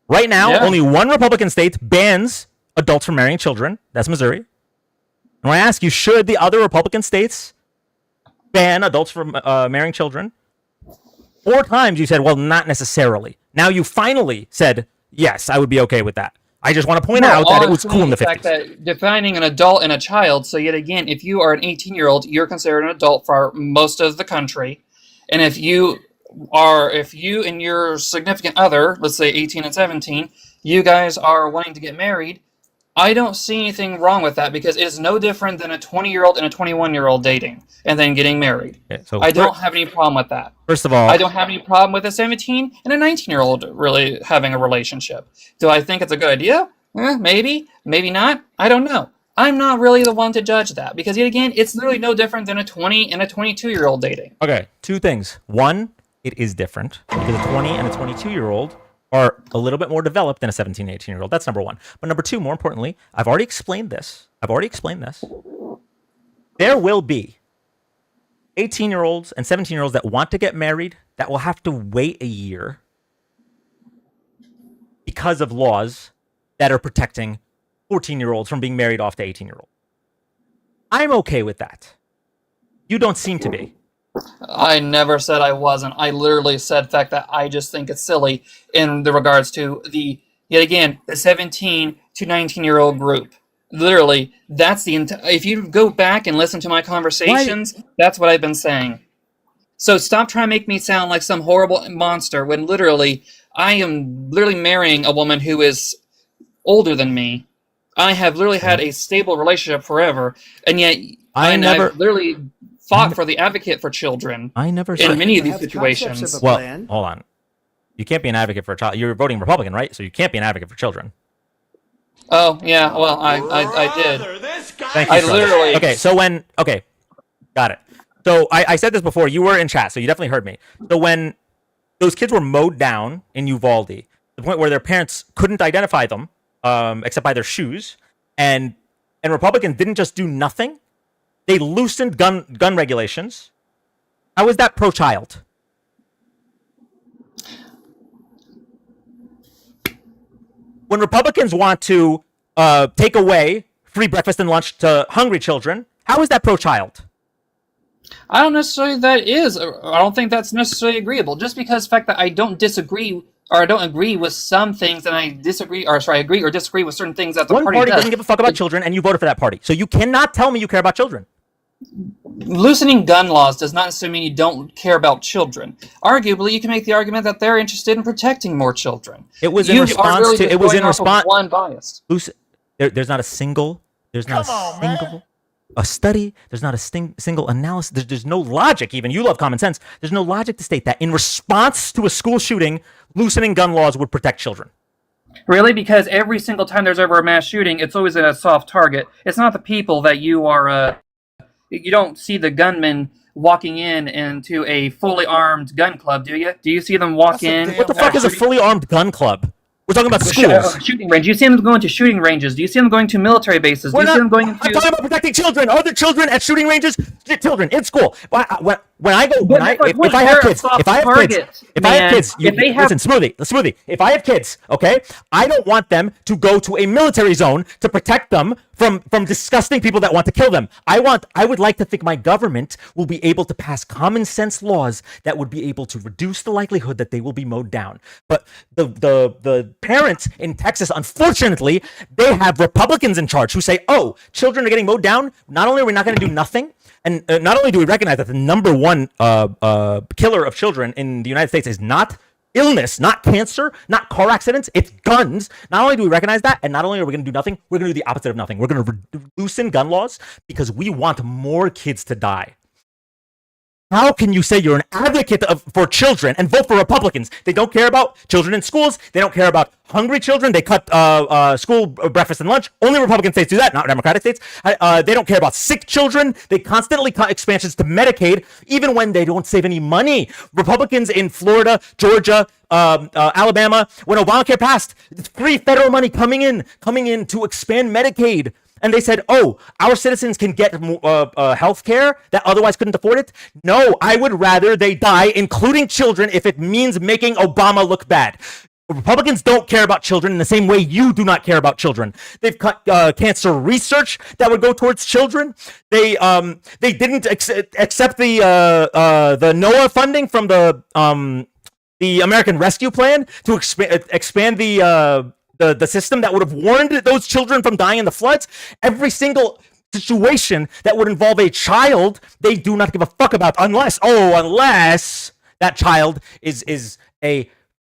Right now, only one Republican state bans adults from marrying children. That's Missouri. And when I ask you, should the other Republican states ban adults from marrying children? 4 times you said, well, not necessarily. Now you finally said, yes, I would be okay with that. I just want to point out that it was cool in the 50s. fact that defining an adult and a child, so yet again, if you are an 18-year-old, you're considered an adult for most of the country. And if you and your significant other, let's say 18 and 17, you guys are wanting to get married, I don't see anything wrong with that because it's no different than a 20-year-old and a 21-year-old dating and then getting married. Okay, so I don't have any problem with that. First of all, I don't have any problem with a 17 and a 19-year-old really having a relationship. Do I think it's a good idea? Maybe, maybe not. I don't know. I'm not really the one to judge that because yet again, it's literally no different than a 20 and a 22-year-old dating. Okay, 2 things. One, it is different because a 20 and a 22-year-old are a little bit more developed than a 17, 18-year-old. That's number one. But number two, more importantly, I've already explained this. There will be 18-year-olds and 17-year-olds that want to get married that will have to wait a year because of laws that are protecting 14-year-olds from being married off to 18-year-olds. I'm okay with that. You don't seem to be. I never said I wasn't. I literally said the fact that I just think it's silly in the regards to the 17 to 19-year-old group. Literally, that's if you go back and listen to my conversations, that's what I've been saying. So stop trying to make me sound like some horrible monster when literally I am literally marrying a woman who is older than me. I have literally had a stable relationship forever, and yet I've literally fought for the advocate for children. I never in many of these situations. Well, hold on. You can't be an advocate for a child. You're voting Republican, right? So you can't be an advocate for children. Oh yeah, well I did. Thank you. Literally. Okay, so got it. So I said this before. You were in chat, so you definitely heard me. So when those kids were mowed down in Uvalde, to the point where their parents couldn't identify them except by their shoes, and Republicans didn't just do nothing. They loosened gun regulations. How is that pro-child? When Republicans want to take away free breakfast and lunch to hungry children, how is that pro-child? I don't necessarily that is. I don't think that's necessarily agreeable. Just because the fact that I don't disagree or I don't agree with some things, and I disagree, or sorry, I agree or disagree with certain things that the One party party does. doesn't give a fuck about children, and you voted for that party. So you cannot tell me you care about children. Loosening gun laws does not necessarily mean you don't care about children. Arguably, you can make the argument that they're interested in protecting more children. It was in You are response really to. just It was going in off of response. one bias. There's not a single. There's not a single. A study. There's not a single analysis. There's no logic. Even you love common sense. There's no logic to state that in response to a school shooting, loosening gun laws would protect children. Really? Because every single time there's ever a mass shooting, it's always a soft target. It's not the people that you are. You don't see the gunmen walking into a fully armed gun club, do you? Do you see them walk in? What the fuck is a fully armed gun club? We're talking about schools. Shooting range. Do you see them going to shooting ranges? Do you see them going to military bases? Do you see them going into? I'm talking about protecting children. Are there children at shooting ranges? Children in school. When I go, if I have kids, listen, Smoothie. If I have kids, okay, I don't want them to go to a military zone to protect them from disgusting people that want to kill them. I would like to think my government will be able to pass common sense laws that would be able to reduce the likelihood that they will be mowed down. But the parents in Texas, unfortunately, they have Republicans in charge who say, "Oh, children are getting mowed down. Not only are we not going to do nothing." And not only do we recognize that the number one killer of children in the United States is not illness, not cancer, not car accidents, it's guns. Not only do we recognize that, and not only are we going to do nothing, we're going to do the opposite of nothing. We're going to loosen gun laws because we want more kids to die. How can you say you're an advocate for children and vote for Republicans? They don't care about children in schools. They don't care about hungry children. They cut school breakfast and lunch. Only Republican states do that, not Democratic states. They don't care about sick children. They constantly cut expansions to Medicaid, even when they don't save any money. Republicans in Florida, Georgia, Alabama, when Obamacare passed, it's free federal money coming in to expand Medicaid. And they said, "Oh, our citizens can get health care that otherwise couldn't afford it." No, I would rather they die, including children, if it means making Obama look bad. Republicans don't care about children in the same way you do not care about children. They've cut cancer research that would go towards children. They didn't accept the NOAA funding from the American Rescue Plan to expand the system that would have warned those children from dying in the floods. Every single situation that would involve a child, they do not give a fuck about unless that child is a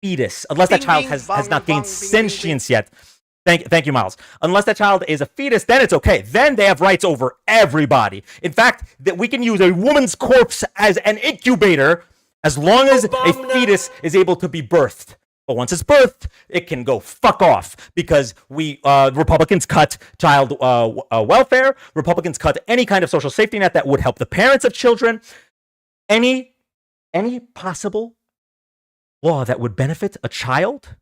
fetus, unless that child has not gained sentience yet. Thank you, Miles. Unless that child is a fetus, then it's okay. Then they have rights over everybody. In fact, that we can use a woman's corpse as an incubator as long as a fetus is able to be birthed. But once it's birthed, it can go fuck off because Republicans cut child welfare. Republicans cut any kind of social safety net that would help the parents of children. Any possible law that would benefit a child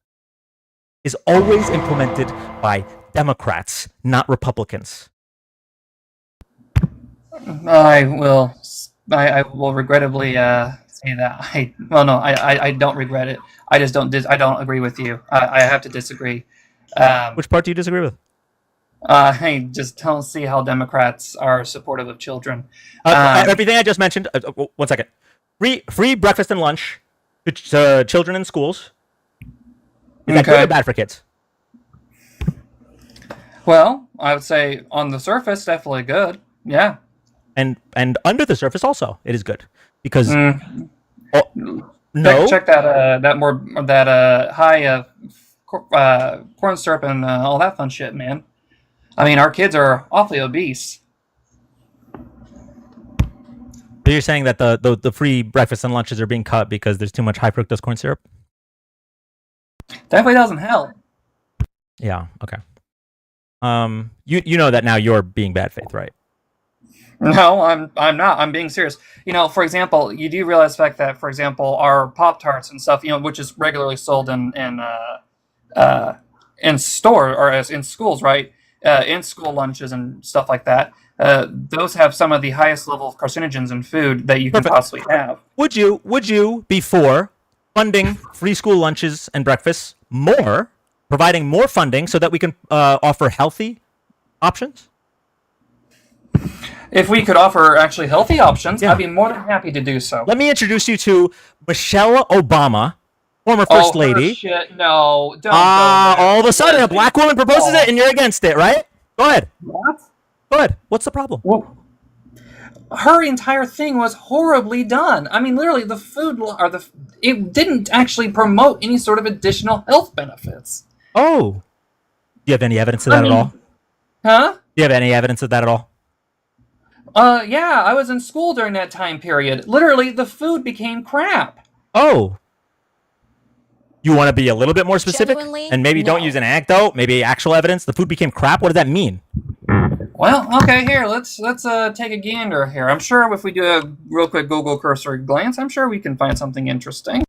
is always implemented by Democrats, not Republicans. I will regrettably say that. I don't regret it. I just don't. I don't agree with you. I have to disagree. Which part do you disagree with? I just don't see how Democrats are supportive of children. Everything I just mentioned. 1 second. Free breakfast and lunch to children in schools. Is that good or bad for kids? Well, I would say on the surface, definitely good. Yeah. And under the surface also, it is good because check that high corn syrup and all that fun shit, man. I mean, our kids are awfully obese. So you're saying that the free breakfast and lunches are being cut because there's too much high fructose corn syrup? Definitely doesn't help. Yeah. Okay. You know that now you're being bad faith, right? No, I'm not. I'm being serious. For example, you do realize the fact that, for example, our Pop-Tarts and stuff, which is regularly sold in store or in schools, right? In school lunches and stuff like that. Those have some of the highest level of carcinogens in food that you can possibly have. Would you be for funding free school lunches and breakfasts more, providing more funding so that we can offer healthy options? If we could offer actually healthy options, Yeah. I'd be more than happy to do so. Let me introduce you to Michelle Obama, former First her Lady. shit. No, don't go there. All of a sudden, a black woman proposes it, and you're against it, right? Go ahead. What? Go ahead. What's the problem? Well, her entire thing was horribly done. I mean, literally, the food or it didn't actually promote any sort of additional health benefits. Oh, do you have any evidence of that at all? Huh? Do you have any evidence of that at all? Yeah, I was in school during that time period. Literally, the food became crap. Oh. You want to be a little bit more specific? Genuinely? And maybe don't No. use an anecdote, maybe actual evidence. The food became crap. What does that mean? Well, okay, here, let's take a gander here. I'm sure if we do a real quick Google cursory glance, I'm sure we can find something interesting.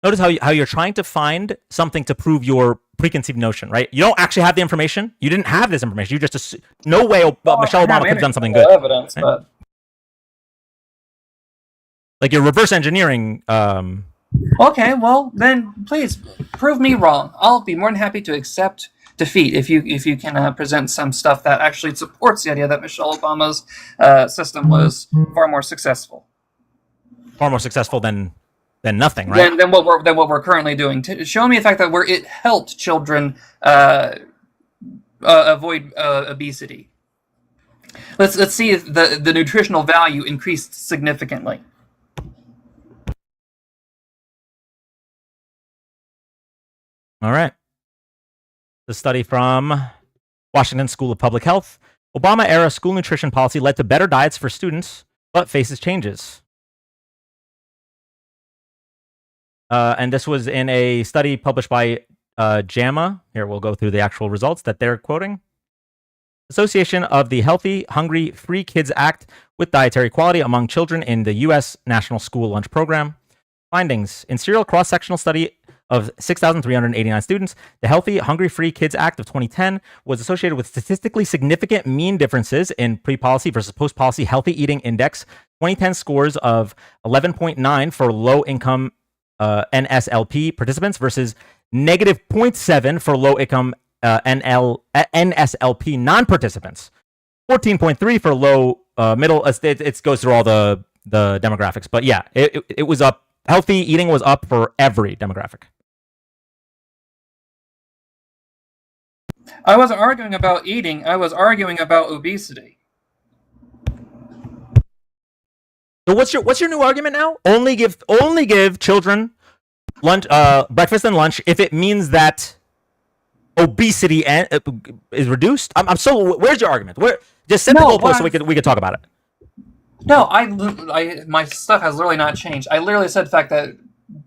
Notice how you're trying to find something to prove your preconceived notion, right? You don't actually have the information. You didn't have this information. You just no way Michelle Obama could have done something good. Evidence, Right? but Like you're reverse engineering. okay, well then please prove me wrong. I'll be more than happy to accept defeat if you can present some stuff that actually supports the idea that Michelle Obama's system was far more successful. Far more successful than nothing, right? Than what we're currently doing. Show me the fact that it helped children avoid obesity. Let's see if the nutritional value increased significantly. All right. The study from Washington School of Public Health. Obama-era school nutrition policy led to better diets for students, but faces changes. And this was in a study published by JAMA. Here, we'll go through the actual results that they're quoting. Association of the Healthy, Hungry, Free Kids Act with dietary quality among children in the U.S. National School Lunch Program. Findings. In serial cross-sectional study of 6,389 students, the Healthy, Hungry, Free Kids Act of 2010 was associated with statistically significant mean differences in pre-policy versus post-policy healthy eating index. 2010 scores of 11.9 for low-income NSLP participants versus negative 0.7 for low-income NSLP non-participants. 14.3 for low middle. It goes through all the demographics, but yeah, it was up. Healthy eating was up for every demographic. I wasn't arguing about eating. I was arguing about obesity. So what's your new argument now? Only give children lunch, breakfast and lunch if it means that obesity is reduced. I'm so. Where's your argument? Just set the goalpost so we could talk about it. No, my stuff has literally not changed. I literally said the fact that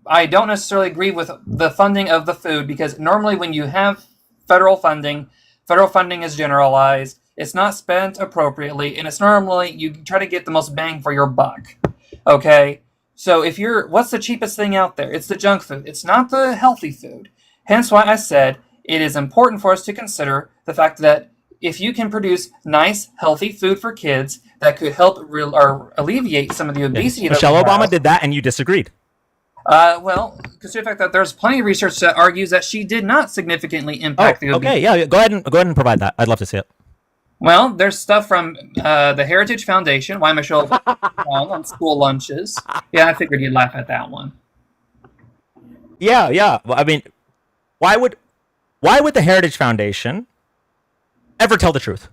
I don't necessarily agree with the funding of the food because normally when you have federal funding is generalized. It's not spent appropriately, and it's normally you try to get the most bang for your buck. Okay, so what's the cheapest thing out there? It's the junk food. It's not the healthy food. Hence why I said it is important for us to consider the fact that if you can produce nice, healthy food for kids that could help or alleviate some of the obesity. Michelle Obama did that, and you disagreed. Well, consider the fact that there's plenty of research that argues that she did not significantly impact the obesity. Okay, yeah, go ahead and provide that. I'd love to see it. Well, there's stuff from the Heritage Foundation. Why Michelle on school lunches? Yeah, I figured you'd laugh at that one. Yeah. Well, I mean, why would the Heritage Foundation ever tell the truth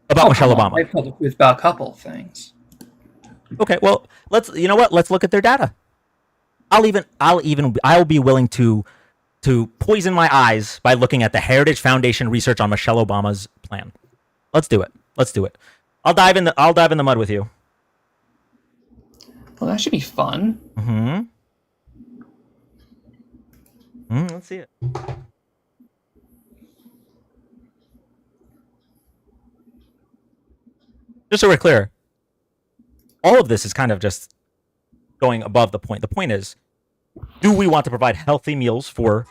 about Michelle Obama? They told the truth about a couple of things. Okay, well, let's look at their data. I'll be willing to poison my eyes by looking at the Heritage Foundation research on Michelle Obama's plan. Let's do it. I'll dive in the mud with you. Well, that should be fun. Let's see it. Just so we're clear, all of this is kind of just going above the point. The point is, do we want to provide healthy meals for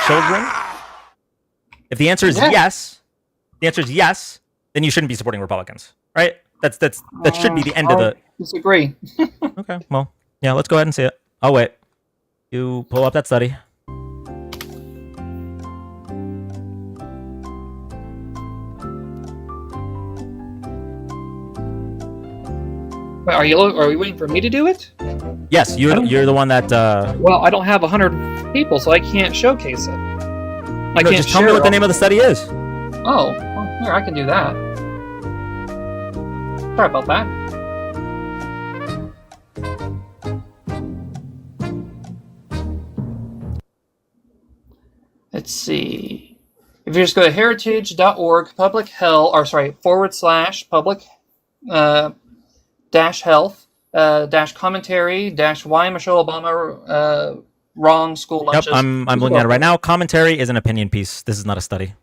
children? If the answer is yes, then you shouldn't be supporting Republicans, right? That should be the end of the. Disagree. Okay, well, yeah, let's go ahead and see it. I'll wait. You pull up that study. Wait, are we waiting for me to do it? Yes, you're the one that. Well, I don't have 100 people, so I can't showcase it. I can't just tell me what the name of the study is. Oh, well, here, I can do that. Sorry about that. Let's see. If you just go to heritage.org, public health, or sorry, / public dash health dash commentary dash why Michelle Obama wrong school lunches. Yep, I'm looking at it right now. Commentary is an opinion piece. This is not a study.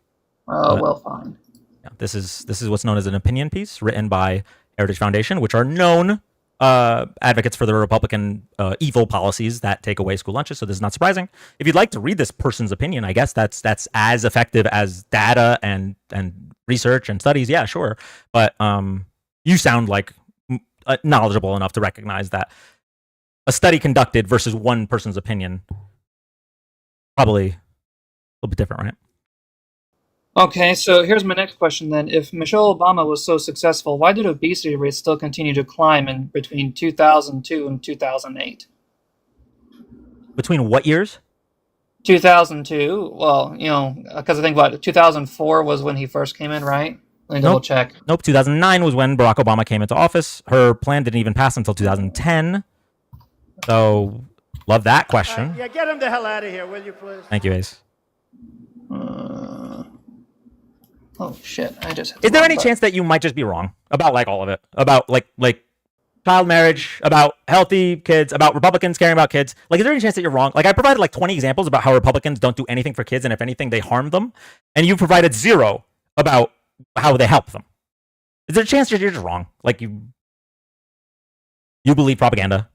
Oh, well, fine. Yeah, this is what's known as an opinion piece written by Heritage Foundation, which are known advocates for the Republican evil policies that take away school lunches. So this is not surprising. If you'd like to read this person's opinion, I guess that's as effective as data and research and studies. Yeah, sure. But you sound like knowledgeable enough to recognize that a study conducted versus one person's opinion probably a little bit different, right? Okay, so here's my next question then. If Michelle Obama was so successful, why did obesity rates still continue to climb in between 2002 and 2008? Between what years? 2002. Well, because I think 2004 was when he first came in, right? Let me double check. Nope. 2009 was when Barack Obama came into office. Her plan didn't even pass until 2010. So, love that question. Yeah, get him the hell out of here, will you, please? Thank you, Ace. Oh shit! Is there any chance that you might just be wrong about like all of it? About like child marriage, about healthy kids, about Republicans caring about kids? Like, is there any chance that you're wrong? Like, I provided like 20 examples about how Republicans don't do anything for kids, and if anything, they harm them, and you provided 0 about how they help them. Is there a chance that you're just wrong? Like you believe propaganda?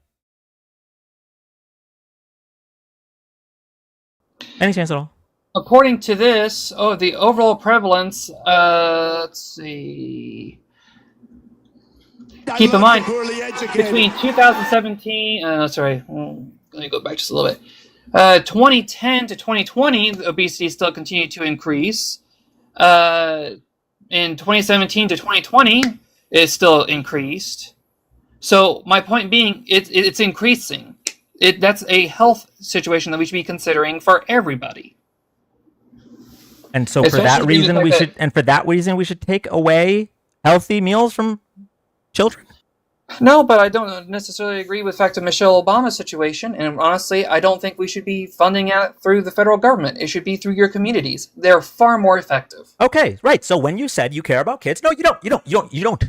Any chance at all? According to this, the overall prevalence, let's see. Keep in mind, between 2017, let me go back just a little bit. 2010 to 2020, obesity still continued to increase. In 2017 to 2020, it still increased. So my point being, it's increasing. That's a health situation that we should be considering for everybody. And so for that reason, we should take away healthy meals from children. No, but I don't necessarily agree with the fact of Michelle Obama's situation. And honestly, I don't think we should be funding it through the federal government. It should be through your communities. They're far more effective. Okay, right. So when you said you care about kids, no, you don't.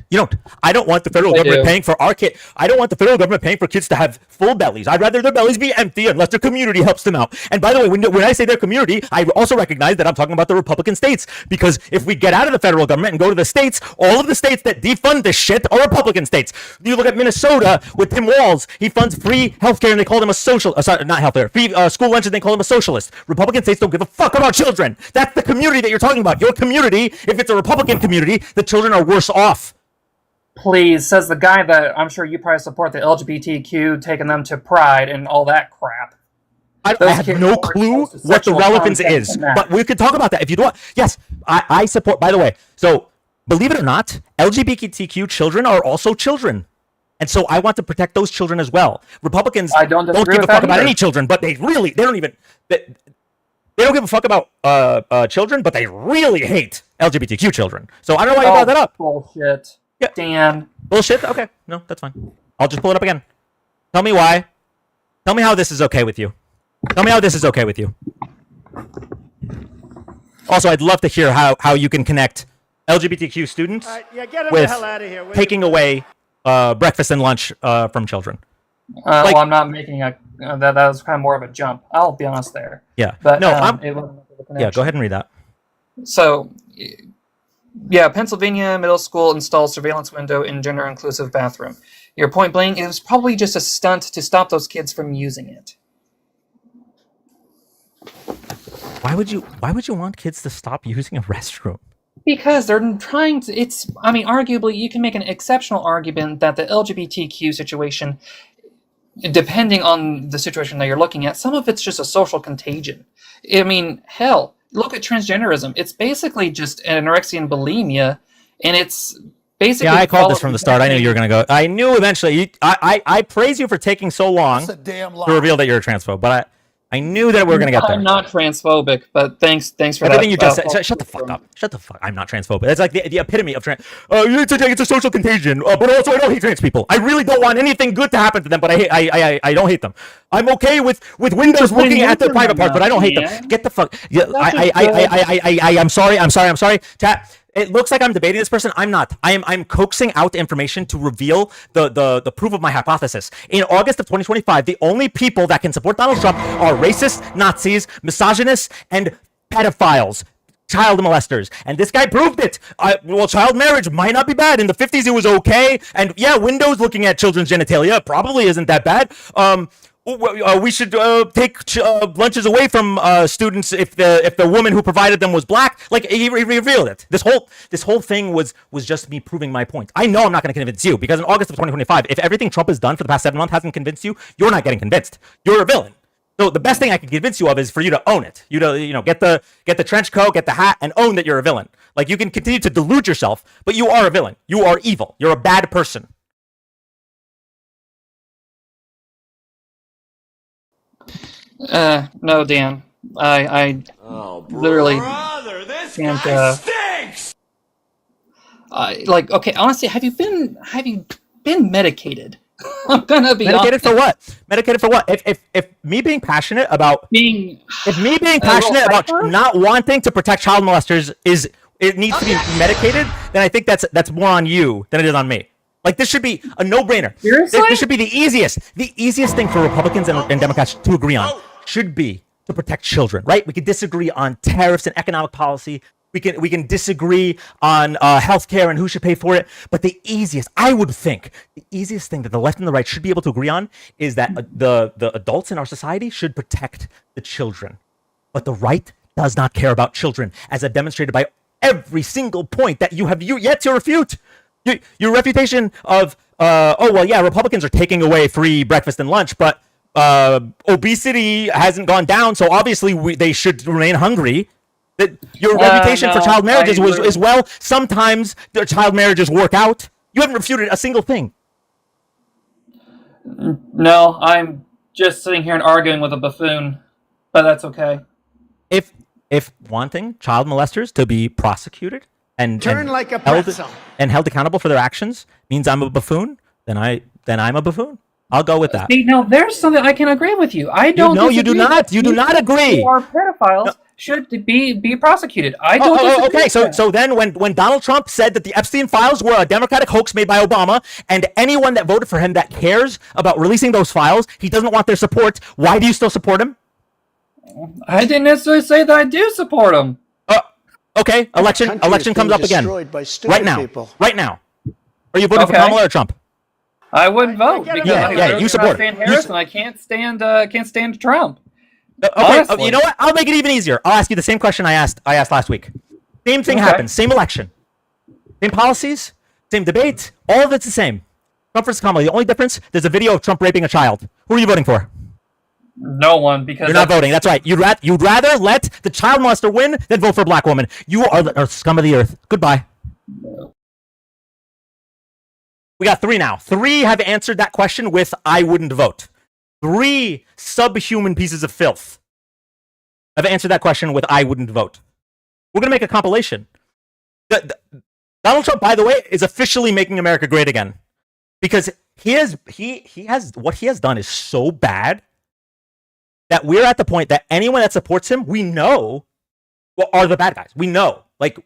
I don't want the federal government paying for our kid. I don't want the federal government paying for kids to have full bellies. I'd rather their bellies be empty unless their community helps them out. And by the way, when I say their community, I also recognize that I'm talking about the Republican states, because if we get out of the federal government and go to the states, all of the states that defund this shit are Republican states. You look at Minnesota with Tim Walz. He funds free healthcare, and they call him a social. Sorry, not healthcare. Free school lunches. They call him a socialist. Republican states don't give a fuck about children. That's the community that you're talking about. Your community. If it's a Republican community, the children are worse off. Please, says the guy that I'm sure you probably support the LGBTQ, taking them to Pride and all that crap. I have no clue what the relevance is, but we could talk about that if you don't. Yes, I support. By the way, so believe it or not, LGBTQ children are also children. And so I want to protect those children as well. Republicans don't give a fuck about any children, but they don't give a fuck about children, but they really hate LGBTQ children. So I don't know why you brought that up. Bullshit. Yeah. Dan. Bullshit? Okay. No, that's fine. I'll just pull it up again. Tell me why. Tell me how this is okay with you. Tell me how this is okay with you. Also, I'd love to hear how you can connect LGBTQ students with taking away breakfast and lunch from children. Well, I'm not making that was kind of more of a jump. I'll be honest there. Yeah. But no, yeah, go ahead and read that. So, yeah, Pennsylvania middle school installs surveillance window in gender-inclusive bathroom. Your point being, it was probably just a stunt to stop those kids from using it. Why would you want kids to stop using a restroom? Because they're trying to, arguably, you can make an exceptional argument that the LGBTQ situation, depending on the situation that you're looking at, some of it's just a social contagion. I mean, hell, look at transgenderism. It's basically just anorexia and bulimia, and it's basically Yeah, I called this follow from the start. I knew you were going to go. I knew eventually. I praise you for taking so long That's a damn to lie. reveal that you're a transphobe, but I knew that we were going to get there. I'm not transphobic, but thanks for Everything that. you just said. Shut the fuck up. Shut the fuck. I'm not transphobic. That's like the epitome of trans. It's a social contagion. But also, I don't hate trans people. I really don't want anything good to happen to them. But I don't hate them. I'm okay with Windows looking at their private parts, but I don't hate them. Get the fuck. Yeah, I'm sorry. Chat. It looks like I'm debating this person. I'm not. I'm coaxing out information to reveal the proof of my hypothesis. In August of 2025, the only people that can support Donald Trump are racists, Nazis, misogynists, and pedophiles. Child molesters, and this guy proved it. Well, child marriage might not be bad. In the 50s, it was okay, and yeah, Windows looking at children's genitalia probably isn't that bad. We should take lunches away from students if the woman who provided them was black. Like he revealed it. This whole thing was just me proving my point. I know I'm not going to convince you because in August of 2025, if everything Trump has done for the past 7 months hasn't convinced you, you're not getting convinced. You're a villain. So the best thing I can convince you of is for you to own it. You to get the trench coat, get the hat, and own that you're a villain. Like you can continue to delude yourself, but you are a villain. You are evil. You're a bad person. No, Dan. I literally can't. Stinks. Like, okay, honestly, have you been medicated? I'm gonna be Medicated honest. for what? Medicated for what? If me being passionate about not wanting to protect child molesters it needs to be medicated, then I think that's more on you than it is on me. Like this should be a no-brainer. Seriously? This should be the easiest thing for Republicans and Democrats to agree on. Should be to protect children, right? We could disagree on tariffs and economic policy. We can disagree on healthcare and who should pay for it. But I would think, the easiest thing that the left and the right should be able to agree on is that the adults in our society should protect the children. But the right does not care about children, as I've demonstrated by every single point that you have yet to refute. Your reputation of, Republicans are taking away free breakfast and lunch, but obesity hasn't gone down, so obviously they should remain hungry. That your reputation for child marriages is sometimes their child marriages work out. You haven't refuted a single thing. No, I'm just sitting here and arguing with a buffoon, but that's okay. If wanting child molesters to be prosecuted and like a pretzel. held accountable for their actions means I'm a buffoon, then I'm a buffoon. I'll go with that. See, now there's something I can agree with you. I don't. No, you do not. You do not agree. Or pedophiles should be prosecuted. I don't. Okay. So then, when Donald Trump said that the Epstein files were a Democratic hoax made by Obama, and anyone that voted for him that cares about releasing those files, he doesn't want their support. Why do you still support him? I didn't necessarily say that I do support him. Okay. Election comes up again. Right now. Are you voting for Kamala or Trump? I wouldn't vote because you support him. Harris, and I can't stand Trump. Okay, you know what? I'll make it even easier. I'll ask you the same question I asked last week. Same thing happens. Same election. Same policies. Same debate. All of it's the same. Trump versus Kamala. The only difference, there's a video of Trump raping a child. Who are you voting for? No one, because you're not voting. That's right. You'd rather let the child molester win than vote for a black woman. You are scum of the earth. Goodbye. We got 3 now. 3 have answered that question with I wouldn't vote. 3 subhuman pieces of filth have answered that question with I wouldn't vote. We're going to make a compilation. Donald Trump, by the way, is officially making America great again. Because he has what he has done is so bad that we're at the point that anyone that supports him, we know, are the bad guys. We know. Like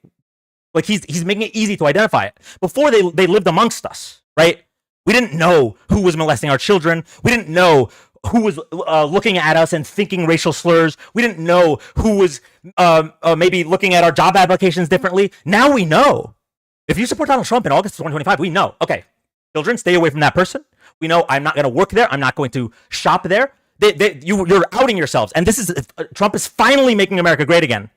he's making it easy to identify it. Before they lived amongst us, right? We didn't know who was molesting our children. We didn't know who was looking at us and thinking racial slurs. We didn't know who was maybe looking at our job applications differently. Now we know. If you support Donald Trump in August of 2025, we know. Okay, children, stay away from that person. We know I'm not going to work there. I'm not going to shop there. You're outing yourselves. And Trump is finally making America great again.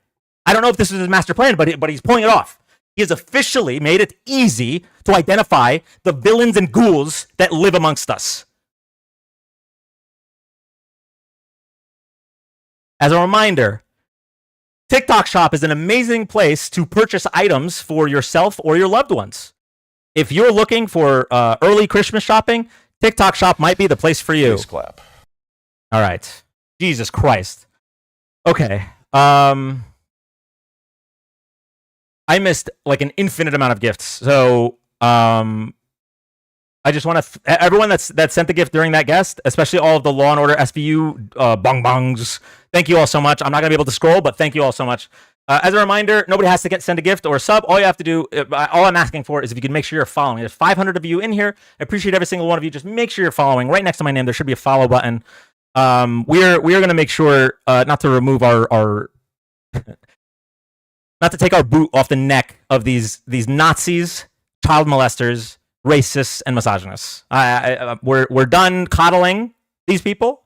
I don't know if this is his master plan, but he's pulling it off. He has officially made it easy to identify the villains and ghouls that live amongst us. As a reminder, TikTok Shop is an amazing place to purchase items for yourself or your loved ones. if you're looking for early Christmas shopping, TikTok Shop might be the place for you. Face clap. All right. Jesus Christ. Okay. I missed like an infinite amount of gifts. So I just want to everyone that sent the gift during that guest, especially all of the Law and Order SVU bong bongs. Thank you all so much. I'm not gonna be able to scroll, but thank you all so much. As a reminder, nobody has to send a gift or a sub. All you have to do, all I'm asking for is if you can make sure you're following. There's 500 of you in here. I appreciate every single one of you. Just make sure you're following. Right next to my name, there should be a follow button. We're gonna make sure not to remove our not to take our boot off the neck of these Nazis, child molesters, racists, and misogynists. We're done coddling these people.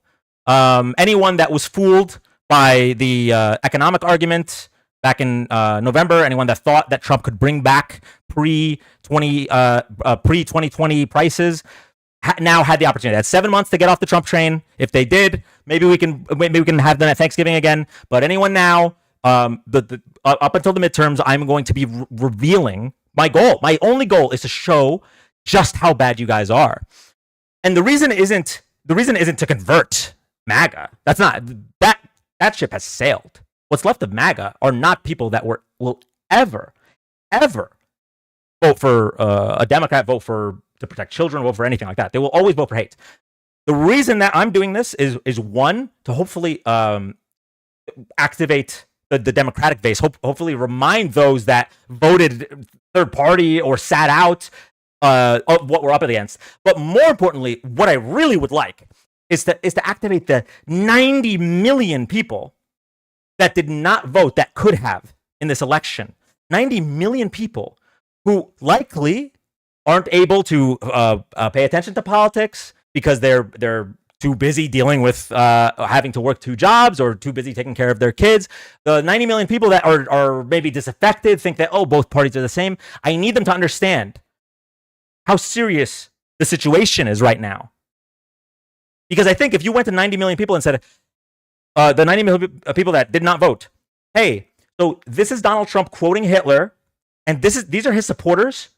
Anyone that was fooled by the economic argument back in November, anyone that thought that Trump could bring back pre-2020 prices, now had the opportunity. They had 7 months to get off the Trump train. If they did, maybe we can have them at Thanksgiving again. But anyone now, up until the midterms, I'm going to be revealing my goal. My only goal is to show just how bad you guys are. And the reason isn't to convert MAGA. That's not that ship has sailed. What's left of MAGA are not people that will ever vote for a Democrat, vote to protect children, vote for anything like that. They will always vote for hate. The reason that I'm doing this is one, to hopefully activate the Democratic base, hopefully remind those that voted third party or sat out of what we're up against. But more importantly, what I really would like is to activate the 90 million people that did not vote that could have in this election. 90 million people who likely aren't able to pay attention to politics because they're too busy dealing with having to work 2 jobs or too busy taking care of their kids. The 90 million people that are maybe disaffected, think that, both parties are the same. I need them to understand how serious the situation is right now. Because I think if you went to 90 million people and said, the 90 million people that did not vote, hey, so this is Donald Trump quoting Hitler, and these are his supporters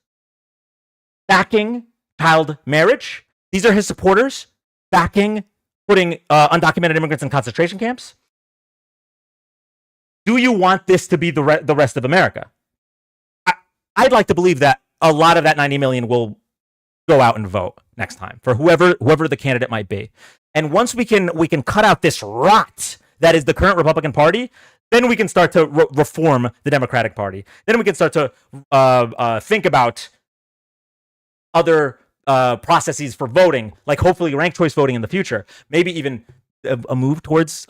backing child marriage. These are his supporters backing putting undocumented immigrants in concentration camps. Do you want this to be the rest of America? I'd like to believe that a lot of that 90 million will go out and vote next time for whoever the candidate might be. And once we can cut out this rot that is the current Republican Party, then we can start to reform the Democratic Party. Then we can start to think about other processes for voting, like hopefully ranked choice voting in the future. Maybe even a move towards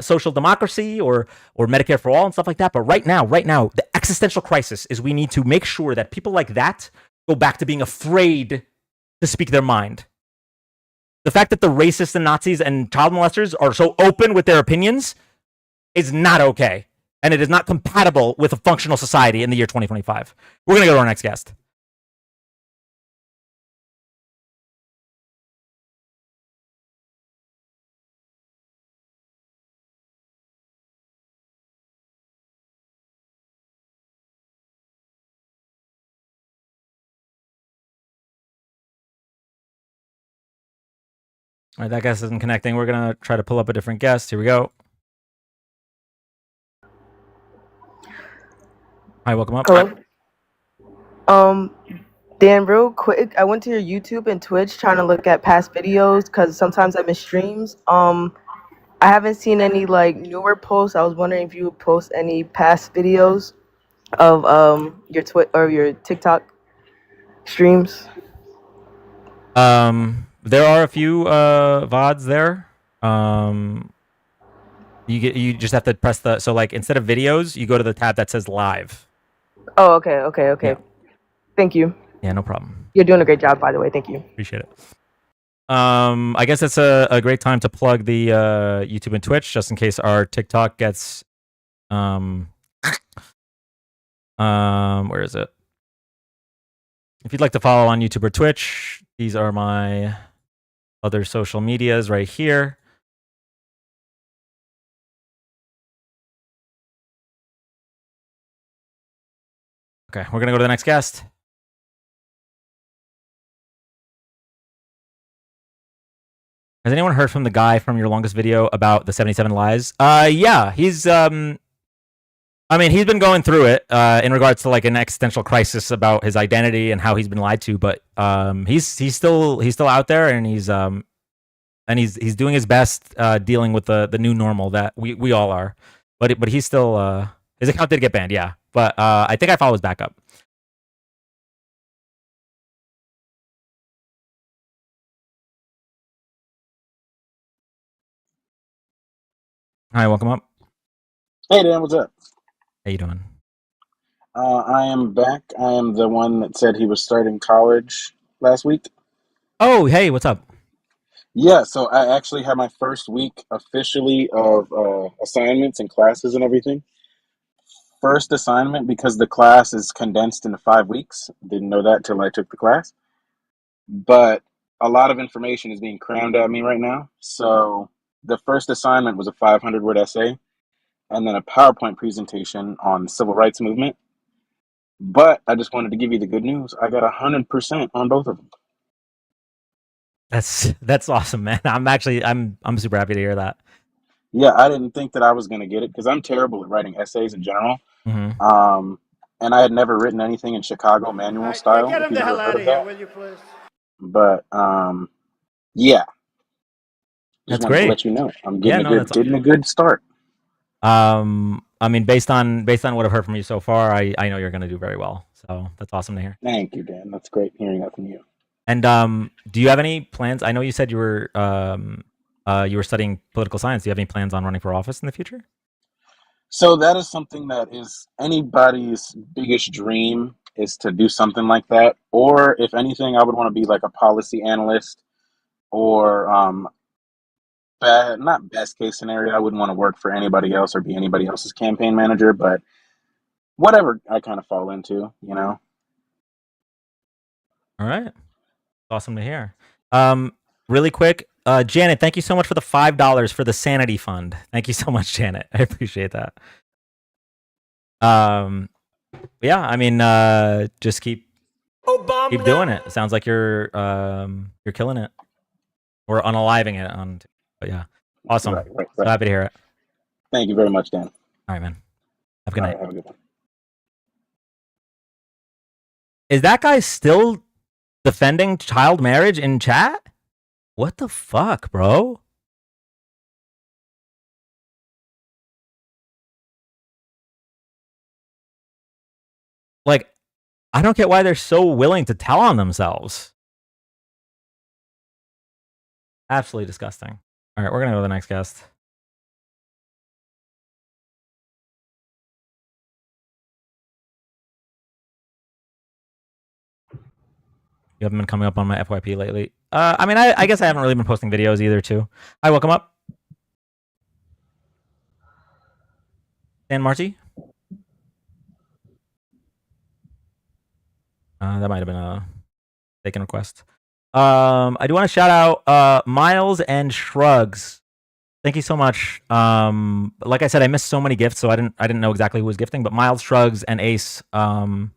social democracy or Medicare for all and stuff like that. But right now, the existential crisis is we need to make sure that people like that go back to being afraid to speak their mind. The fact that the racists and Nazis and child molesters are so open with their opinions is not okay. And it is not compatible with a functional society in the year 2025. We're going to go to our next guest. All right, that guest isn't connecting. We're going to try to pull up a different guest. Here we go. Hi, welcome up. Hello. Dan, real quick, I went to your YouTube and Twitch trying to look at past videos because sometimes I miss streams. I haven't seen any like newer posts. I was wondering if you would post any past videos of your your TikTok streams. There are a few VODs there. You just have to press so like instead of videos, you go to the tab that says live. Oh, okay. Yeah. Thank you. Yeah, no problem. You're doing a great job, by the way. Thank you. Appreciate it. I guess it's a great time to plug the YouTube and Twitch just in case our TikTok gets where is it? If you'd like to follow on YouTube or Twitch, these are my other social medias right here. Okay, we're gonna go to the next guest. Has anyone heard from the guy from your longest video about the 77 lies? Yeah, he's I mean, he's been going through it in regards to like an existential crisis about his identity and how he's been lied to. But he's still out there, and he's doing his best dealing with the new normal that we all are. But he's still his account did get banned, yeah. But I think I follow his backup. Hi, welcome up. Hey Dan, what's up? How you doing? I am back. I am the one that said he was starting college last week. Oh, hey, what's up? Yeah, so I actually had my first week officially of assignments and classes and everything. First assignment because the class is condensed into 5 weeks. Didn't know that till I took the class. But a lot of information is being crammed at me right now. So the first assignment was a 500-word essay and then a PowerPoint presentation on the civil rights movement. But I just wanted to give you the good news. I got 100% on both of them. That's awesome, man. I'm super happy to hear that. Yeah, I didn't think that I was going to get it because I'm terrible at writing essays in general. Mm-hmm. And I had never written anything in Chicago manual style. Get if him you've the ever hell heard out of of here, that. will you please? But yeah, just That's wanted to great. let you know I'm Yeah, getting no, that's getting a good start. I mean, based on what I've heard from you so far, I know you're going to do very well. So that's awesome to hear. Thank you, Dan. That's great hearing that from you. And do you have any plans? I know you said you were studying political science. Do you have any plans on running for office in the future? So that is something that is anybody's biggest dream, is to do something like that. Or if anything, I would want to be like a policy analyst, or not best case scenario, I wouldn't want to work for anybody else or be anybody else's campaign manager, but whatever I kind of fall into, you know. All right, awesome to hear. Really quick, Janet, thank you so much for the $5 for the Sanity Fund. Thank you so much, Janet. I appreciate that. Yeah, I mean, just keep doing it. It sounds like you're killing it, or unaliving it on. But yeah, awesome. Right. So happy to hear it. Thank you very much, Dan. All right, man. Have a good All night. right, have a good one. Is that guy still defending child marriage in chat? What the fuck, bro? Like, I don't get why they're so willing to tell on themselves. Absolutely disgusting. All right, we're gonna go to the next guest. You haven't been coming up on my FYP lately. I mean, I guess I haven't really been posting videos either, too. Hi, welcome up. Dan Marty. That might have been a taken request. I do want to shout out Miles and Shrugs. Thank you so much. Like I said, I missed so many gifts, so I didn't know exactly who was gifting, but Miles, Shrugs, and Ace have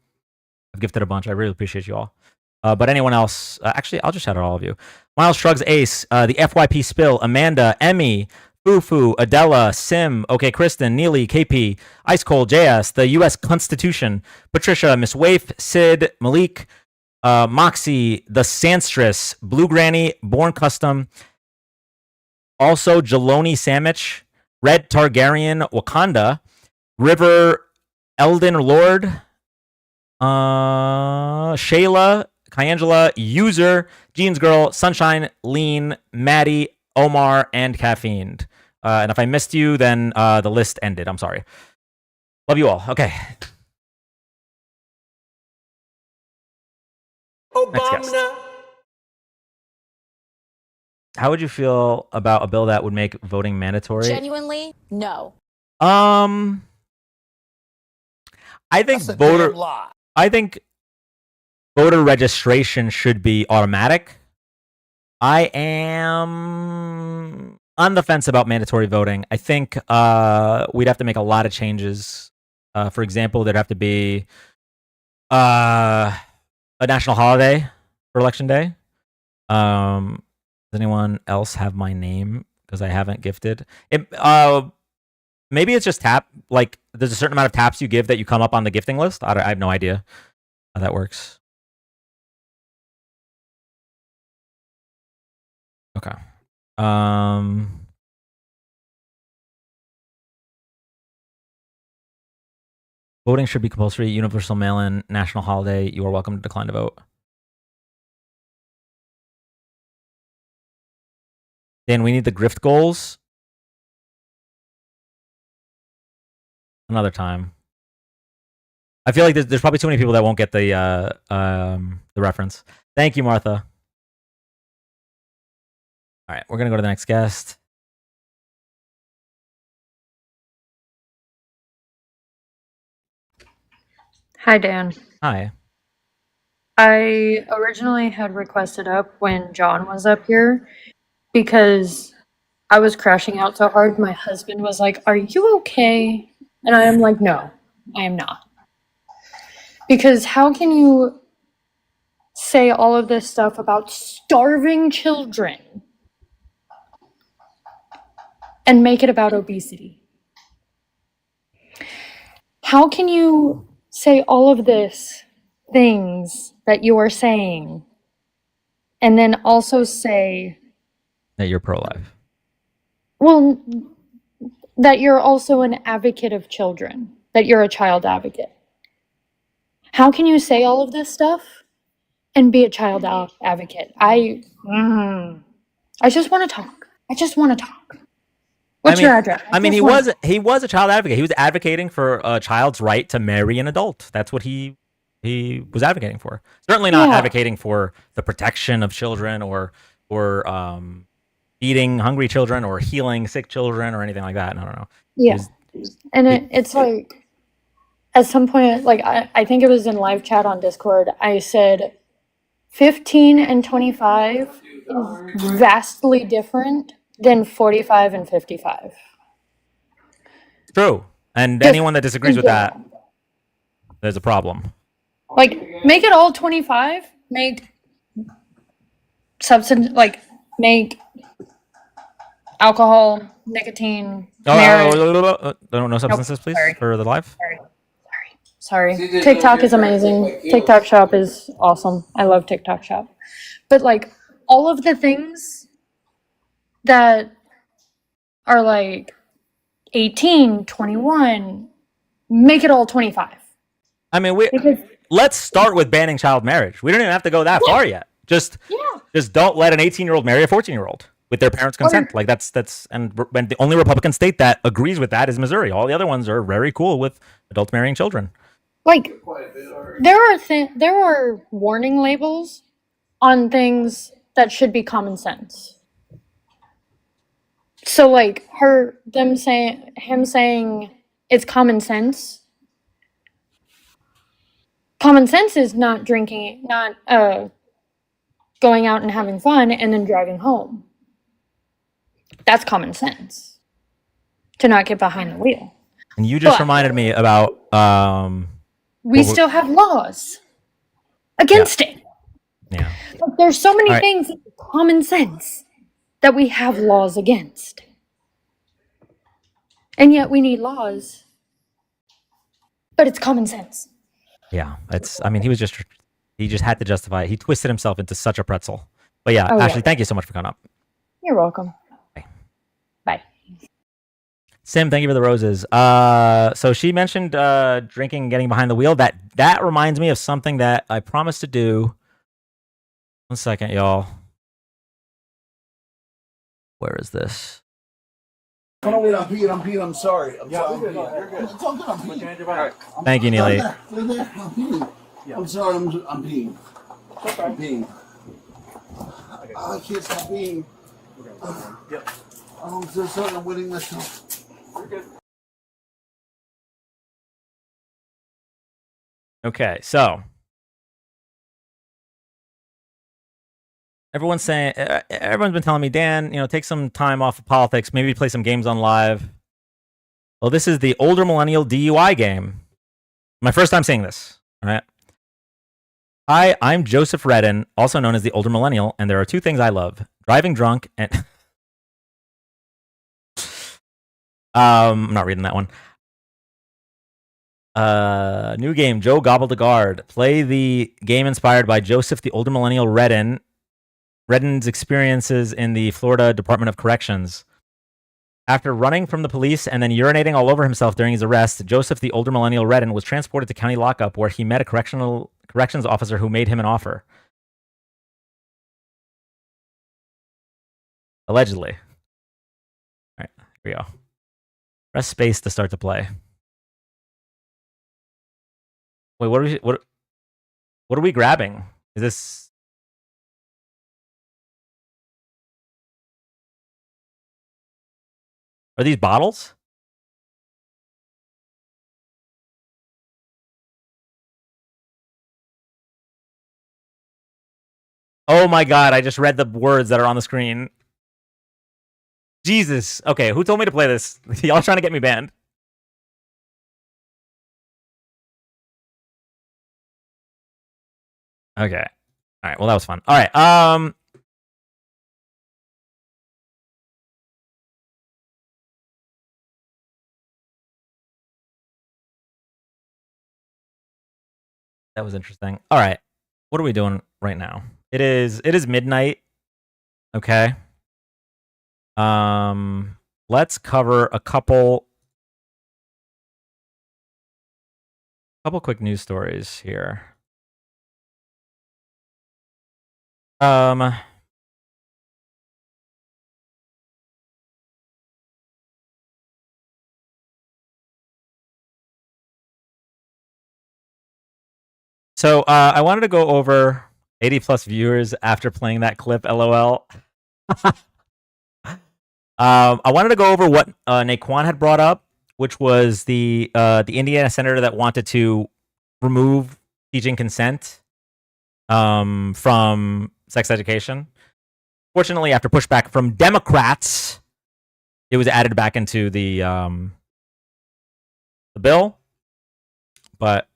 gifted a bunch. I really appreciate you all. But anyone else, actually, I'll just shout out all of you. Miles, Shrugs, Ace, the FYP Spill, Amanda, Emmy, Fufu, Adela, Sim, OK Kristen, Neely, KP, Ice Cold, JS, the US Constitution, Patricia, Miss Waif, Sid, Malik, Moxie, the Sanstress, Blue Granny, Born Custom, also Jeloni Sandwich, Red Targaryen, Wakanda, River, Elden Lord, Shayla, Kyangela, User, Jeans Girl, Sunshine, Lean, Maddie, Omar, and Caffeine. And if I missed you, then the list ended. I'm sorry. Love you all. Okay. Next guest. How would you feel about a bill that would make voting mandatory? Genuinely, no. I think voter registration should be automatic. I am on the fence about mandatory voting. I think we'd have to make a lot of changes. For example, there'd have to be a national holiday for election day. Does anyone else have my name? Because I haven't gifted. Maybe it's just tap. Like, there's a certain amount of taps you give that you come up on the gifting list. I have no idea how that works. Okay. Voting should be compulsory. Universal mail-in, national holiday. You are welcome to decline to vote. Dan, we need the grift goals. Another time. I feel like there's probably too many people that won't get the reference. Thank you, Martha. All right, we're gonna go to the next guest. Hi, Dan. Hi. I originally had requested up when John was up here because I was crashing out so hard. My husband was like, "Are you okay?" And I am like, "No, I am not." Because how can you say all of this stuff about starving children and make it about obesity? How can you say all of this things that you are saying and then also say That you're pro-life. well, that you're also an advocate of children, that you're a child advocate? How can you say all of this stuff and be a child advocate? I just want to talk. I just want to talk. What's your address? He was a child advocate. He was advocating for a child's right to marry an adult. That's what he was advocating for. Certainly not advocating for the protection of children or feeding hungry children or healing sick children or anything like that. No. Yeah. It's like at some point, like I think it was in live chat on Discord, I said 15 and 25 is vastly different than 45 and 55. True. And anyone that disagrees with that, there's a problem. Like, make it all 25. Make make alcohol, nicotine, marriage. No substances, please, for the live. Sorry. TikTok is amazing. TikTok Shop is awesome. I love TikTok Shop. But like all of the things that are like 18, 21, make it all 25. I mean, let's start with banning child marriage. We don't even have to go that far yet. Just don't let an 18-year-old marry a 14-year-old with their parents' consent. Like that's and the only Republican state that agrees with that is Missouri. All the other ones are very cool with adults marrying children. Like there are warning labels on things that should be common sense. So like him saying it's common sense. Common sense is not drinking, not going out and having fun and then driving home. That's common sense. To not get behind the wheel. And you just reminded me about we still have laws against it. Yeah. Like, there's so many things that are common sense that we have laws against. And yet we need laws. But it's common sense. Yeah, he just had to justify it. He twisted himself into such a pretzel. But yeah, Ashley, thank you so much for coming up. You're welcome. Bye. Sim, thank you for the roses. So she mentioned drinking and getting behind the wheel. That reminds me of something that I promised to do. 1 second, y'all. Where is this? Oh, wait, I'm peeing. I'm sorry. I'm sorry. You're good. It's all good. I'm peeing. Thank you, Neely. I'm peeing. I'm sorry. I'm peeing. I'm peeing. I can't stop peeing. Yep. I'm so sorry. I'm wetting myself. You're good. Okay, so everyone's been telling me, Dan, take some time off of politics, maybe play some games on live. Well, this is the older millennial DUI game. My first time seeing this. All right. Hi, I'm Joseph Redden, also known as the older millennial, and there are two things I love: driving drunk, and I'm not reading that one. New game, Joe Gobble the Guard. Play the game inspired by Joseph the Older Millennial Redden's experiences in the Florida Department of Corrections. After running from the police and then urinating all over himself during his arrest, Joseph the Older Millennial Redden was transported to county lockup, where he met a corrections officer who made him an offer. Allegedly. All right, here we go. Press space to start to play. Wait, what are we grabbing? Is this? Are these bottles? Oh my god, I just read the words that are on the screen. Jesus. Okay, who told me to play this? Y'all trying to get me banned? Okay. All right, well that was fun. All right. That was interesting. All right. What are we doing right now? It is midnight. Okay. Let's cover a couple quick news stories here. So I wanted to go over 80 plus viewers after playing that clip. LOL. I wanted to go over what Naquan had brought up, which was the Indiana senator that wanted to remove teaching consent from sex education. Fortunately, after pushback from Democrats, it was added back into the bill. But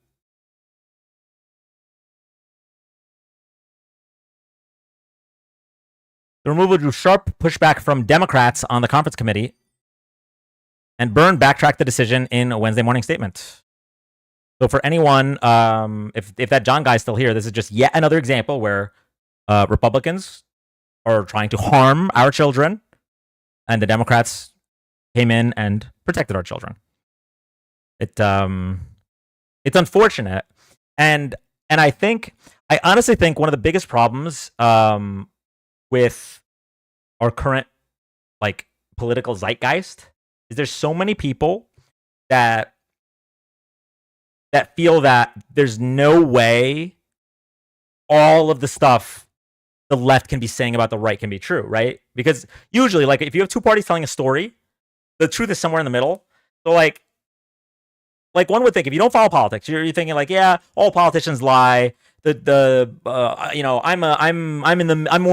the removal drew sharp pushback from Democrats on the conference committee, and Byrne backtracked the decision in a Wednesday morning statement. So for anyone, if that John guy's still here, this is just yet another example where Republicans are trying to harm our children, and the Democrats came in and protected our children. It's unfortunate, and I honestly think one of the biggest problems with our current like political zeitgeist is there's so many people that feel that there's no way all of the stuff the left can be saying about the right can be true, right? Because usually, like, if you have two parties telling a story, the truth is somewhere in the middle. So like one would think, if you don't follow politics, you're thinking like, yeah, all politicians lie. I'm more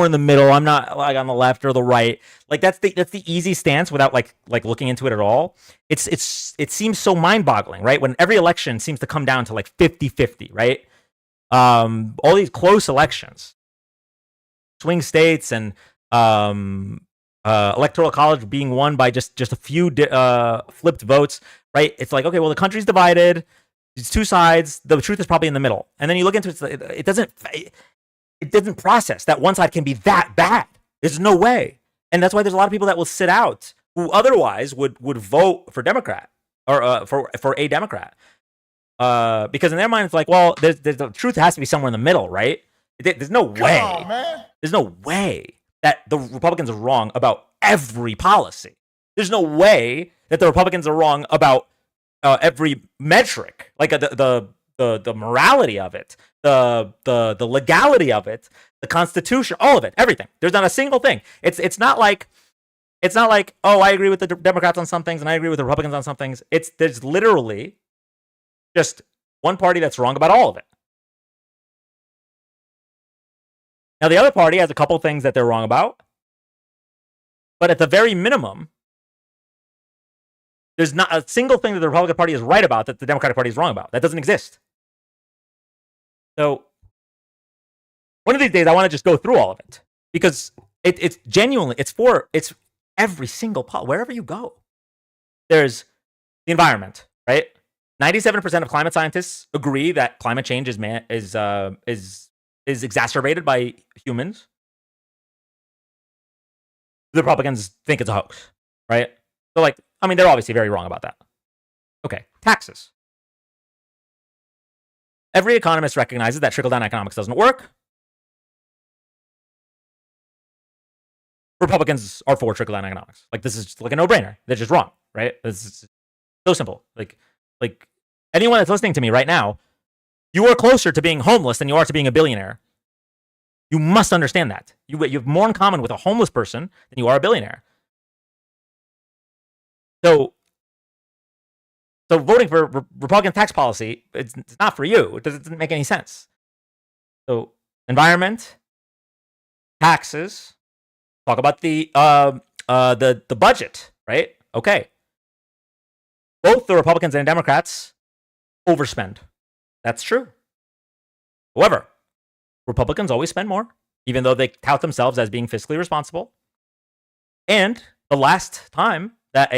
in the middle. I'm not like on the left or the right. Like that's the easy stance without like looking into it at all. It seems so mind-boggling, right? When every election seems to come down to like 50-50, right? All these close elections, swing states, and electoral college being won by just a few flipped votes, right? It's like, okay, well, the country's divided. It's two sides. The truth is probably in the middle. And then you look into it, it doesn't process that one side can be that bad. There's no way. And that's why there's a lot of people that will sit out who otherwise would vote for Democrat or for a Democrat. Because in their mind, it's like, well, the truth has to be somewhere in the middle, right? There's no way. Come on, man. There's no way that the Republicans are wrong about every policy. There's no way that the Republicans are wrong about every metric, like the morality of it, the legality of it, the Constitution, all of it, everything. There's not a single thing. It's not like, oh, I agree with the Democrats on some things and I agree with the Republicans on some things. There's literally just one party that's wrong about all of it. Now the other party has a couple things that they're wrong about, but at the very minimum, there's not a single thing that the Republican Party is right about that the Democratic Party is wrong about. That doesn't exist. So one of these days, I want to just go through all of it, because It's genuinely, it's every single wherever you go. There's the environment, right? 97% of climate scientists agree that climate change is exacerbated by humans. The Republicans think it's a hoax, right? So, like, I mean, they're obviously very wrong about that. Okay, taxes. Every economist recognizes that trickle-down economics doesn't work. Republicans are for trickle-down economics. Like, this is just like a no-brainer. They're just wrong, right? This is so simple. Like anyone that's listening to me right now, you are closer to being homeless than you are to being a billionaire. You must understand that. You have more in common with a homeless person than you are a billionaire. So voting for Republican tax policy, it's not for you. It doesn't make any sense. So environment, taxes. Talk about the budget, right? Okay. Both the Republicans and Democrats overspend. That's true. However, Republicans always spend more, even though they tout themselves as being fiscally responsible. And the last time that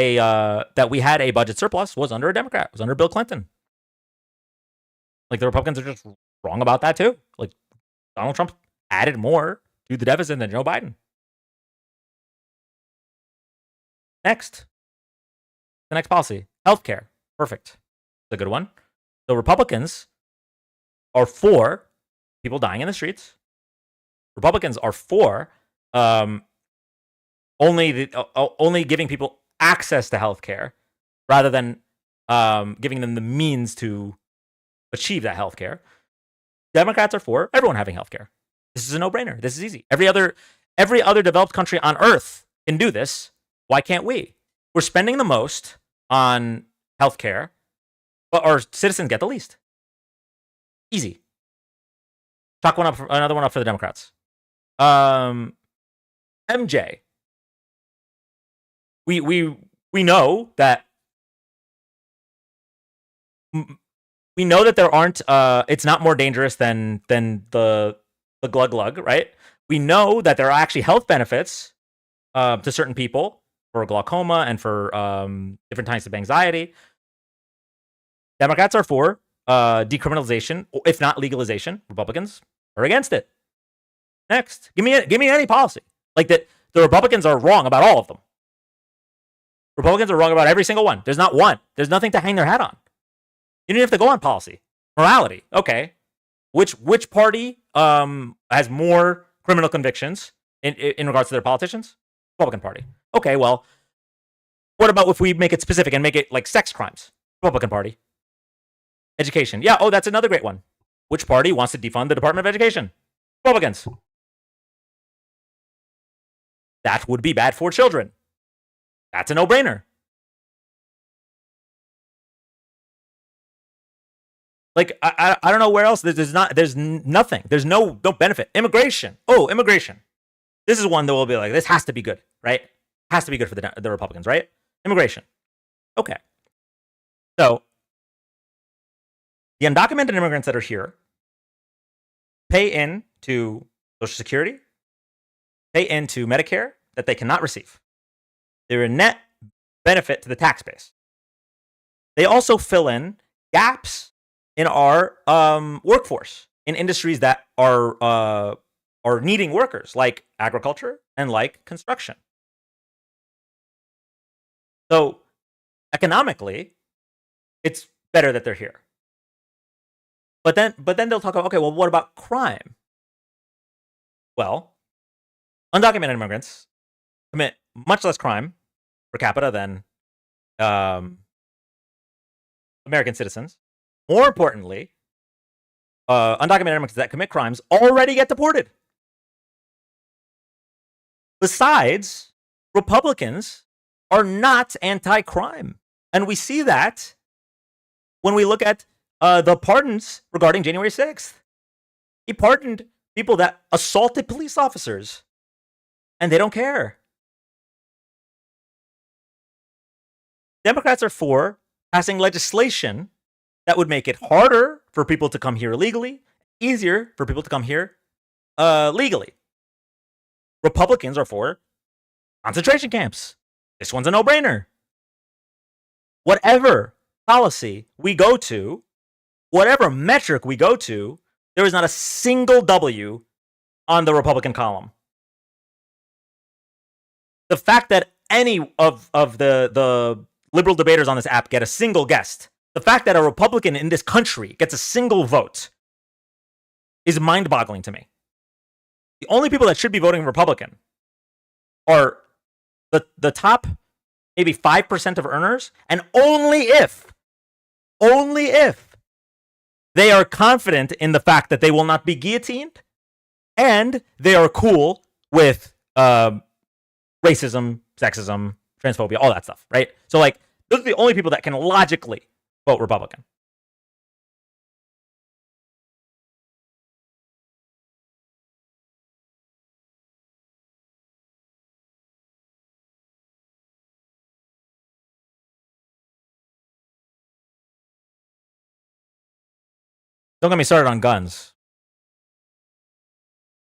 that we had a budget surplus was under a Democrat. It was under Bill Clinton. Like, the Republicans are just wrong about that too. Like, Donald Trump added more to the deficit than Joe Biden. Next, the next policy, healthcare. Perfect. It's a good one. The Republicans are for people dying in the streets. Republicans are for only giving people access to healthcare rather than giving them the means to achieve that healthcare. Democrats are for everyone having healthcare. This is a no-brainer. This is easy. Every other developed country on earth can do this. Why can't we? We're spending the most on healthcare, but our citizens get the least. Easy. Chalk another one up for the Democrats. MJ. We know that there aren't. It's not more dangerous than the glug glug, right? We know that there are actually health benefits to certain people for glaucoma and for different types of anxiety. Democrats are for decriminalization, if not legalization. Republicans are against it. Next, give me any policy like that. The Republicans are wrong about all of them. Republicans are wrong about every single one. There's not one. There's nothing to hang their hat on. You don't have to go on policy, morality. Okay, which party has more criminal convictions in regards to their politicians? Republican Party. Okay, well, what about if we make it specific and make it like sex crimes? Republican Party. Education. Yeah, oh, that's another great one. Which party wants to defund the Department of Education? Republicans. That would be bad for children. That's a no-brainer. Like, I don't know where else. There's nothing. There's no benefit. Immigration. Oh, immigration. This is one that will be like, this has to be good, right? Has to be good for the Republicans, right? Immigration. Okay. So, the undocumented immigrants that are here pay in to Social Security, pay into Medicare that they cannot receive. They're a net benefit to the tax base. They also fill in gaps in our workforce in industries that are needing workers, like agriculture and like construction. So economically, it's better that they're here. But then they'll talk about, okay, well, what about crime? Well, undocumented immigrants commit much less crime per capita than American citizens. More importantly, undocumented immigrants that commit crimes already get deported. Besides, Republicans are not anti-crime. And we see that when we look at the pardons regarding January 6th. He pardoned people that assaulted police officers, and they don't care. Democrats are for passing legislation that would make it harder for people to come here illegally, easier for people to come here legally. Republicans are for concentration camps. This one's a no-brainer. Whatever policy we go to, whatever metric we go to, there is not a single W on the Republican column. The fact that any of the liberal debaters on this app get a single guest, the fact that a Republican in this country gets a single vote is mind-boggling to me. The only people that should be voting Republican are the top maybe 5% of earners, and only if they are confident in the fact that they will not be guillotined and they are cool with racism, sexism, transphobia, all that stuff, right? So, like, those are the only people that can logically vote Republican. Don't get me started on guns.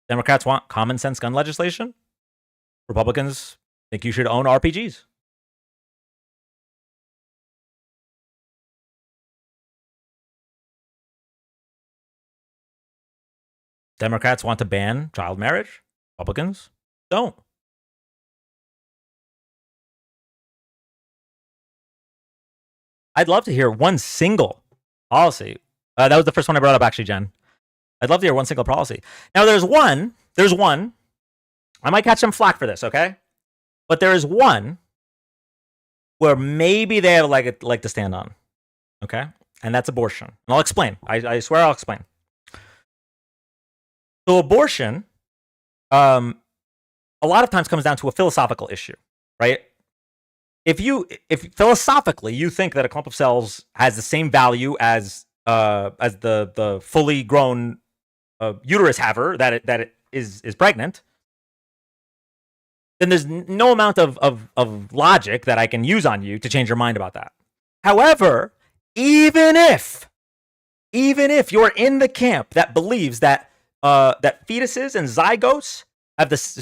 Democrats want common sense gun legislation. Republicans think you should own RPGs. Democrats want to ban child marriage. Republicans don't. I'd love to hear one single policy. That was the first one I brought up, actually, Jen. I'd love to hear one single policy. Now, there's one. I might catch some flack for this, okay? But there is one where maybe they have like to stand on, okay? And that's abortion. And I'll explain. I swear I'll explain. So abortion, a lot of times comes down to a philosophical issue, right? If philosophically you think that a clump of cells has the same value as the fully grown uterus haver that it is pregnant, then there's no amount of logic that I can use on you to change your mind about that. However, even if you're in the camp that believes that that fetuses and zygotes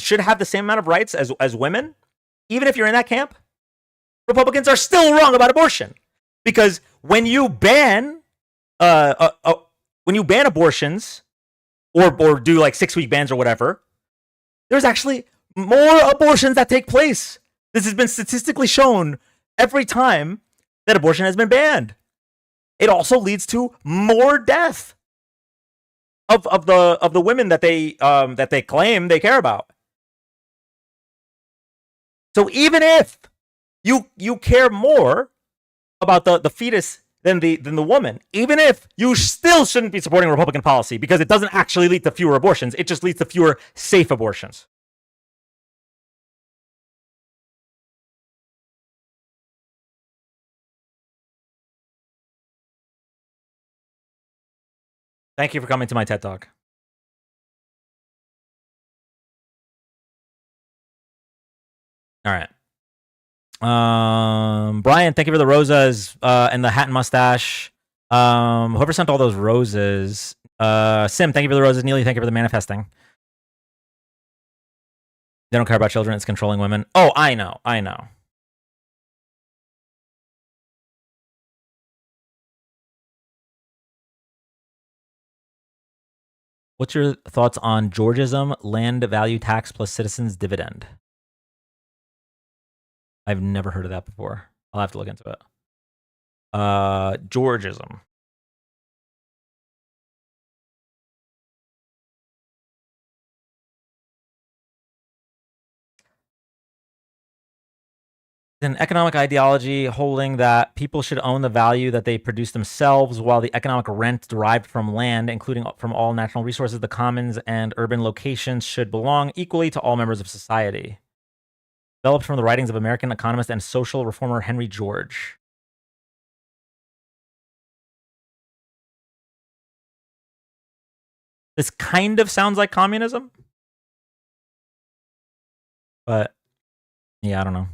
should have the same amount of rights as women, even if you're in that camp, Republicans are still wrong about abortion, because when you ban abortions or do like 6-week bans or whatever, there's actually more abortions that take place. This has been statistically shown every time that abortion has been banned. It also leads to more death of the women that they claim they care about. So even if you care more about the fetus than the woman, even if you still shouldn't be supporting Republican policy, because it doesn't actually lead to fewer abortions, it just leads to fewer safe abortions. Thank you for coming to my TED Talk. All right. Brian, thank you for the roses and the hat and mustache. Whoever sent all those roses. Sim, thank you for the roses. Neely, thank you for the manifesting. They don't care about children. It's controlling women. Oh, I know. What's your thoughts on Georgism, land value tax plus citizens dividend? I've never heard of that before. I'll have to look into it. Georgism. An economic ideology holding that people should own the value that they produce themselves, while the economic rent derived from land, including from all natural resources, the commons, and urban locations, should belong equally to all members of society. Developed from the writings of American economist and social reformer Henry George. This kind of sounds like communism, but yeah, I don't know.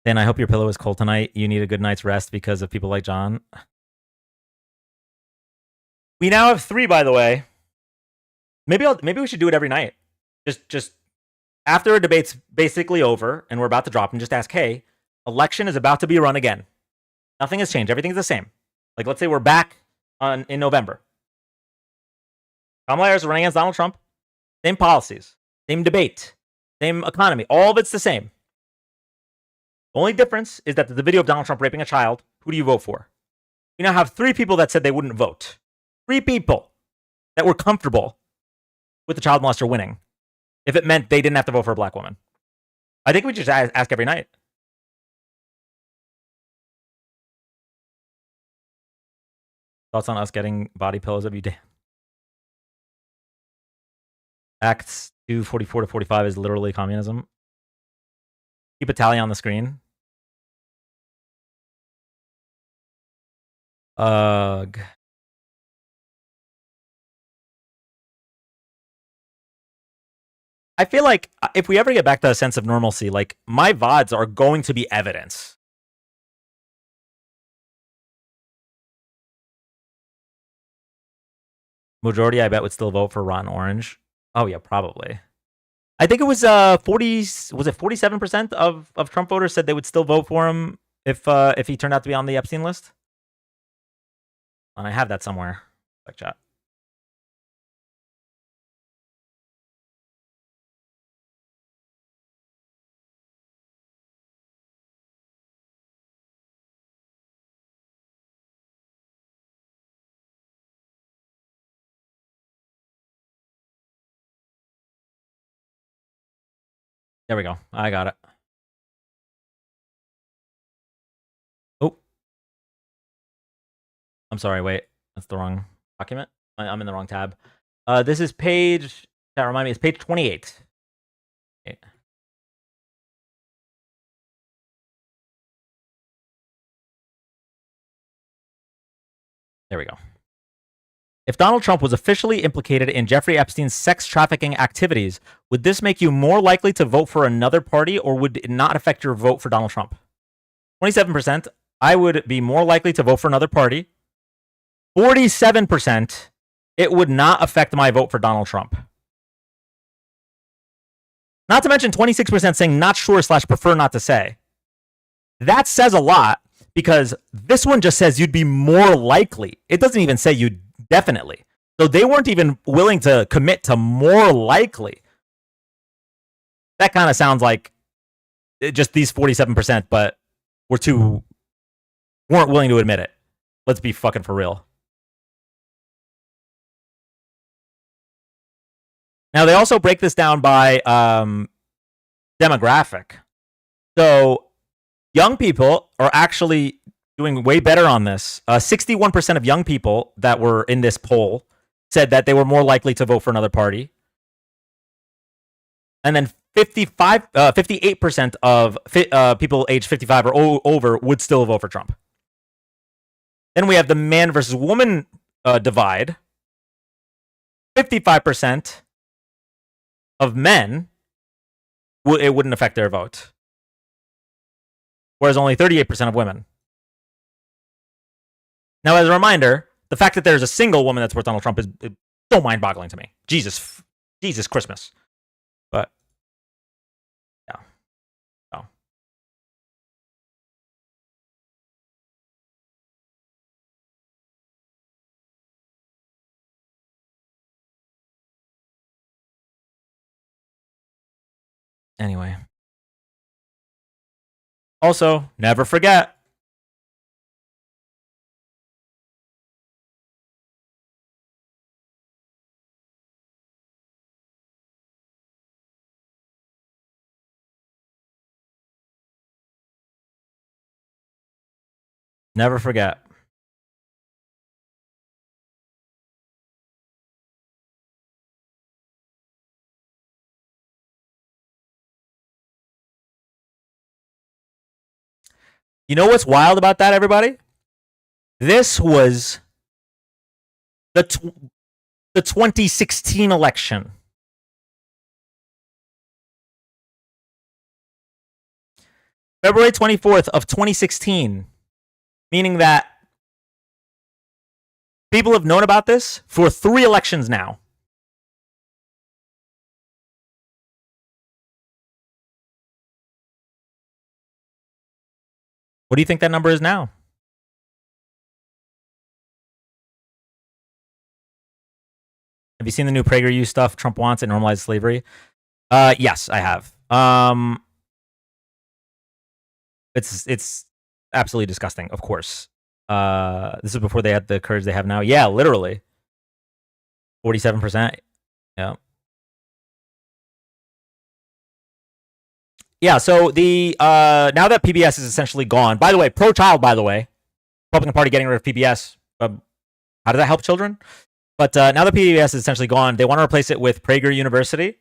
Dan, I hope your pillow is cold tonight. You need a good night's rest because of people like John. We now have 3, by the way. maybe we should do it every night. Just after a debate's basically over and we're about to drop, and just ask, hey, election is about to be run again. Nothing has changed. Everything's the same. Like, let's say we're back in November. Kamala Harris is running against Donald Trump. Same policies, same debate, same economy. All of it's the same. The only difference is that the video of Donald Trump raping a child, who do you vote for? You now have 3 people that said they wouldn't vote. 3 people that were comfortable with the child molester winning if it meant they didn't have to vote for a black woman. I think we just ask every night. Thoughts on us getting body pillows of you, Dan? Acts 2:44 to 45 is literally communism. Keep a tally on the screen. Ugh. I feel like if we ever get back to a sense of normalcy, like, my VODs are going to be evidence. Majority, I bet, would still vote for Rotten Orange. Oh yeah, probably. I think it was 47% of Trump voters said they would still vote for him if he turned out to be on the Epstein list. And I have that somewhere. Like chat. There we go. I got it. Oh. I'm sorry, wait. That's the wrong document. I'm in the wrong tab. This is page, that remind me, it's page 28. Okay. There we go. If Donald Trump was officially implicated in Jeffrey Epstein's sex trafficking activities, would this make you more likely to vote for another party, or would it not affect your vote for Donald Trump? 27%, I would be more likely to vote for another party. 47%, it would not affect my vote for Donald Trump. Not to mention 26% saying not sure / prefer not to say. That says a lot, because this one just says you'd be more likely. It doesn't even say you'd definitely. So they weren't even willing to commit to more likely. That kind of sounds like just these 47%, but weren't willing to admit it. Let's be fucking for real. Now, they also break this down by demographic. So young people are actually doing way better on this. 61% of young people that were in this poll said that they were more likely to vote for another party. And then 58% of people aged 55 or over would still vote for Trump. Then we have the man versus woman divide. 55% of men, it wouldn't affect their vote. Whereas only 38% of women. Now, as a reminder, the fact that there's a single woman that's worth Donald Trump is so mind-boggling to me. Jesus Christmas. But, yeah. So. Anyway. Also, never forget. Never forget. You know what's wild about that, everybody? This was the 2016 election. February 24th of 2016. Meaning that people have known about this for 3 elections now. What do you think that number is now? Have you seen the new PragerU stuff? Trump wants it, normalize slavery. Yes, I have. It's absolutely disgusting. Of course. This is before they had the courage they have now. Yeah, literally. 47%. Yeah. Yeah. So the now that PBS is essentially gone. By the way, pro-child. By the way, Republican Party getting rid of PBS. How does that help children? But now that PBS is essentially gone, they want to replace it with Prager University.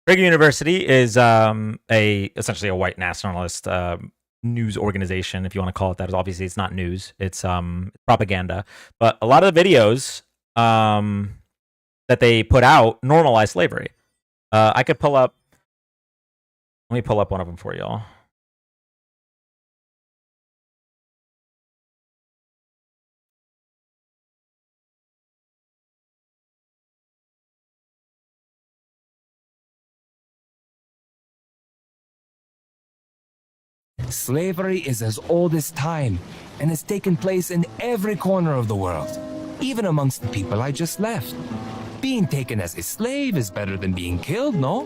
Prager University is essentially a white nationalist news organization, if you want to call it that. Obviously, it's not news; it's propaganda. But a lot of the videos that they put out normalize slavery. I could pull up. Let me pull up one of them for y'all. Slavery is as old as time, and has taken place in every corner of the world, even amongst the people I just left. Being taken as a slave is better than being killed, no?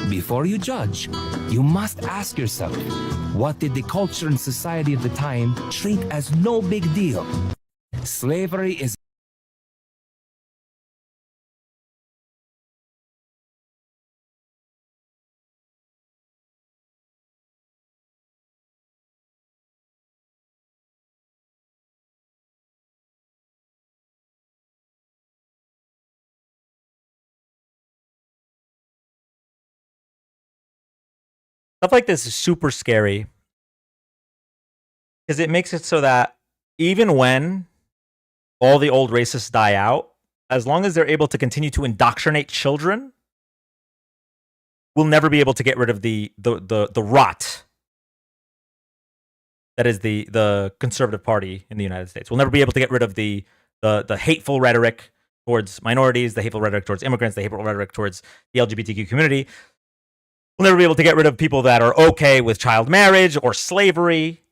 Before you judge, you must ask yourself, what did the culture and society of the time treat as no big deal? Slavery is Stuff like this is super scary because it makes it so that even when all the old racists die out, as long as they're able to continue to indoctrinate children, we'll never be able to get rid of the rot that is the conservative party in the United States. We'll never be able to get rid of the hateful rhetoric towards minorities, the hateful rhetoric towards immigrants, the hateful rhetoric towards the LGBTQ community. We'll never be able to get rid of people that are okay with child marriage or slavery.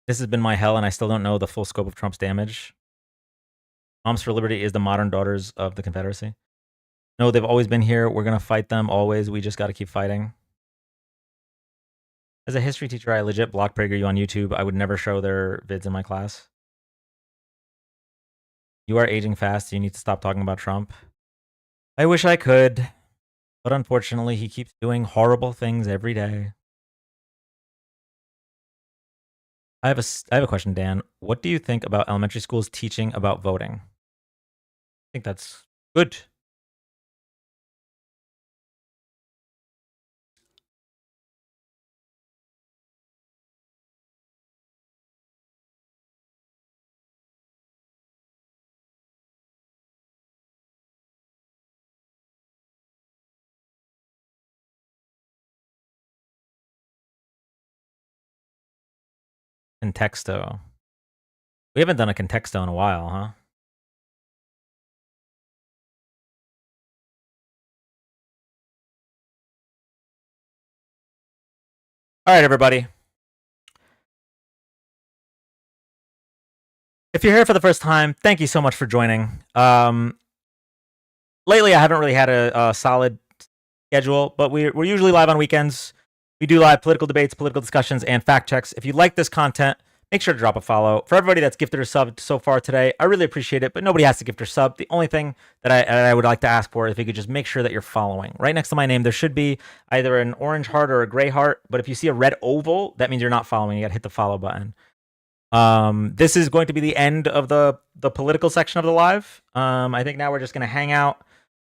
This has been my hell, and I still don't know the full scope of Trump's damage. Moms for Liberty is the modern daughters of the Confederacy. No, they've always been here. We're going to fight them always. We just got to keep fighting. As a history teacher, I legit block PragerU on YouTube. I would never show their vids in my class. You are aging fast. You need to stop talking about Trump. I wish I could, but unfortunately, he keeps doing horrible things every day. I have a question, Dan. What do you think about elementary schools teaching about voting? I think that's good. Contexto. We haven't done a contexto in a while, huh? All right, everybody. If you're here for the first time, thank you so much for joining. Lately, I haven't really had a solid schedule, but we're usually live on weekends. We do live political debates, political discussions, and fact checks. If you like this content, make sure to drop a follow. For everybody that's gifted or subbed so far today, I really appreciate it, but nobody has to gift or sub. The only thing that I would like to ask for is if you could just make sure that you're following. Right next to my name, there should be either an orange heart or a gray heart, but if you see a red oval, that means you're not following. You got to hit the follow button. This is going to be the end of the political section of the live. I think now we're just going to hang out.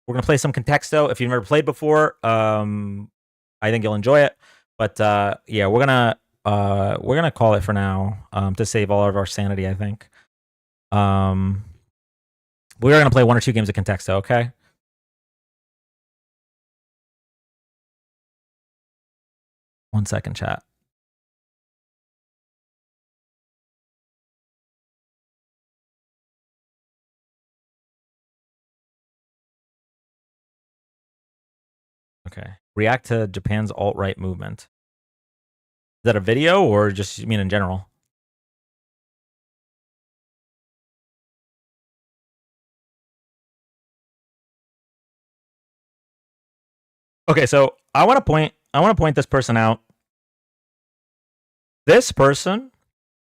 We're going to play some Contexto. If you've never played before, I think you'll enjoy it. But yeah, we're gonna call it for now to save all of our sanity. I think we're gonna play 1 or 2 games of Contexto. Okay. One second, chat. Okay. React to Japan's alt-right movement. Is that a video or just you mean in general? Okay, so I want to point this person out. This person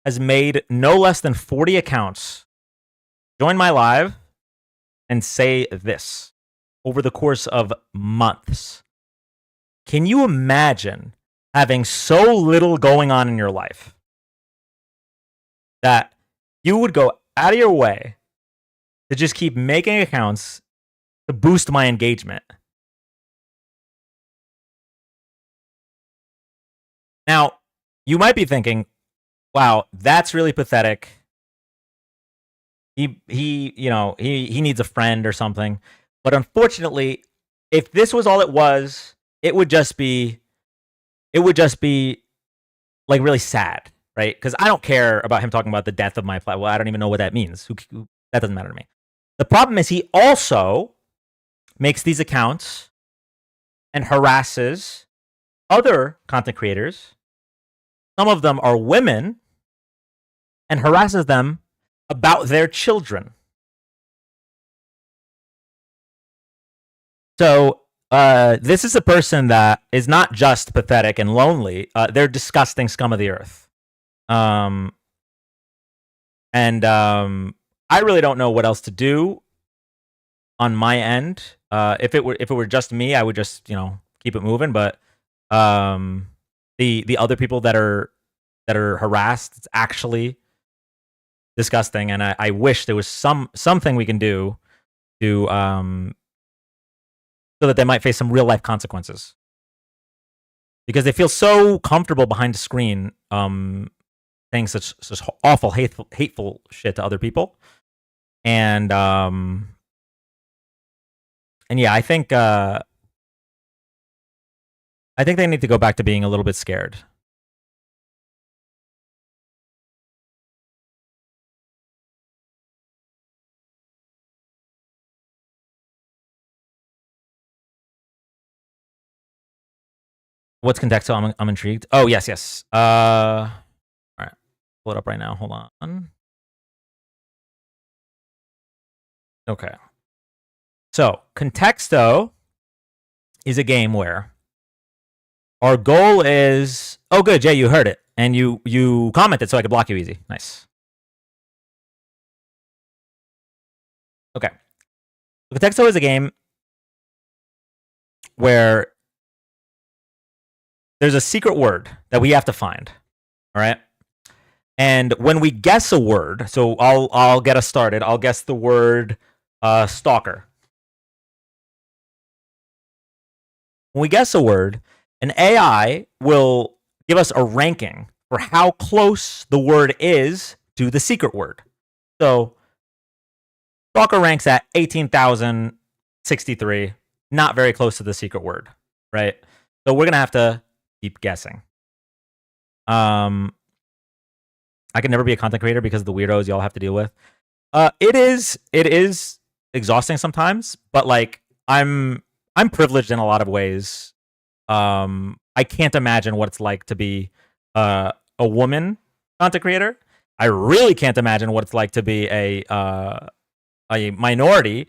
has made no less than 40 accounts join my live and say this over the course of months. Can you imagine having so little going on in your life that you would go out of your way to just keep making accounts to boost my engagement? Now, you might be thinking, wow, that's really pathetic. He needs a friend or something. But unfortunately, if this was all it was, it would just be like really sad, right? Because I don't care about him talking about the death of my platform. Well, I don't even know what that means. That doesn't matter to me. The problem is he also makes these accounts and harasses other content creators. Some of them are women, and harasses them about their children. So this is a person that is not just pathetic and lonely. They're disgusting scum of the earth. I really don't know what else to do on my end. If it were just me, I would just keep it moving. But the other people that are harassed, it's actually disgusting. And I wish there was something we can do to so that they might face some real life consequences, because they feel so comfortable behind a screen saying such awful hateful shit to other people. And yeah, I think they need to go back to being a little bit scared. What's contextual? I'm intrigued. Oh, yes. All right. Pull it up right now. Hold on. Okay. So, Contexto is a game where our goal is... Oh, good, Jay, you heard it. And you commented so I could block you easy. Nice. Okay. Contexto is a game where there's a secret word that we have to find. All right? And when we guess a word, so I'll get us started. I'll guess the word stalker. When we guess a word, an AI will give us a ranking for how close the word is to the secret word. So stalker ranks at 18,063, not very close to the secret word, right? So we're gonna have to keep guessing. I can never be a content creator because of the weirdos y'all have to deal with. It is exhausting sometimes, but like I'm privileged in a lot of ways. I can't imagine what it's like to be a woman content creator. I really can't imagine what it's like to be a minority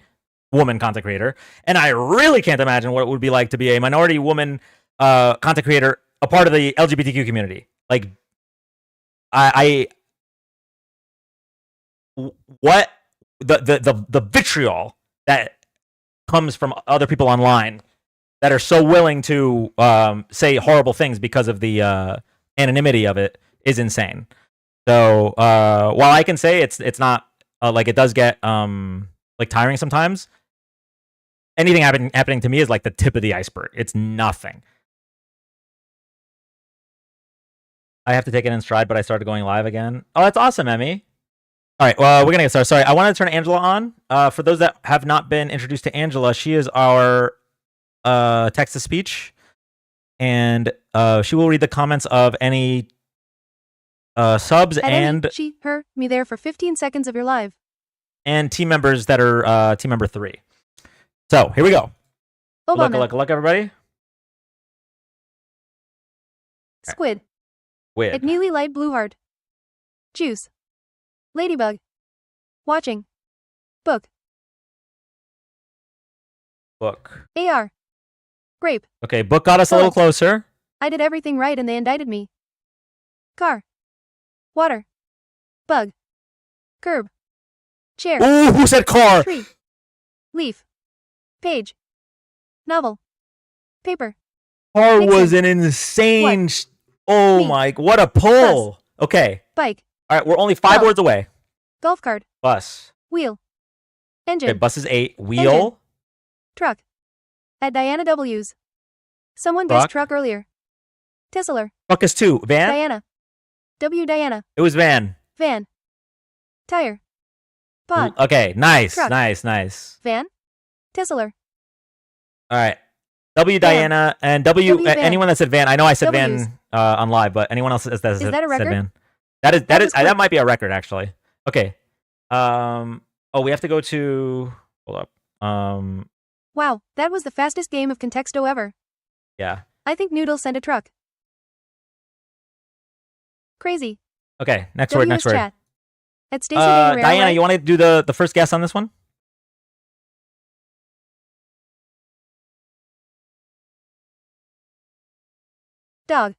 woman content creator, and I really can't imagine what it would be like to be a minority woman content creator, a part of the LGBTQ community. Like, what the vitriol that comes from other people online that are so willing to say horrible things because of the anonymity of it is insane. So while I can say it's not like it does get like tiring sometimes, anything happening to me is like the tip of the iceberg. It's nothing. I have to take it in stride, but I started going live again. Oh, that's awesome, Emmy. All right, well, we're going to get started. Sorry, I wanted to turn Angela on. For those that have not been introduced to Angela, she is our text-to-speech, and she will read the comments of any subs and she, her, me there for 15 seconds of your live. And team members that are team member 3. So, here we go. Obama. Good luck, everybody. Squid. Squid. At nearly light blue heart. Juice. Ladybug. Watching. Book. Book. AR. Grape. Okay, book got us a little Bullets. closer. I did everything right and they indicted me. Car. Water. Bug. Curb. Chair. Ooh, who said car? Tree. Leaf. Page. Novel. Paper. Car Nixon. was an insane. What? Oh Me. my! What a pull. Okay. Bike. All right, we're only 5 Bell. words away. Golf cart. Bus. Wheel. Engine. Okay, bus is 8. Wheel. Engine. Truck. At Diana W's. Someone guessed truck earlier. Tissler. Truck is 2. Van. Diana. W. Diana. It was van. Van. Tire. Pod. Okay, nice, Truck. nice. Van. Tissler. All right. W Diana and W. W van. Anyone that said van. I know I said W's. van on live, but anyone else that Is said, that a said record? van. That was quick. That might be a record actually. Okay. Oh, we have to go to. Hold up. Wow, that was the fastest game of Contexto ever. Yeah. I think Noodle sent a truck. Crazy. Okay. Next W word. Next is word. chat. At Station Day Diana, Railway. you want to do the first guess on this one? Dog.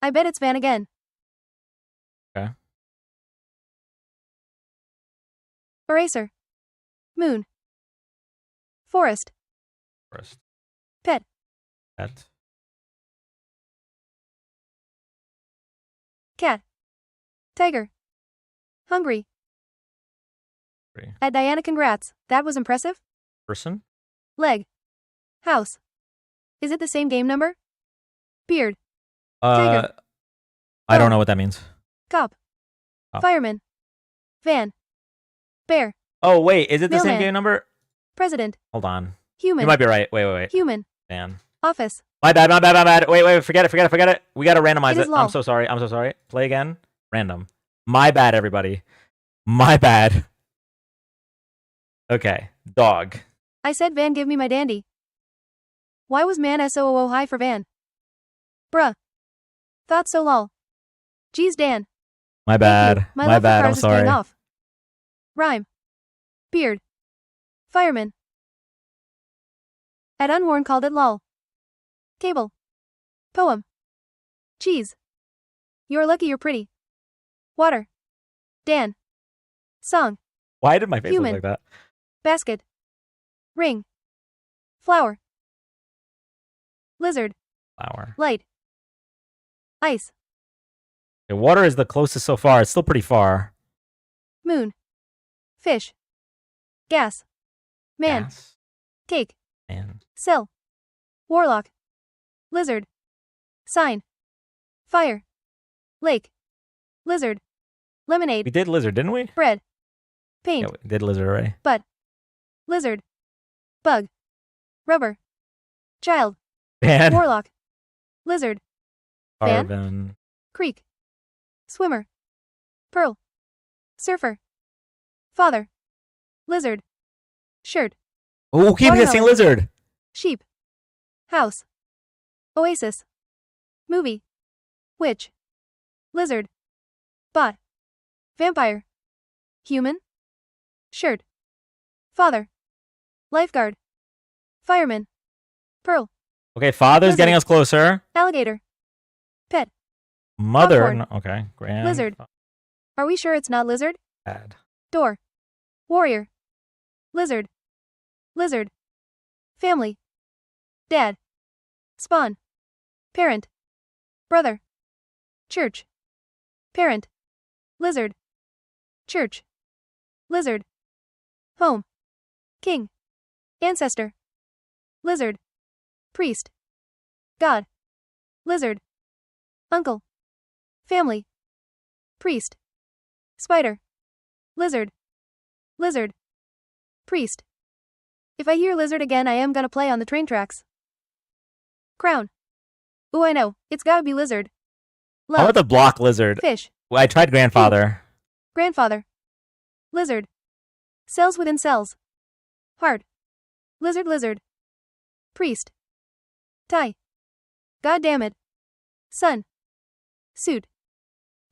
I bet it's van again. Okay. Eraser. Moon. Forest. First. Pet. Pet. Cat. Tiger. Hungry. Three. At Diana, congrats. That was impressive. Person. Leg. House. Is it the same game number? Beard. Tiger. I don't know what that means. Cop. Cop. Fireman. Van. Bear. Oh wait, is it the same Mailman. game number? President. Hold on. Human. You might be right. Wait. Human. Man. Office. My bad. Wait. Forget it. We gotta randomize It is it. lol. I'm so sorry. Play again. Random. My bad, everybody. My bad. Okay. Dog. I said Van, give me my dandy. Why was man SOO high for Van? Bruh. Thought so lol. Geez, Dan. My bad. My My love bad. for I'm cars is paying sorry. off. Rhyme. Beard. Fireman. At unworn called it lol. Cable. Poem. Cheese. You're lucky you're pretty. Water. Dan. Song. Why did my face Human. look like that? Basket. Ring. Flower. Lizard. Flower. Light. Ice. Okay, water is the closest so far. It's still pretty far. Moon. Fish. Gas. Man. Gas. Cake. Man. Cell. Warlock. Lizard. Sign. Fire. Lake. Lizard. Lemonade. We did lizard, didn't we? Bread. Paint. Yeah, we did lizard already. Butt. Lizard. Bug. Rubber. Child. Van. Warlock. Lizard. Fan. Carbon. Creek. Swimmer. Pearl. Surfer. Father. Lizard. Shirt. Oh, keep guessing Watermelon. lizard. Sheep. House. Oasis. Movie. Witch. Lizard. Bot. Vampire. Human. Shirt. Father. Lifeguard. Fireman. Pearl. Okay, father's Lizard. getting us closer. Alligator. Pet. Mother. Popcorn. No, okay. Grand. Lizard. Are we sure it's not lizard? Dad. Door. Warrior. Lizard. Lizard. Family. Dad. Spawn. Parent. Brother. Church. Parent. Lizard. Church. Lizard. Home. King. Ancestor. Lizard. Priest. God. Lizard. Uncle. Family. Priest. Spider. Lizard. Lizard. Priest. If I hear lizard again, I am gonna play on the train tracks. Crown. Ooh, I know. It's gotta be lizard. How Love. about the block lizard? Fish. Well, I tried grandfather. Grandfather. Lizard. Cells within cells. Heart. Lizard. Priest. Tie. God damn it. Son. Suit.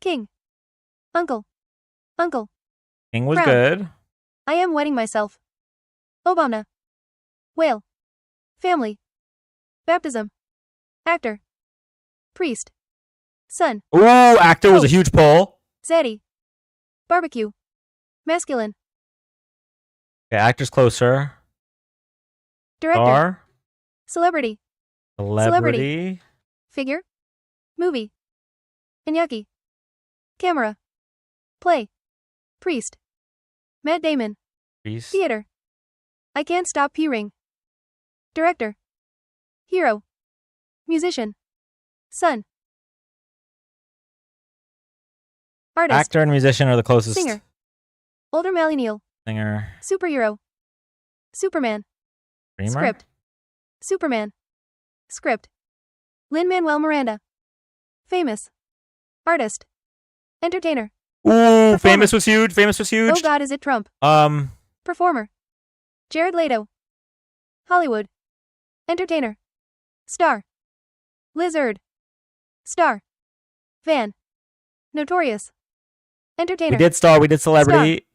King. Uncle. Uncle. King was Crown. good. I am wedding myself. Obama. Whale. Family. Baptism. Actor. Priest. Son. Ooh, actor was a Hope. huge poll. Zaddy. Barbecue. Masculine. Okay, actor's closer. Director. Star. Celebrity. Celebrity. Figure. Movie. Inyaki. Camera. Play. Priest. Matt Damon. Priest. Theater. I Can't Stop P-Ring. Director. Hero. Musician. Son. Artist. Actor and musician are the closest. Singer. Older millennial. Singer. Superhero. Superman. Dreamer? Script. Superman. Script. Lin-Manuel Miranda. Famous. Artist. Entertainer. Ooh, Performer. famous was huge. Famous was huge. Oh God, is it Trump? Performer. Jared Leto. Hollywood. Entertainer. Star. Lizard. Star. Van. Notorious. Entertainer. We did star. We did celebrity.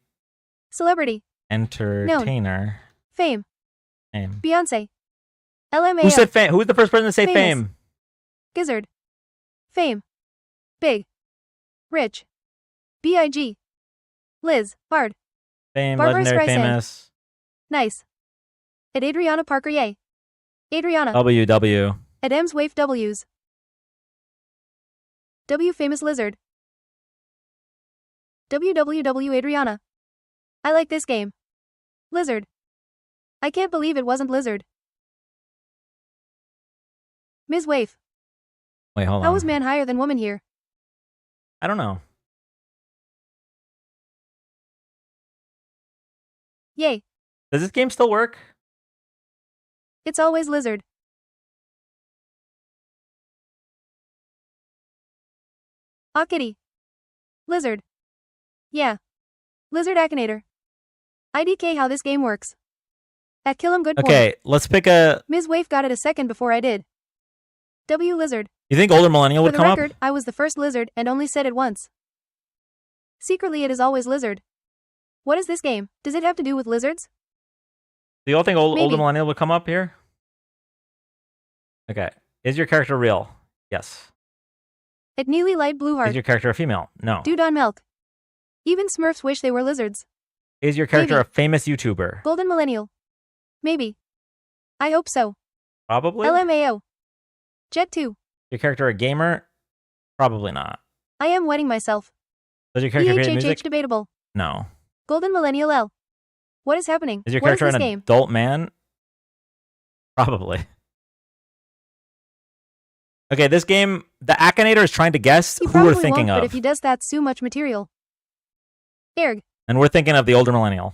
Celebrity. Entertainer. Fame. Fame. Beyonce. LMAO. Who said fame? Who's the first person to say Famous. fame? Gizzard. Fame. Big. Rich. B.I.G. Liz. Hard. Fame. Barbara Legendary. Streisand. Famous. Nice. At Adriana Parker Yay. Adriana. WW. At M's Wave W's. W Famous Lizard. WWW Adriana. I like this game. Lizard. I can't believe it wasn't Lizard. Ms. Waif. Wait, hold How on. was man higher than woman here? I don't know. Yay. Does this game still work? It's always Lizard. Aw kitty. Lizard. Yeah. Lizard Akinator. IDK how this game works. At kill him good point. Okay, let's pick a. Ms. Waif got it a second before I did. W Lizard. You think older millennial For would the come record, up? I was the first lizard and only said it once. Secretly it is always Lizard. What is this game? Does it have to do with lizards? Do you all think older Maybe. millennial would come up here? Okay. Is your character real? Yes. At Neely Light Blue Is Heart. your character a female? No. Dude on Milk. Even Smurfs wish they were lizards. Is your character Maybe. a famous YouTuber? Golden Millennial. Maybe. I hope so. Probably. LMAO. Jet 2. Your character a gamer? Probably not. I am wedding myself. Does your character create EHHH music? debatable. No. Golden Millennial L. What is happening? Is your What character this an game? adult man? Probably. Okay, this game, the Akinator is trying to guess He who probably we're thinking won't, but of. if he does, that's too much material. Erg. And we're thinking of the older millennial.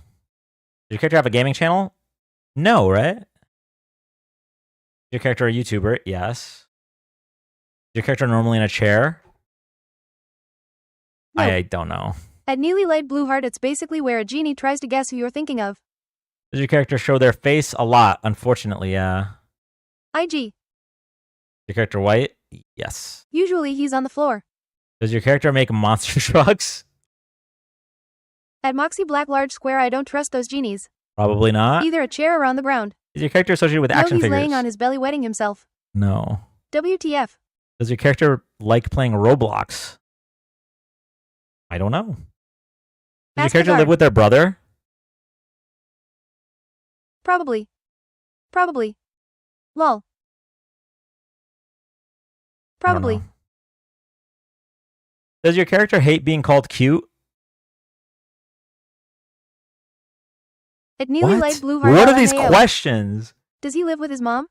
Does your character have a gaming channel? No, right? Is your character a YouTuber? Yes. Is your character normally in a chair? No. I don't know. At Neely Light Blue Heart, it's basically where a genie tries to guess who you're thinking of. Does your character show their face a lot? Unfortunately, yeah. IG. Your character white? Yes. Usually he's on the floor. Does your character make monster trucks? At Moxie Black Large Square, I don't trust those genies. Probably not. Either a chair or on the ground. Is your character associated with No, action he's figures? laying on his belly wetting himself. No. WTF. Does your character like playing Roblox? I don't know. Does your Ask character Hagar. live with their brother? Probably. Probably. Lol. I don't Probably. know. Does your character hate being called cute? At Neely What? Light Blue Heart. What are these LMAO. questions? Does he live with his mom?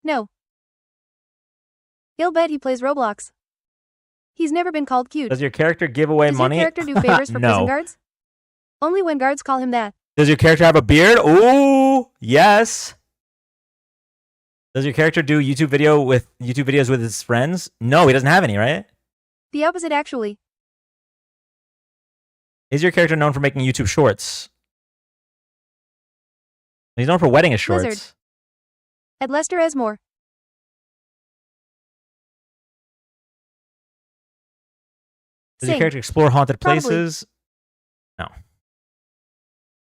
No. He'll bet he plays Roblox. He's never been called cute. Does your character give away Does money? your character do favors for No. prison guards? Only when guards call him that. Does your character have a beard? Ooh, yes. Does your character do YouTube videos with his friends? No, he doesn't have any, right? The opposite, actually. Is your character known for making YouTube shorts? He's known for wetting his shorts. Lizard. At Lester Esmore. Does your Sing. character explore haunted Probably. places? No.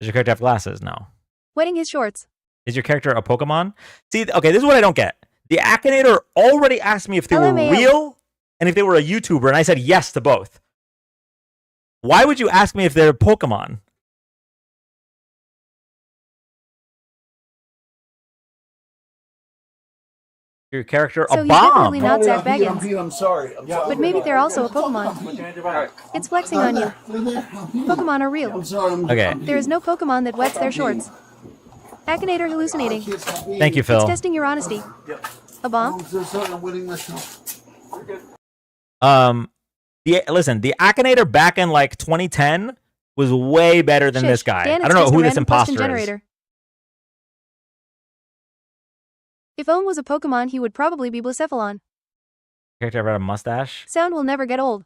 Does your character have glasses? No. Wetting his shorts. Is your character a Pokemon? See, okay, this is what I don't get. The Akinator already asked me if they were LMAO. real and if they were a YouTuber, and I said yes to both. Why would you ask me if they're Pokemon? Your character So a he's bomb. definitely not Zach I'm Baggins. I'm sorry. I'm sorry. But maybe they're also a Pokemon. It's flexing on you. Pokemon are real. I'm sorry. Okay. There is no Pokemon that wets their shorts. Akinator hallucinating. Thank you, Phil. It's testing your honesty. A bomb? I'm so sorry. I'm winning myself. Listen, the Akinator back in like 2010 was way better than this guy. Dan, I it's don't know just a who this random question imposter is. generator. If Ohm was a Pokemon, he would probably be Blacephalon. Character ever had a mustache? Sound will never get old.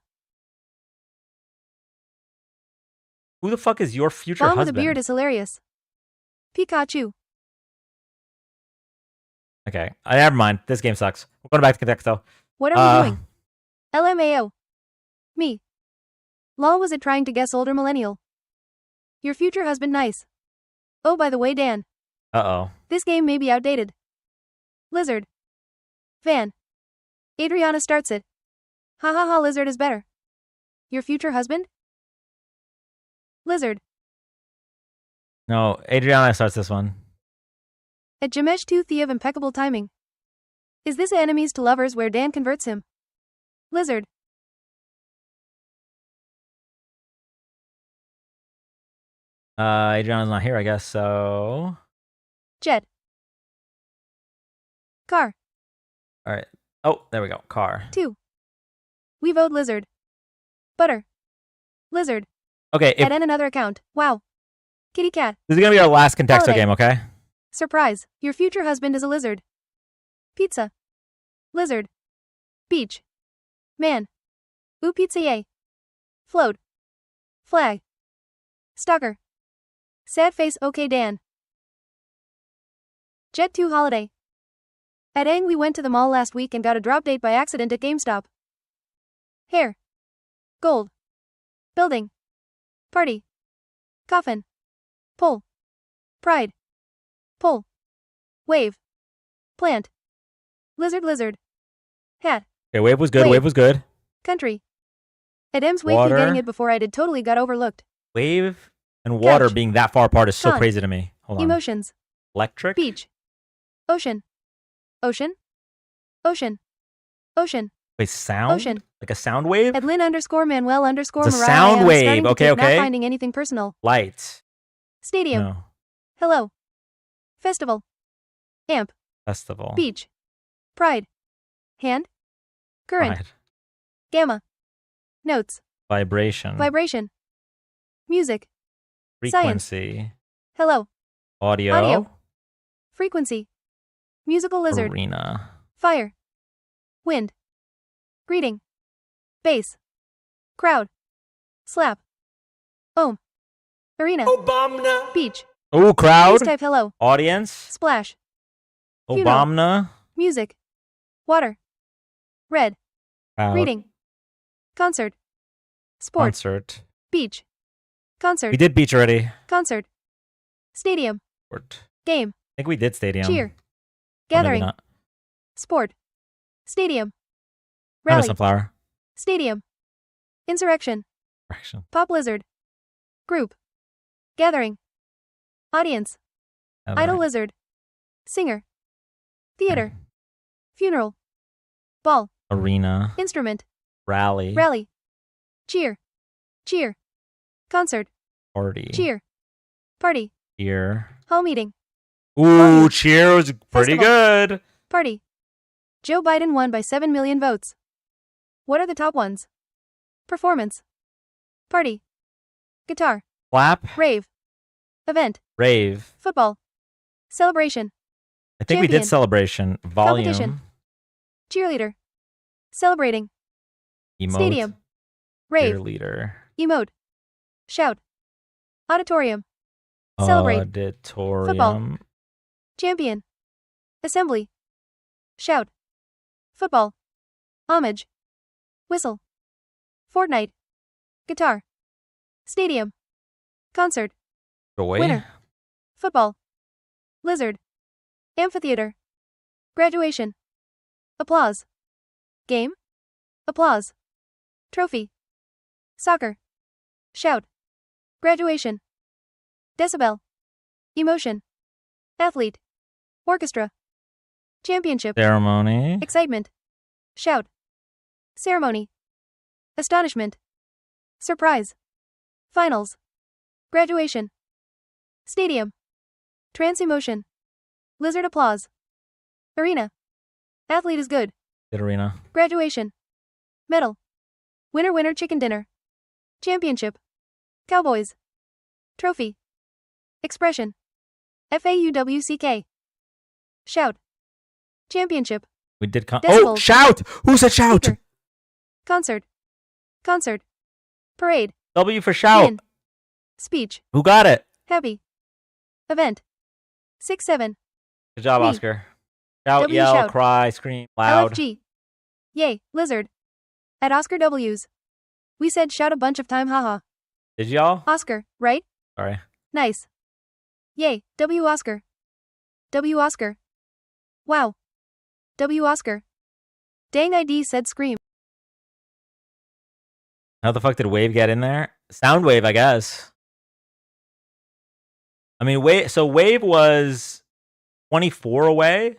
Who the fuck is your future Bomb with a husband? beard is hilarious. Pikachu. Okay, never mind. This game sucks. We're going back to Contexto. What are we doing? LMAO. Me. Lol, was it trying to guess older millennial? Your future husband nice. Oh, by the way, Dan. Uh-oh. This game may be outdated. Lizard. Van. Adriana starts it. Ha ha ha, Lizard is better. Your future husband? Lizard. No, Adriana starts this one. At Jamesh 2 Thea of impeccable timing. Is this enemies to lovers where Dan converts him? Lizard. Adriana's not here, I guess, so... Jet. Car. All right. Oh, there we go. Car. 2. We vote Lizard. Butter. Lizard. Okay, if Add in another account. Wow. Kitty cat. this is going to be our last Contexto Holiday. game, okay? Surprise. Your future husband is a lizard. Pizza. Lizard. Beach. Man. Ooh pizza yay. Float. Flag. Stalker. Sad face okay Dan. Jet 2 holiday. At Aang we went to the mall last week and got a drop date by accident at GameStop. Hair. Gold. Building. Party. Coffin. Pull. Pride. Pull. Wave. Plant. Lizard lizard. Hat. Okay, wave was good. Wave. Wave was good. Country. At M's wait Water. you getting it before I did totally got overlooked. Wave and water Couch. being that far apart is so Sun. crazy to me. Hold on. Emotions. Electric? Beach. Ocean. Ocean. Ocean. Ocean. Wait, sound? Ocean. Like a sound wave? At Lynn _ Manuel _ It's a Mariah. sound I am wave. starting to Okay, think, okay. Not finding anything personal. Light. Stadium. No. Hello. Festival. Amp. Festival. Beach. Pride. Hand. Current. Right. Gamma. Notes. Vibration. Vibration. Music. Science. Frequency. Hello. Audio. Audio. Frequency. Musical lizard. Arena. Fire. Wind. Greeting. Bass. Crowd. Slap. Ohm. Arena. Obama. Beach. Oh, crowd. Please type hello. Audience. Splash. Funeral. Obama. Music. Water. Red. Crowd. Reading. Concert. Sport. Concert. Beach. Concert. We did beach already. Concert. Stadium. Sport. Game. I think we did stadium. Cheer. Or maybe Gathering. not. Sport. Stadium. I know Rally. sunflower. Stadium. Insurrection. Correction. Pop lizard. Group. Gathering. Audience. Gathering. Idol lizard. Singer. Theater. Funeral. Ball. Arena. Instrument. Rally. Rally. Cheer. Cheer. Concert. Party. Cheer. Party. Cheer. Hall meeting. Ooh, cheer was pretty Festival. good. Party. Joe Biden won by 7 million votes. What are the top ones? Performance. Party. Guitar. Clap. Rave. Event. Rave. Football. Celebration. I think we did Champion. celebration. Volume. Competition. Cheerleader. Celebrating. Emote. Stadium. Rave. Cheerleader. Emote. Shout. Auditorium. Celebrate. Auditorium. Football. Champion. Assembly. Shout. Football. Homage. Whistle. Fortnite. Guitar. Stadium. Concert. Joy. Winner. Football. Lizard. Amphitheater. Graduation. Applause. Game. Applause. Trophy. Soccer. Shout. Graduation. Decibel. Emotion. Athlete. Orchestra. Championship. Ceremony. Excitement. Shout. Ceremony. Astonishment. Surprise. Finals. Graduation. Stadium. Trance emotion. Lizard applause. Arena. Athlete is good. Good arena. Graduation. Medal. Winner winner chicken dinner. Championship. Cowboys. Trophy. Expression. FAUWCK. Shout. Championship. We did oh, Decibels. shout! Who said shout? Speaker. Concert. Concert. Parade. W for shout. Win. Speech. Who got it? Happy. Event. 6-7. Good job, Me. Oscar. Shout, W yell, shout. cry, scream, loud. LFG. Yay, Lizard. At Oscar W's. We said shout a bunch of time, haha. Did y'all? Oscar, right? Sorry. Nice. Yay, W Oscar. W Oscar. Wow. W Oscar. Dang ID said scream. How the fuck did Wave get in there? Soundwave, I guess. I mean, Wave was 24 away.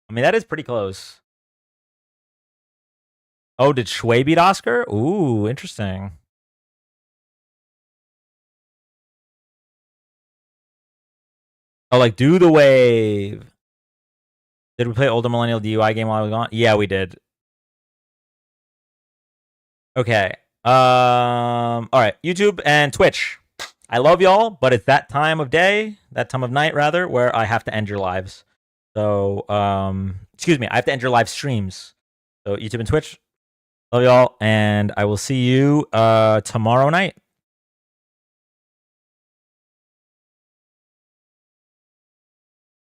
I mean, that is pretty close. Oh, did Shui beat Oscar? Ooh, interesting. Oh, like do the wave. Did we play older millennial DUI game while I was gone? Yeah, we did. Okay. All right. YouTube and Twitch. I love y'all, but it's that time of day, that time of night rather, where I have to end your lives. So, excuse me, I have to end your live streams. So YouTube and Twitch. Love y'all, and I will see you tomorrow night.